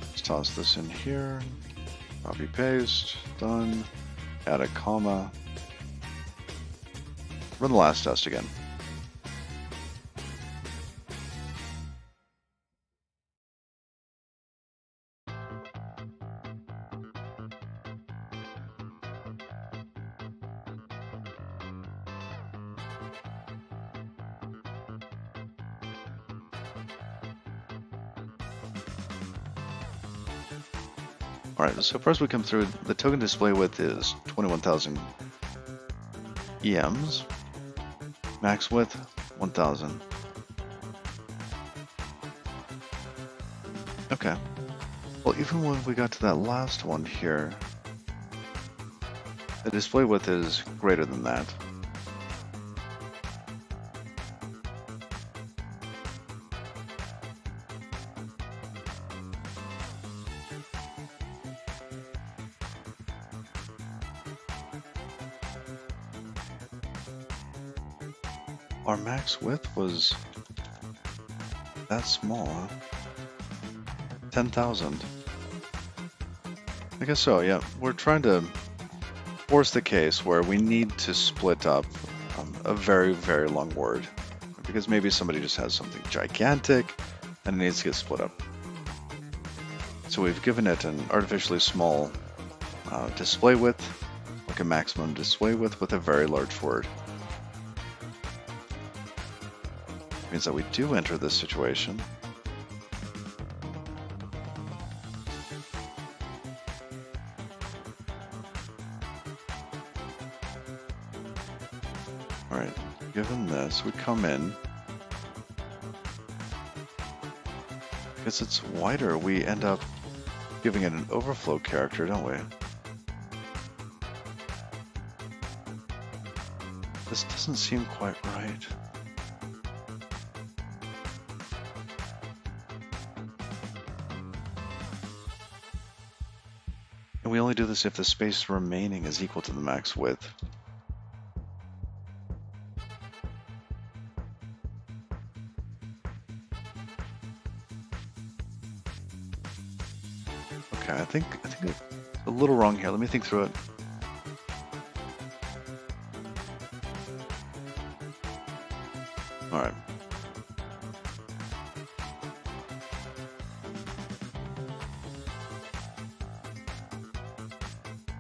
Let's toss this in here. Copy paste. Done. Add a comma. Run the last test again. Alright, so first we come through, the token display width is 21,000 EMs, max width 1,000. Okay, well even when we got to that last one here, the display width is greater than that. Our max width was that small, huh? 10,000. I guess so, yeah. We're trying to force the case where we need to split up a very, very long word. Because maybe somebody just has something gigantic and it needs to get split up. So we've given it an artificially small display width, like a maximum display width with a very large word. Means that we do enter this situation. Alright, given this, we come in. Because it's wider, we end up giving it an overflow character, don't we? This doesn't seem quite right. And we only do this if the space remaining is equal to the max width. Okay, I think it's a little wrong here. Let me think through it. All right.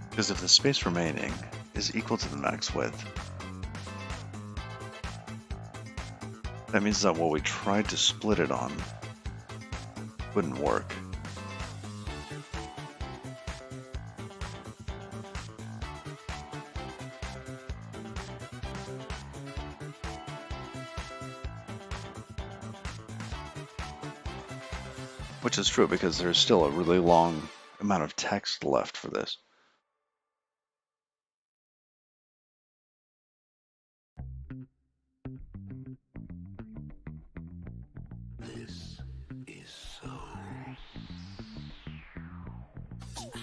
Because if the space remaining is equal to the max width, that means that what we tried to split it on wouldn't work. Which is true because there's still a really long amount of text left for this.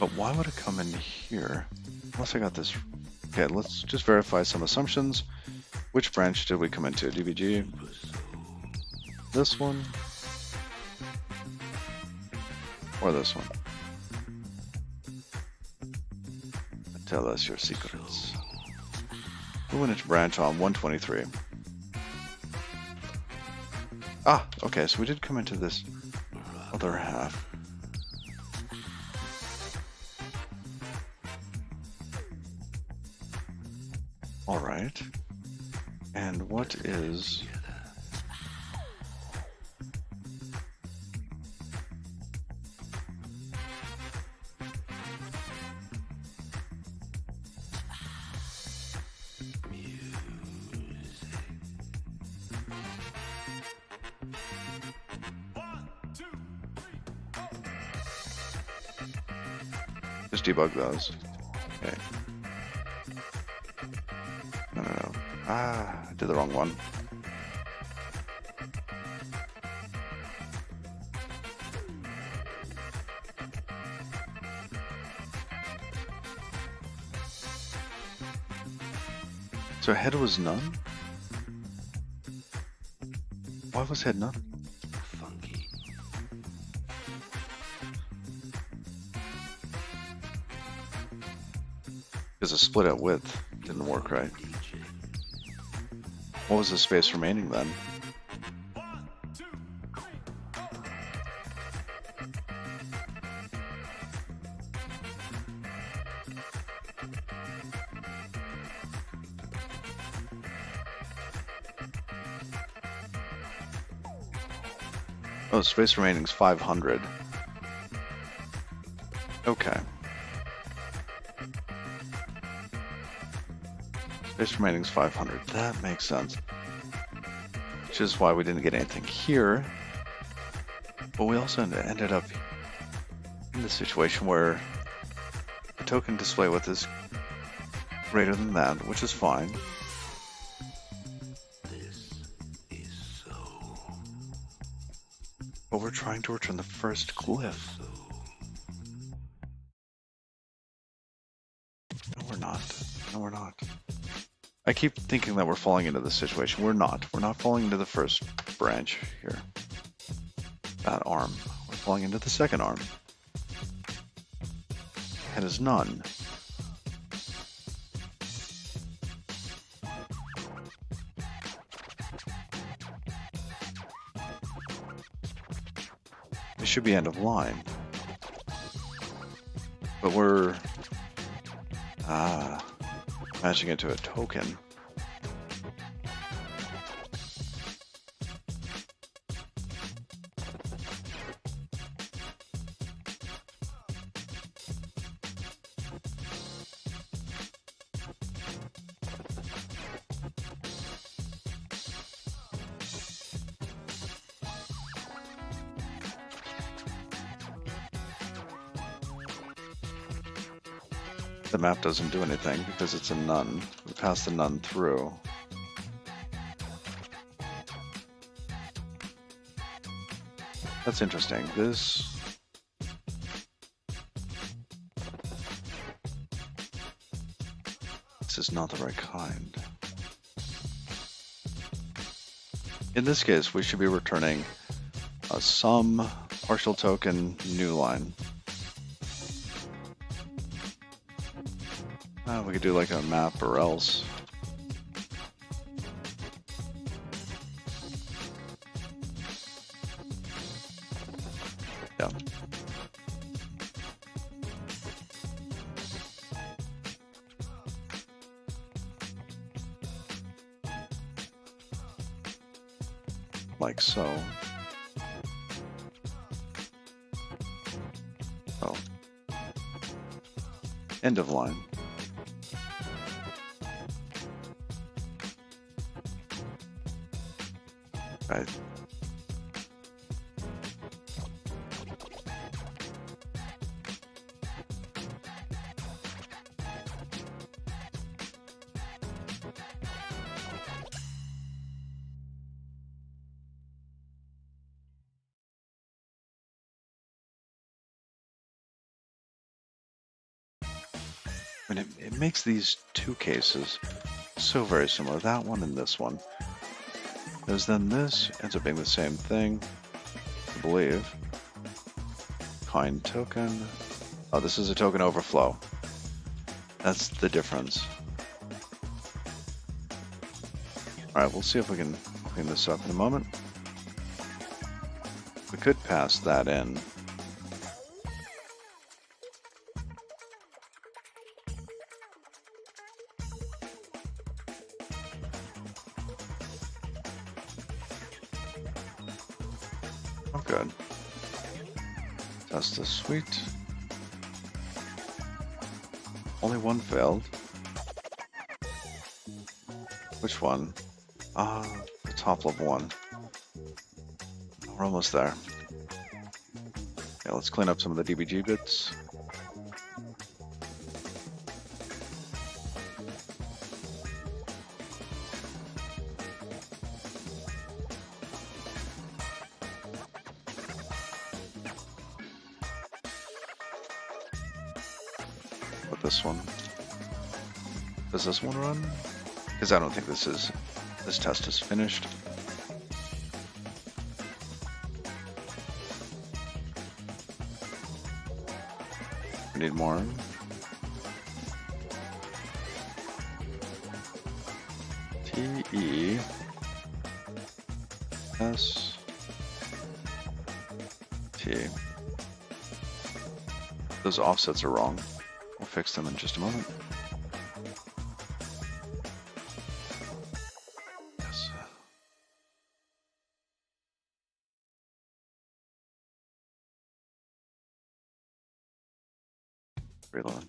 But why would it come in here? Unless I got this. Okay, let's just verify some assumptions. Which branch did we come into? DBG? This one? Or this one? Tell us your secrets. We went into branch on 123. Ah, okay, so we did come into this other half. All right. And what is... Just debug those. Okay. No. Ah, I did the wrong one. So head was none? Why was head none? Funky. Because a split at width didn't work right. What was the space remaining then? Oh, space remaining is 500. Okay. Space remaining is 500. That makes sense. Which is why we didn't get anything here. But we also ended up in the situation where the token display width is greater than that, which is fine. But we're trying to return the first glyph. No, we're not. No, we're not. I keep thinking that we're falling into this situation. We're not. We're not falling into the first branch here. That arm. We're falling into the second arm. Head is none. It should be end of line. But we're matching it to a token. The map doesn't do anything because it's a none. We pass the none through. That's interesting. This this is not the right kind. In this case, we should be returning some partial token new line. We could do like a map or else. Yeah. Like so. Oh. End of line. Right. And it makes these two cases so very similar, that one and this one. Because then this ends up being the same thing, I believe. Kind token. Oh, this is a token overflow. That's the difference. Alright, we'll see if we can clean this up in a moment. We could pass that in. Oh, good. Test the suite. Only one failed. Which one? The top level one. We're almost there. Yeah, let's clean up some of the DBG bits. With this one. Does this one run? Because I don't think this test is finished. We need more. T-E S-T. Those offsets are wrong. We'll fix them in just a moment. Yes. Reload.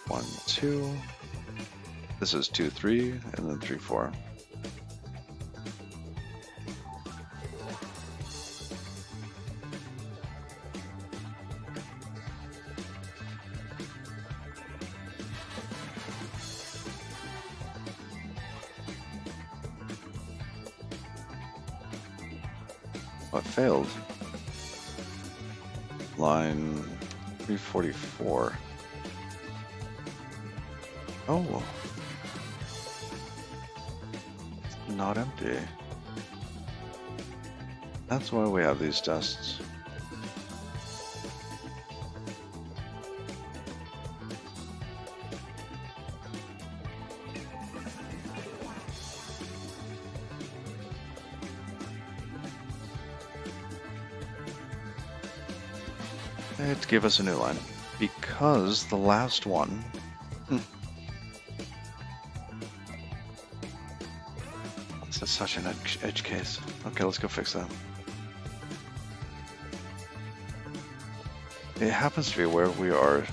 One, two. This is 2, 3, and then 3, 4. Oh, it failed. Line 344. Oh. It's not empty. That's why we have these tests. It gave us a new line because the last one this is such an edge case. Okay, let's go fix that. It happens to be where we are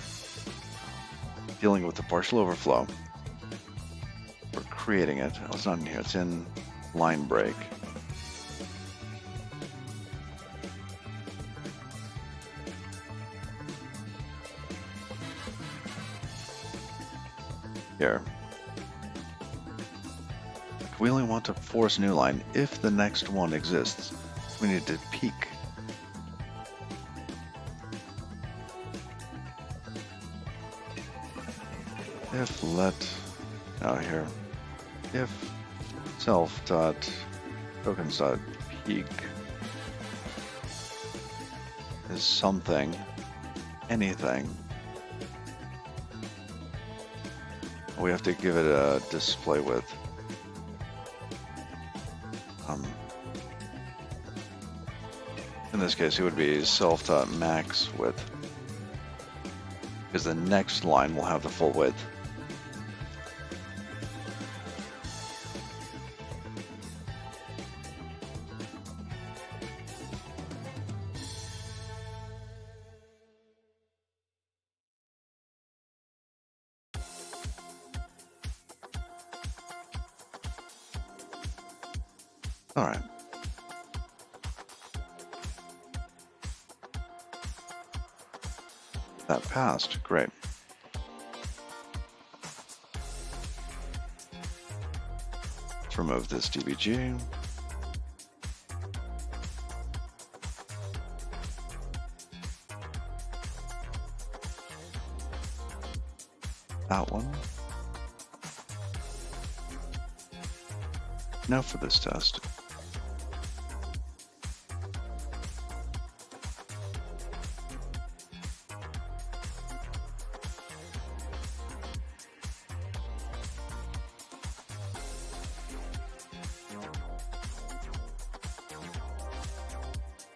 dealing with the partial overflow. We're creating it. Oh, it's not in here, it's in line break. Here. We only want to force a new line if the next one exists. We need to peek. if let, now here, if self dot tokens dot peak is something, anything, we have to give it a display width. In this case, it would be self.max width, because the next line will have the full width. All right. That passed. Great. Let's remove this DBG. That one. Now for this test.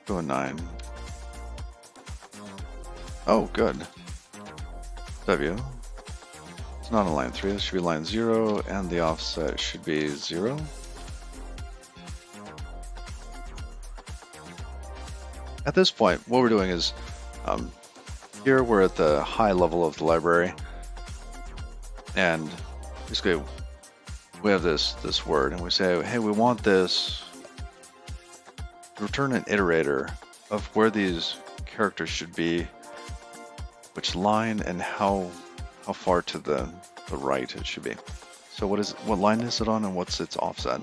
Go 9. Oh, good. W. It's not on line 3, this should be line 0, and the offset should be 0. At this point, what we're doing is, here we're at the high level of the library, and basically we have this word, and we say, hey, we want this to return an iterator of where these characters should be, which line, and how far to the right it should be. So what line is it on, and what's its offset?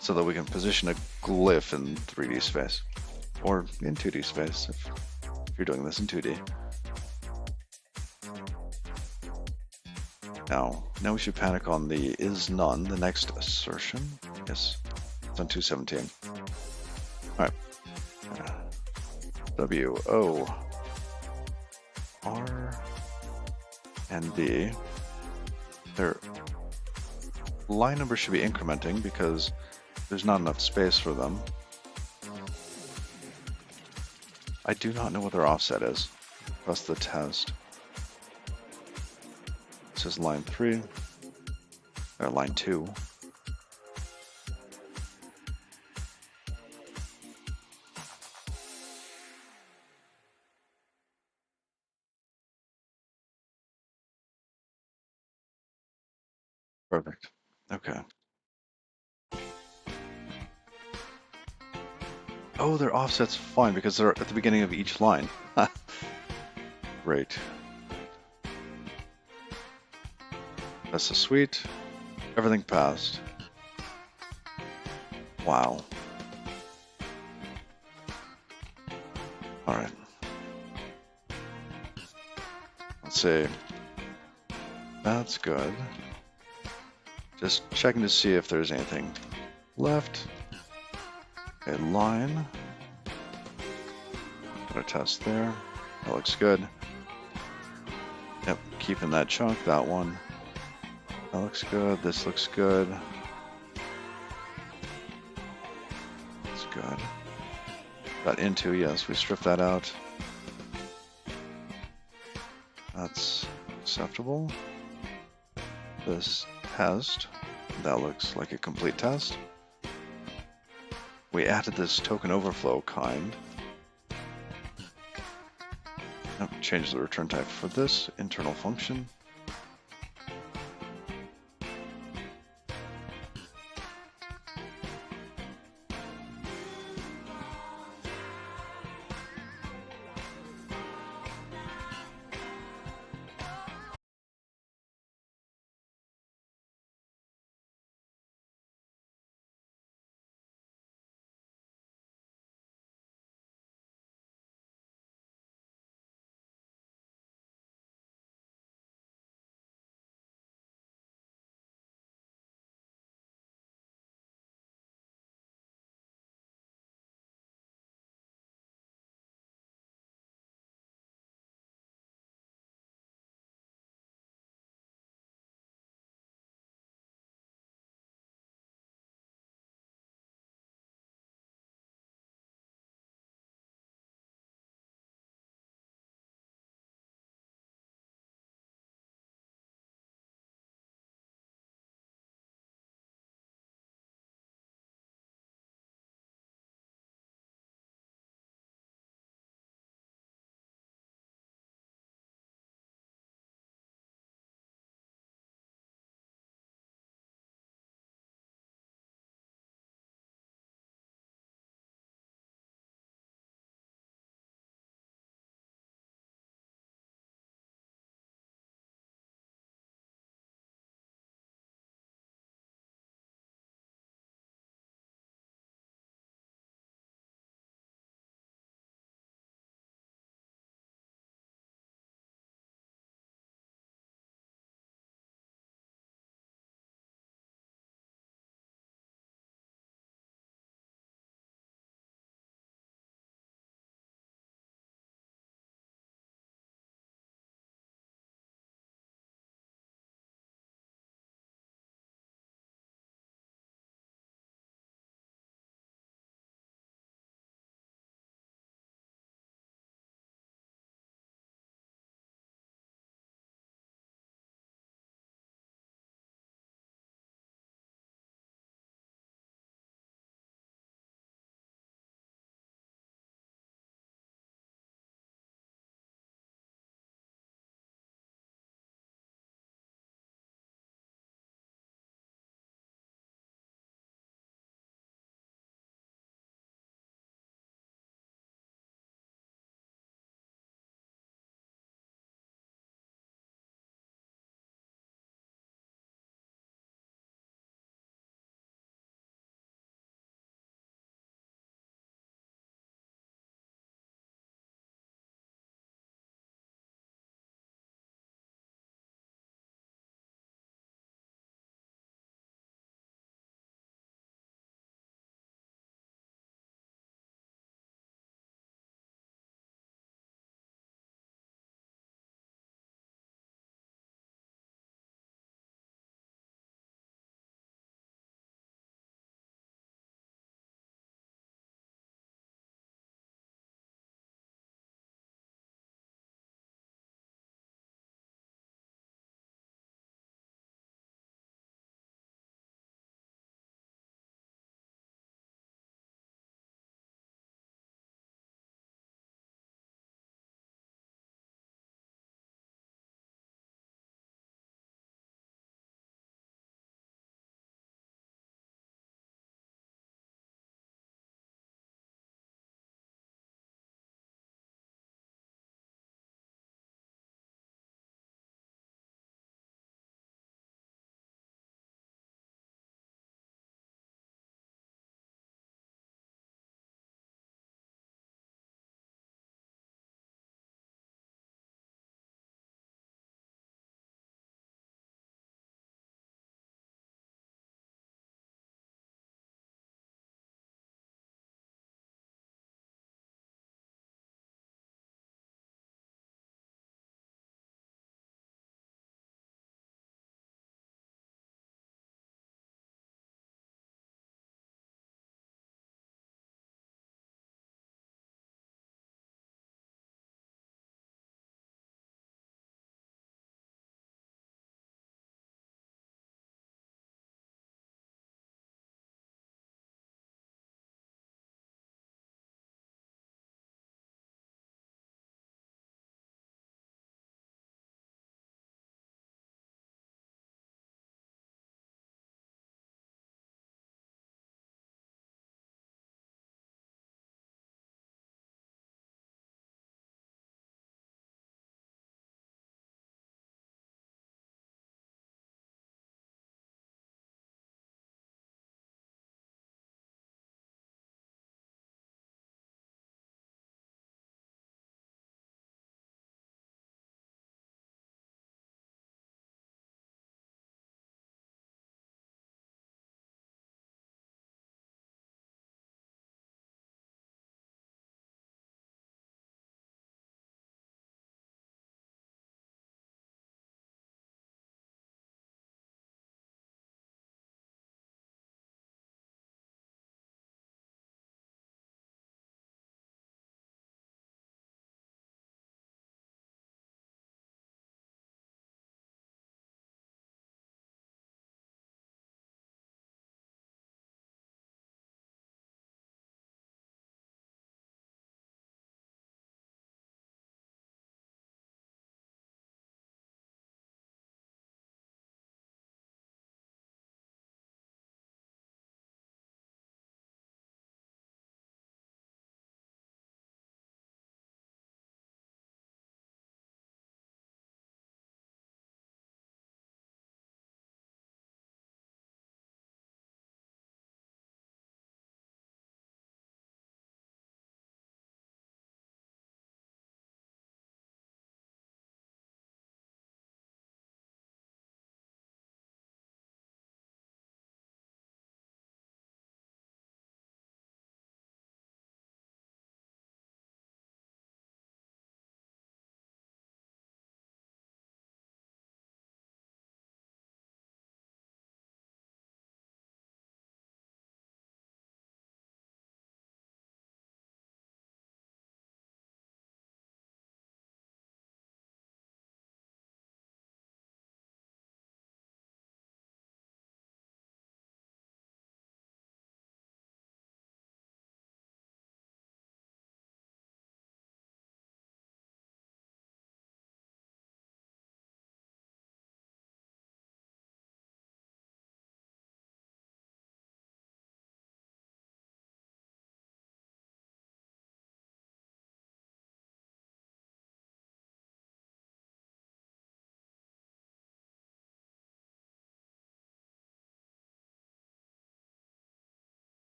So that we can position a glyph in 3D space, or in 2D space if you're doing this in 2D. Now we should panic on the is none, the next assertion. Yes, it's on 217. All right. W, O, R, and D. Their line number should be incrementing because there's not enough space for them. I do not know what their offset is. That's the test. This is line 3, or line 2. Perfect. Okay. Oh, their offset's fine because they're at the beginning of each line. Great. That's the suite. Everything passed. Wow. All right. Let's see. That's good. Just checking to see if there's anything left. Okay, line. Got a test there. That looks good. Yep, keeping that chunk, that one. That looks good. This looks good. That's good. Got into, yes, we stripped that out. That's acceptable. This test, that looks like a complete test. We added this token overflow kind. Change the return type for this internal function.